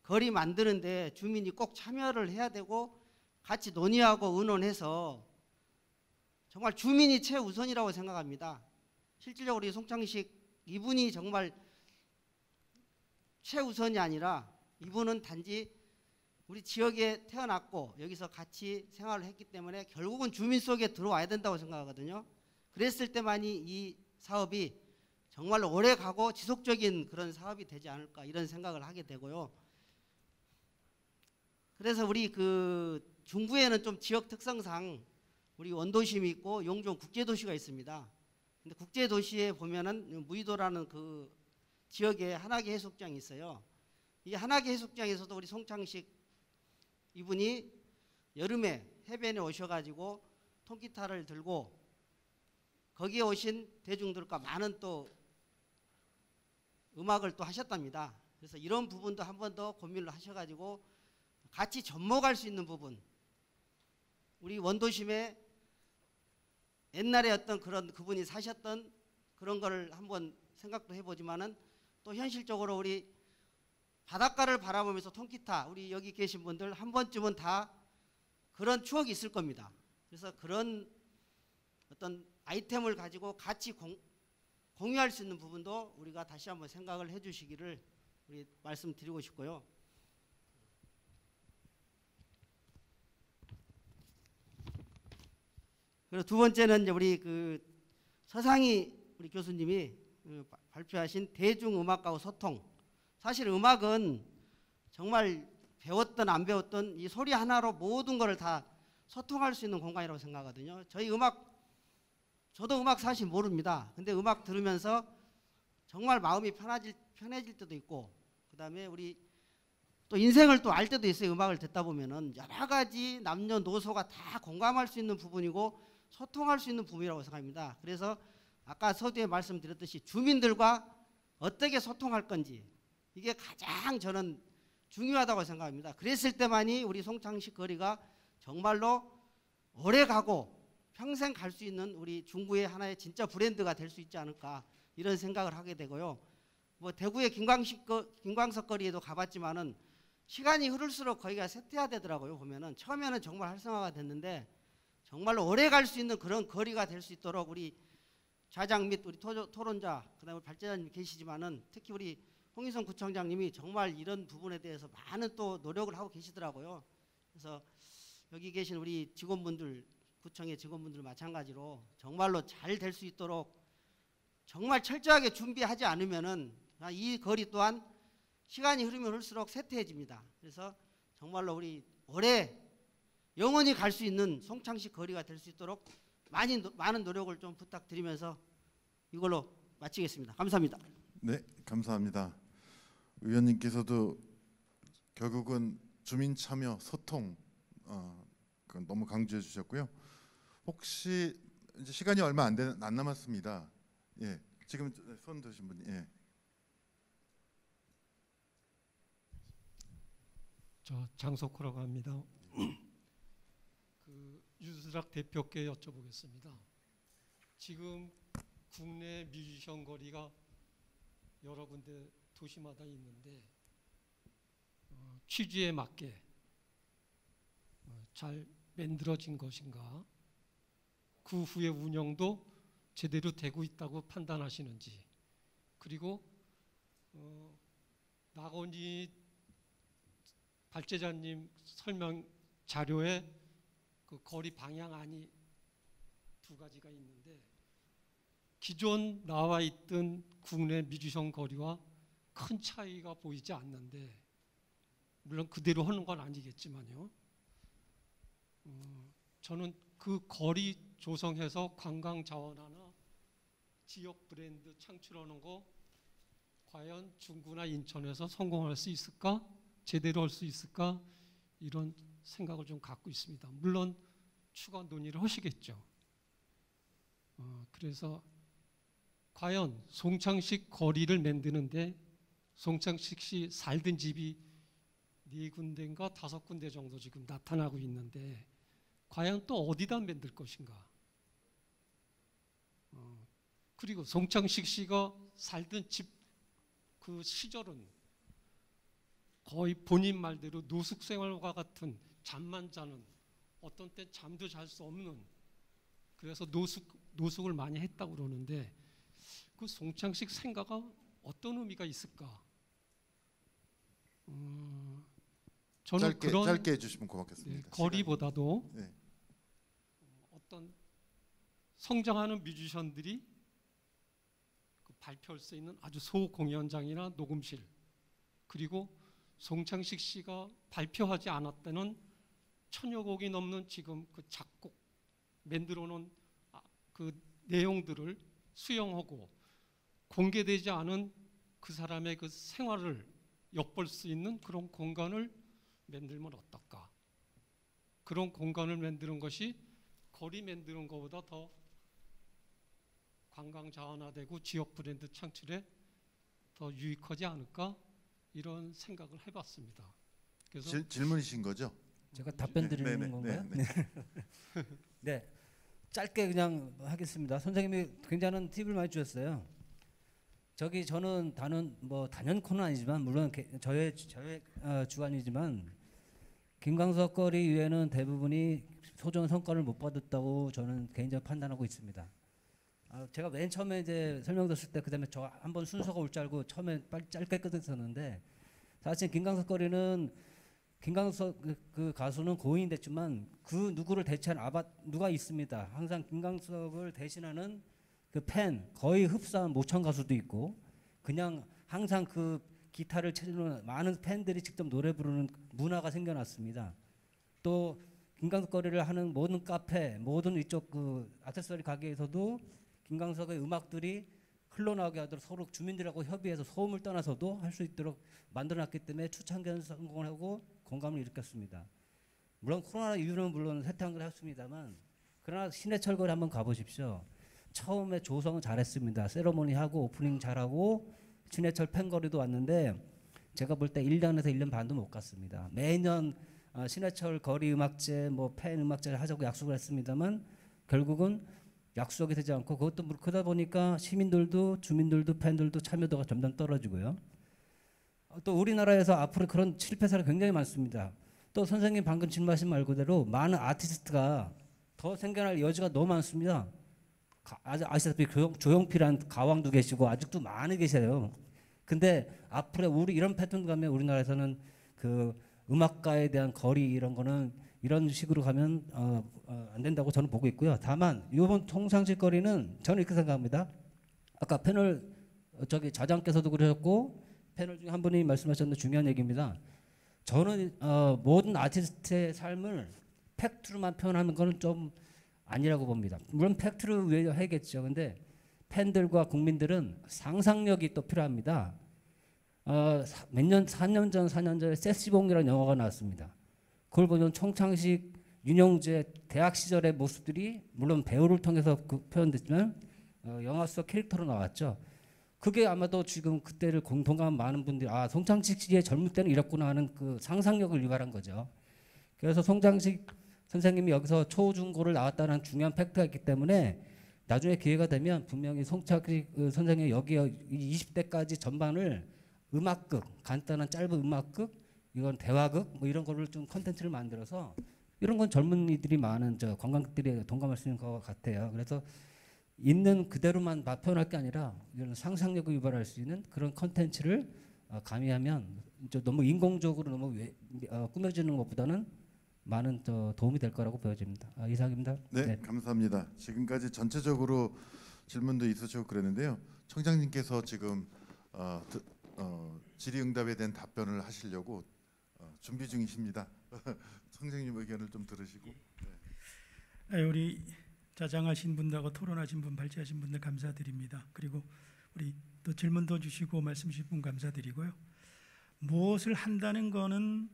거리 만드는데 주민이 꼭 참여를 해야 되고 같이 논의하고 의논해서 정말 주민이 최우선이라고 생각합니다. 실질적으로 우리 송창식 이분이 정말 최우선이 아니라 이분은 단지 우리 지역에 태어났고 여기서 같이 생활을 했기 때문에 결국은 주민 속에 들어와야 된다고 생각하거든요. 그랬을 때만이 이 사업이 정말로 오래 가고 지속적인 그런 사업이 되지 않을까 이런 생각을 하게 되고요. 그래서 우리 그 중구에는 좀 지역 특성상 우리 원도심이 있고 용종 국제도시가 있습니다. 근데 국제도시에 보면은 무의도라는 그 지역에 한화계 해수욕장이 있어요. 이 한화계 해수욕장에서도 우리 송창식 이분이 여름에 해변에 오셔가지고 통기타를 들고 거기에 오신 대중들과 많은 또 음악을 또 하셨답니다. 그래서 이런 부분도 한 번 더 고민을 하셔가지고 같이 접목할 수 있는 부분, 우리 원도심에 옛날에 어떤 그런 그분이 사셨던 그런 거를 한번 생각도 해보지만은 또 현실적으로 우리 바닷가를 바라보면서 통기타 우리 여기 계신 분들 한 번쯤은 다 그런 추억이 있을 겁니다. 그래서 그런 어떤 아이템을 가지고 같이 공유할 수 있는 부분도 우리가 다시 한번 생각을 해주시기를 우리 말씀드리고 싶고요. 그리고 두 번째는 이제 우리 그 서상희 우리 교수님이 발표하신 대중음악가와 소통. 사실 음악은 정말 배웠든 안 배웠든 이 소리 하나로 모든 것을 다 소통할 수 있는 공간이라고 생각하거든요. 저희 저도 음악 사실 모릅니다. 근데 음악 들으면서 정말 마음이 편해질 때도 있고, 그 다음에 우리 또 인생을 또 알 때도 있어요. 음악을 듣다 보면은 여러 가지 남녀노소가 다 공감할 수 있는 부분이고 소통할 수 있는 부분이라고 생각합니다. 그래서 아까 서두에 말씀드렸듯이 주민들과 어떻게 소통할 건지 이게 가장 저는 중요하다고 생각합니다. 그랬을 때만이 우리 송창식 거리가 정말로 오래 가고 평생 갈 수 있는 우리 중구의 하나의 진짜 브랜드가 될 수 있지 않을까 이런 생각을 하게 되고요. 뭐 대구의 김광석 거리에도 가봤지만은 시간이 흐를수록 거기가 쇠퇴화되더라고요. 보면은 처음에는 정말 활성화가 됐는데 정말로 오래 갈 수 있는 그런 거리가 될 수 있도록 우리 좌장 및 우리 토론자 그다음에 발제자님 계시지만은 특히 우리 홍인성 구청장님이 정말 이런 부분에 대해서 많은 또 노력을 하고 계시더라고요. 그래서 여기 계신 우리 직원분들 구청의 직원분들 마찬가지로 정말로 잘 될 수 있도록 정말 철저하게 준비하지 않으면은 이 거리 또한 시간이 흐르면 흐를수록 쇠퇴해집니다. 그래서 정말로 우리 오래 영원히 갈 수 있는 송창식 거리가 될 수 있도록 많은 노력을 좀 부탁드리면서 이걸로 마치겠습니다. 감사합니다. 네, 감사합니다. 의원님께서도 결국은 주민 참여, 소통 그건 너무 강조해 주셨고요. 혹시 이제 시간이 얼마 안 남았습니다. 예, 지금 손 드신 분이 예. 저 장석호라고 합니다. 그 유스락 대표께 여쭤보겠습니다. 지금 국내 뮤지션 거리가 여러 군데 도시마다 있는데 취지에 맞게 잘 만들어진 것인가? 그 후에 운영도 제대로 되고 있다고 판단하시는지, 그리고 나건희 발제자님 설명 자료에 그 거리 방향안이 두 가지가 있는데 기존 나와 있던 국내 뮤지션 거리와 큰 차이가 보이지 않는데, 물론 그대로 하는 건 아니겠지만요. 저는 그 거리 조성해서 관광 자원화나 지역 브랜드 창출하는 거 과연 중구나 인천에서 성공할 수 있을까? 제대로 할 수 있을까? 이런 생각을 좀 갖고 있습니다. 물론 추가 논의를 하시겠죠. 그래서 과연 송창식 거리를 만드는데 송창식 씨 살던 집이 4군데인가 5군데 정도 지금 나타나고 있는데 과연 또 어디다 만들 것인가? 그리고 송창식 씨가 살던 집 그 시절은 거의 본인 말대로 노숙 생활과 같은, 잠만 자는, 어떤 때 잠도 잘 수 없는, 그래서 노숙을 많이 했다고 그러는데 그 송창식 생가가 어떤 의미가 있을까? 저는 짧게 해주시면 고맙겠습니다. 거리보다도 네. 어떤 성장하는 뮤지션들이 그 발표할 수 있는 아주 소공연장이나 녹음실, 그리고 송창식 씨가 발표하지 않았다는 1000여 곡이 넘는 지금 그 작곡 만들어 놓은 그 내용들을 수용하고 공개되지 않은 그 사람의 그 생활을 엿볼 수 있는 그런 공간을 만들면 어떨까? 그런 공간을 만드는 것이 거리 만드는 것보다 더 관광 자원화되고 지역 브랜드 창출에 더 유익하지 않을까? 이런 생각을 해봤습니다. 그래서 질문이신 거죠? 제가 답변 드리는 건가요? 네. 짧게 그냥 하겠습니다. 선생님이 굉장한 팁을 많이 주셨어요. 저는 단연코는 아니지만 물론 저의 주관이지만 김광석 거리 이외에는 대부분이 소정의 성과를 못 받았다고 저는 개인적으로 판단하고 있습니다. 제가 맨 처음에 이제 설명드렸을 때 그다음에 저 한번 순서가 올 줄 알고 처음에 빨리 짧게 끝냈었는데, 사실 김광석 거리는 김광석 그 가수는 고인이 됐지만 그 누구를 대체한 누가 있습니다. 항상 김광석을 대신하는 그 팬, 거의 흡사한 모창 가수도 있고 그냥 항상 그 기타를 치는 많은 팬들이 직접 노래 부르는 문화가 생겨났습니다. 또 김광석 거리를 하는 모든 카페, 모든 이쪽 그 액세서리 가게에서도 김광석의 음악들이 흘러나오게 하도록 서로 주민들하고 협의해서 소음을 떠나서도 할 수 있도록 만들어놨기 때문에 초창기에는 성공을 하고 공감을 일으켰습니다. 물론 코로나 이후로는 물론 쇠퇴한 걸 했습니다만, 그러나 신해철 거리 한번 가보십시오. 처음에 조성은 잘했습니다. 세러모니 하고 오프닝 잘하고 신해철 팬거리도 왔는데 제가 볼 때 1년에서 1년 반도 못 갔습니다. 매년 신해철 거리 음악제, 팬 음악제를 하자고 약속을 했습니다만 결국은 약속이 되지 않고, 그것도 그러다 보니까 시민들도 주민들도 팬들도 참여도가 점점 떨어지고요. 또 우리나라에서 앞으로 그런 실패 사례가 굉장히 많습니다. 또 선생님 방금 질문하신 말 그대로 많은 아티스트가 더 생겨날 여지가 너무 많습니다. 아시다시피 조용필한 가왕도 계시고 아직도 많이 계세요. 근데 앞으로 이런 패턴 가면 우리나라에서는 그 음악가에 대한 거리 이런 거는 이런 식으로 가면 안 된다고 저는 보고 있고요. 다만 이번 송창식 거리는 저는 이렇게 생각합니다. 아까 패널 자장께서도 그러셨고 패널 중에 한 분이 말씀하셨는데 중요한 얘기입니다. 저는 모든 아티스트의 삶을 팩트로만 표현하는 거는 좀 아니라고 봅니다. 물론 팩트를 위해 해야겠죠. 근데 팬들과 국민들은 상상력이 또 필요합니다. 몇 년, 4년 전에 세시봉이라는 영화가 나왔습니다. 그걸 보면 총창식, 윤영주의 대학 시절의 모습들이 물론 배우를 통해서 표현됐지만 영화 속 캐릭터로 나왔죠. 그게 아마도 지금 그때를 공통한 많은 분들이 송창식 씨의 젊을 때는 이랬구나 하는 그 상상력을 유발한 거죠. 그래서 송창식 선생님이 여기서 초중고를 나왔다는 중요한 팩트가 있기 때문에 나중에 기회가 되면 분명히 송창식 선생님이 여기 20대까지 전반을 음악극, 간단한 짧은 음악극, 이건 대화극 뭐 이런 거를 좀 콘텐츠를 만들어서 이런 건 젊은이들이 많은 관광객들이 동감할 수 있는 것 같아요. 그래서 있는 그대로만 표현할 게 아니라 이런 상상력을 유발할 수 있는 그런 콘텐츠를 가미하면 너무 인공적으로 너무 꾸며지는 것보다는 많은 도움이 될 거라고 보여집니다. 이상입니다. 네, 감사합니다. 지금까지 전체적으로 질문도 있으시고 그랬는데요. 청장님께서 지금 질의응답에 대한 답변을 하시려고 준비 중이십니다. 청장님 의견을 좀 들으시고. 네, 우리 자장하신 분들하고 토론하신 분, 발제하신 분들 감사드립니다. 그리고 우리 또 질문도 주시고 말씀 주신 분 감사드리고요. 무엇을 한다는 거는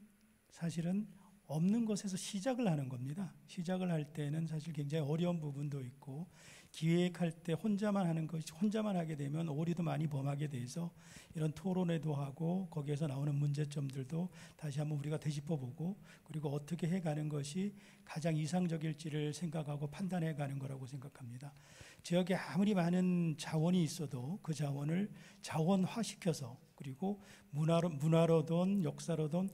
사실은 없는 것에서 시작을 하는 겁니다. 시작을 할 때는 사실 굉장히 어려운 부분도 있고 기획할 때 혼자만 하는 것이 혼자만 하게 되면 오류도 많이 범하게 돼서 이런 토론회도 하고 거기에서 나오는 문제점들도 다시 한번 우리가 되짚어보고 그리고 어떻게 해가는 것이 가장 이상적일지를 생각하고 판단해가는 거라고 생각합니다. 지역에 아무리 많은 자원이 있어도 그 자원을 자원화시켜서 그리고 문화로든 역사로든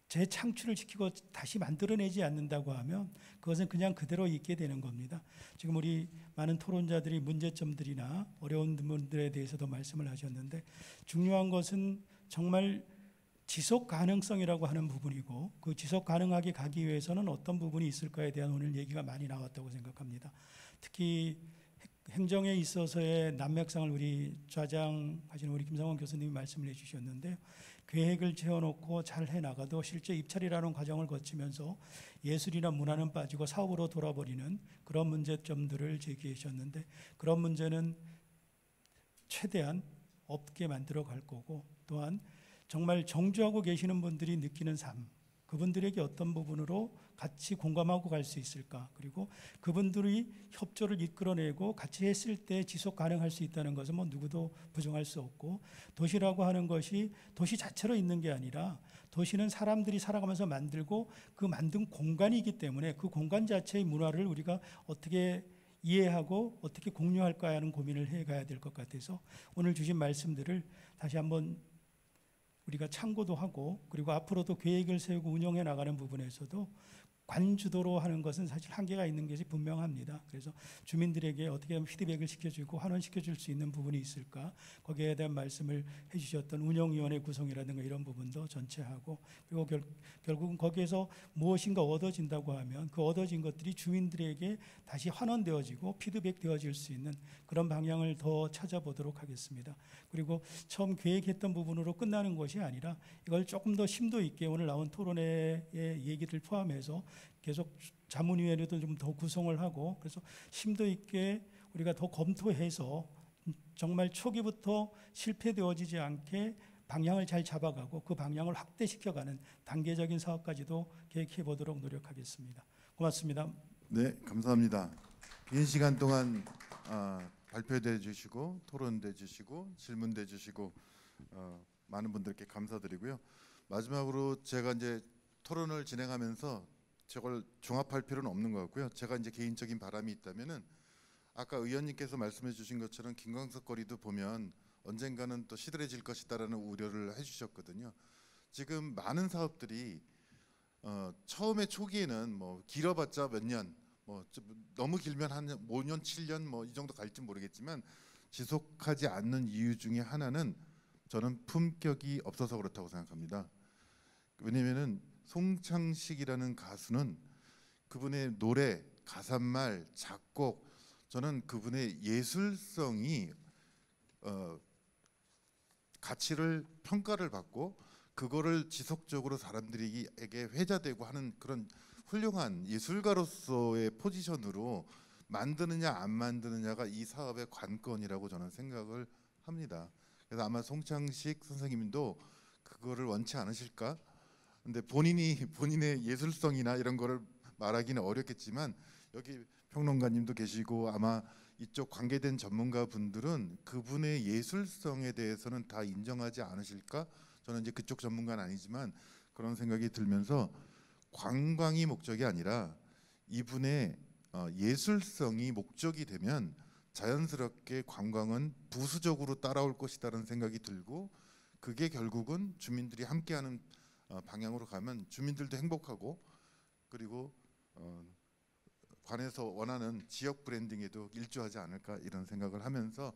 재창출을 시키고 다시 만들어내지 않는다고 하면 그것은 그냥 그대로 있게 되는 겁니다. 지금 우리 많은 토론자들이 문제점들이나 어려운 부분들에 대해서도 말씀을 하셨는데 중요한 것은 정말 지속 가능성이라고 하는 부분이고 그 지속 가능하게 가기 위해서는 어떤 부분이 있을까에 대한 오늘 얘기가 많이 나왔다고 생각합니다. 특히 행정에 있어서의 난맥상을 우리 좌장하시는 우리 김상원 교수님이 말씀을 해주셨는데 계획을 세워놓고 잘 해나가도 실제 입찰이라는 과정을 거치면서 예술이나 문화는 빠지고 사업으로 돌아버리는 그런 문제점들을 제기해 주셨는데 그런 문제는 최대한 없게 만들어 갈 거고 또한 정말 정주하고 계시는 분들이 느끼는 삶 그분들에게 어떤 부분으로 같이 공감하고 갈 수 있을까 그리고 그분들이 협조를 이끌어내고 같이 했을 때 지속 가능할 수 있다는 것은 뭐 누구도 부정할 수 없고 도시라고 하는 것이 도시 자체로 있는 게 아니라 도시는 사람들이 살아가면서 만들고 그 만든 공간이기 때문에 그 공간 자체의 문화를 우리가 어떻게 이해하고 어떻게 공유할까 하는 고민을 해가야 될 것 같아서 오늘 주신 말씀들을 다시 한번 우리가 참고도 하고 그리고 앞으로도 계획을 세우고 운영해 나가는 부분에서도 관주도로 하는 것은 사실 한계가 있는 것이 분명합니다. 그래서 주민들에게 어떻게 하면 피드백을 시켜주고 환원시켜줄 수 있는 부분이 있을까 거기에 대한 말씀을 해주셨던 운영위원회 구성이라든가 이런 부분도 전체하고 그리고 결국은 거기에서 무엇인가 얻어진다고 하면 그 얻어진 것들이 주민들에게 다시 환원되어지고 피드백되어질 수 있는 그런 방향을 더 찾아보도록 하겠습니다. 그리고 처음 계획했던 부분으로 끝나는 것이 아니라 이걸 조금 더 심도 있게 오늘 나온 토론회의 얘기를 포함해서 계속 자문위원회도 좀 더 구성을 하고 그래서 심도 있게 우리가 더 검토해서 정말 초기부터 실패되어지지 않게 방향을 잘 잡아가고 그 방향을 확대시켜가는 단계적인 사업까지도 계획해 보도록 노력하겠습니다. 고맙습니다. 네, 감사합니다. 긴 시간 동안 발표해 주시고 토론해 주시고 질문해 주시고 많은 분들께 감사드리고요. 마지막으로 제가 이제 토론을 진행하면서 저걸 종합할 필요는 없는 것 같고요. 제가 이제 개인적인 바람이 있다면은 아까 의원님께서 말씀해 주신 것처럼 김광석 거리도 보면 언젠가는 또 시들해질 것이다라는 우려를 해주셨거든요. 지금 많은 사업들이 처음에 초기에는 뭐 길어봤자 몇 년, 뭐 너무 길면 한 5년, 7년 뭐 이 정도 갈지 모르겠지만 지속하지 않는 이유 중에 하나는 저는 품격이 없어서 그렇다고 생각합니다. 왜냐면은 송창식이라는 가수는 그분의 노래, 가사말, 작곡 저는 그분의 예술성이 가치를 평가를 받고 그거를 지속적으로 사람들에게 회자되고 하는 그런 훌륭한 예술가로서의 포지션으로 만드느냐 안 만드느냐가 이 사업의 관건이라고 저는 생각을 합니다. 그래서 아마 송창식 선생님도 그거를 원치 않으실까? 근데 본인의 예술성이나 이런 거를 말하기는 어렵겠지만 여기 평론가님도 계시고 아마 이쪽 관계된 전문가분들은 그분의 예술성에 대해서는 다 인정하지 않으실까? 저는 이제 그쪽 전문가는 아니지만 그런 생각이 들면서 관광이 목적이 아니라 이분의 예술성이 목적이 되면 자연스럽게 관광은 부수적으로 따라올 것이라는 생각이 들고 그게 결국은 주민들이 함께하는 방향으로 가면 주민들도 행복하고 그리고 관에서 원하는 지역 브랜딩에도 일조하지 않을까 이런 생각을 하면서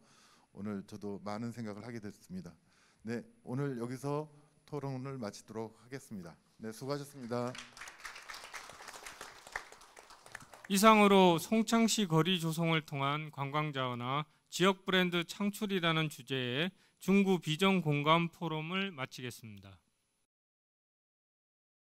오늘 저도 많은 생각을 하게 됐습니다. 네, 오늘 여기서 토론을 마치도록 하겠습니다. 네, 수고하셨습니다. 이상으로 송창시 거리 조성을 통한 관광자원화, 지역 브랜드 창출이라는 주제의 중구 비전 공감 포럼을 마치겠습니다.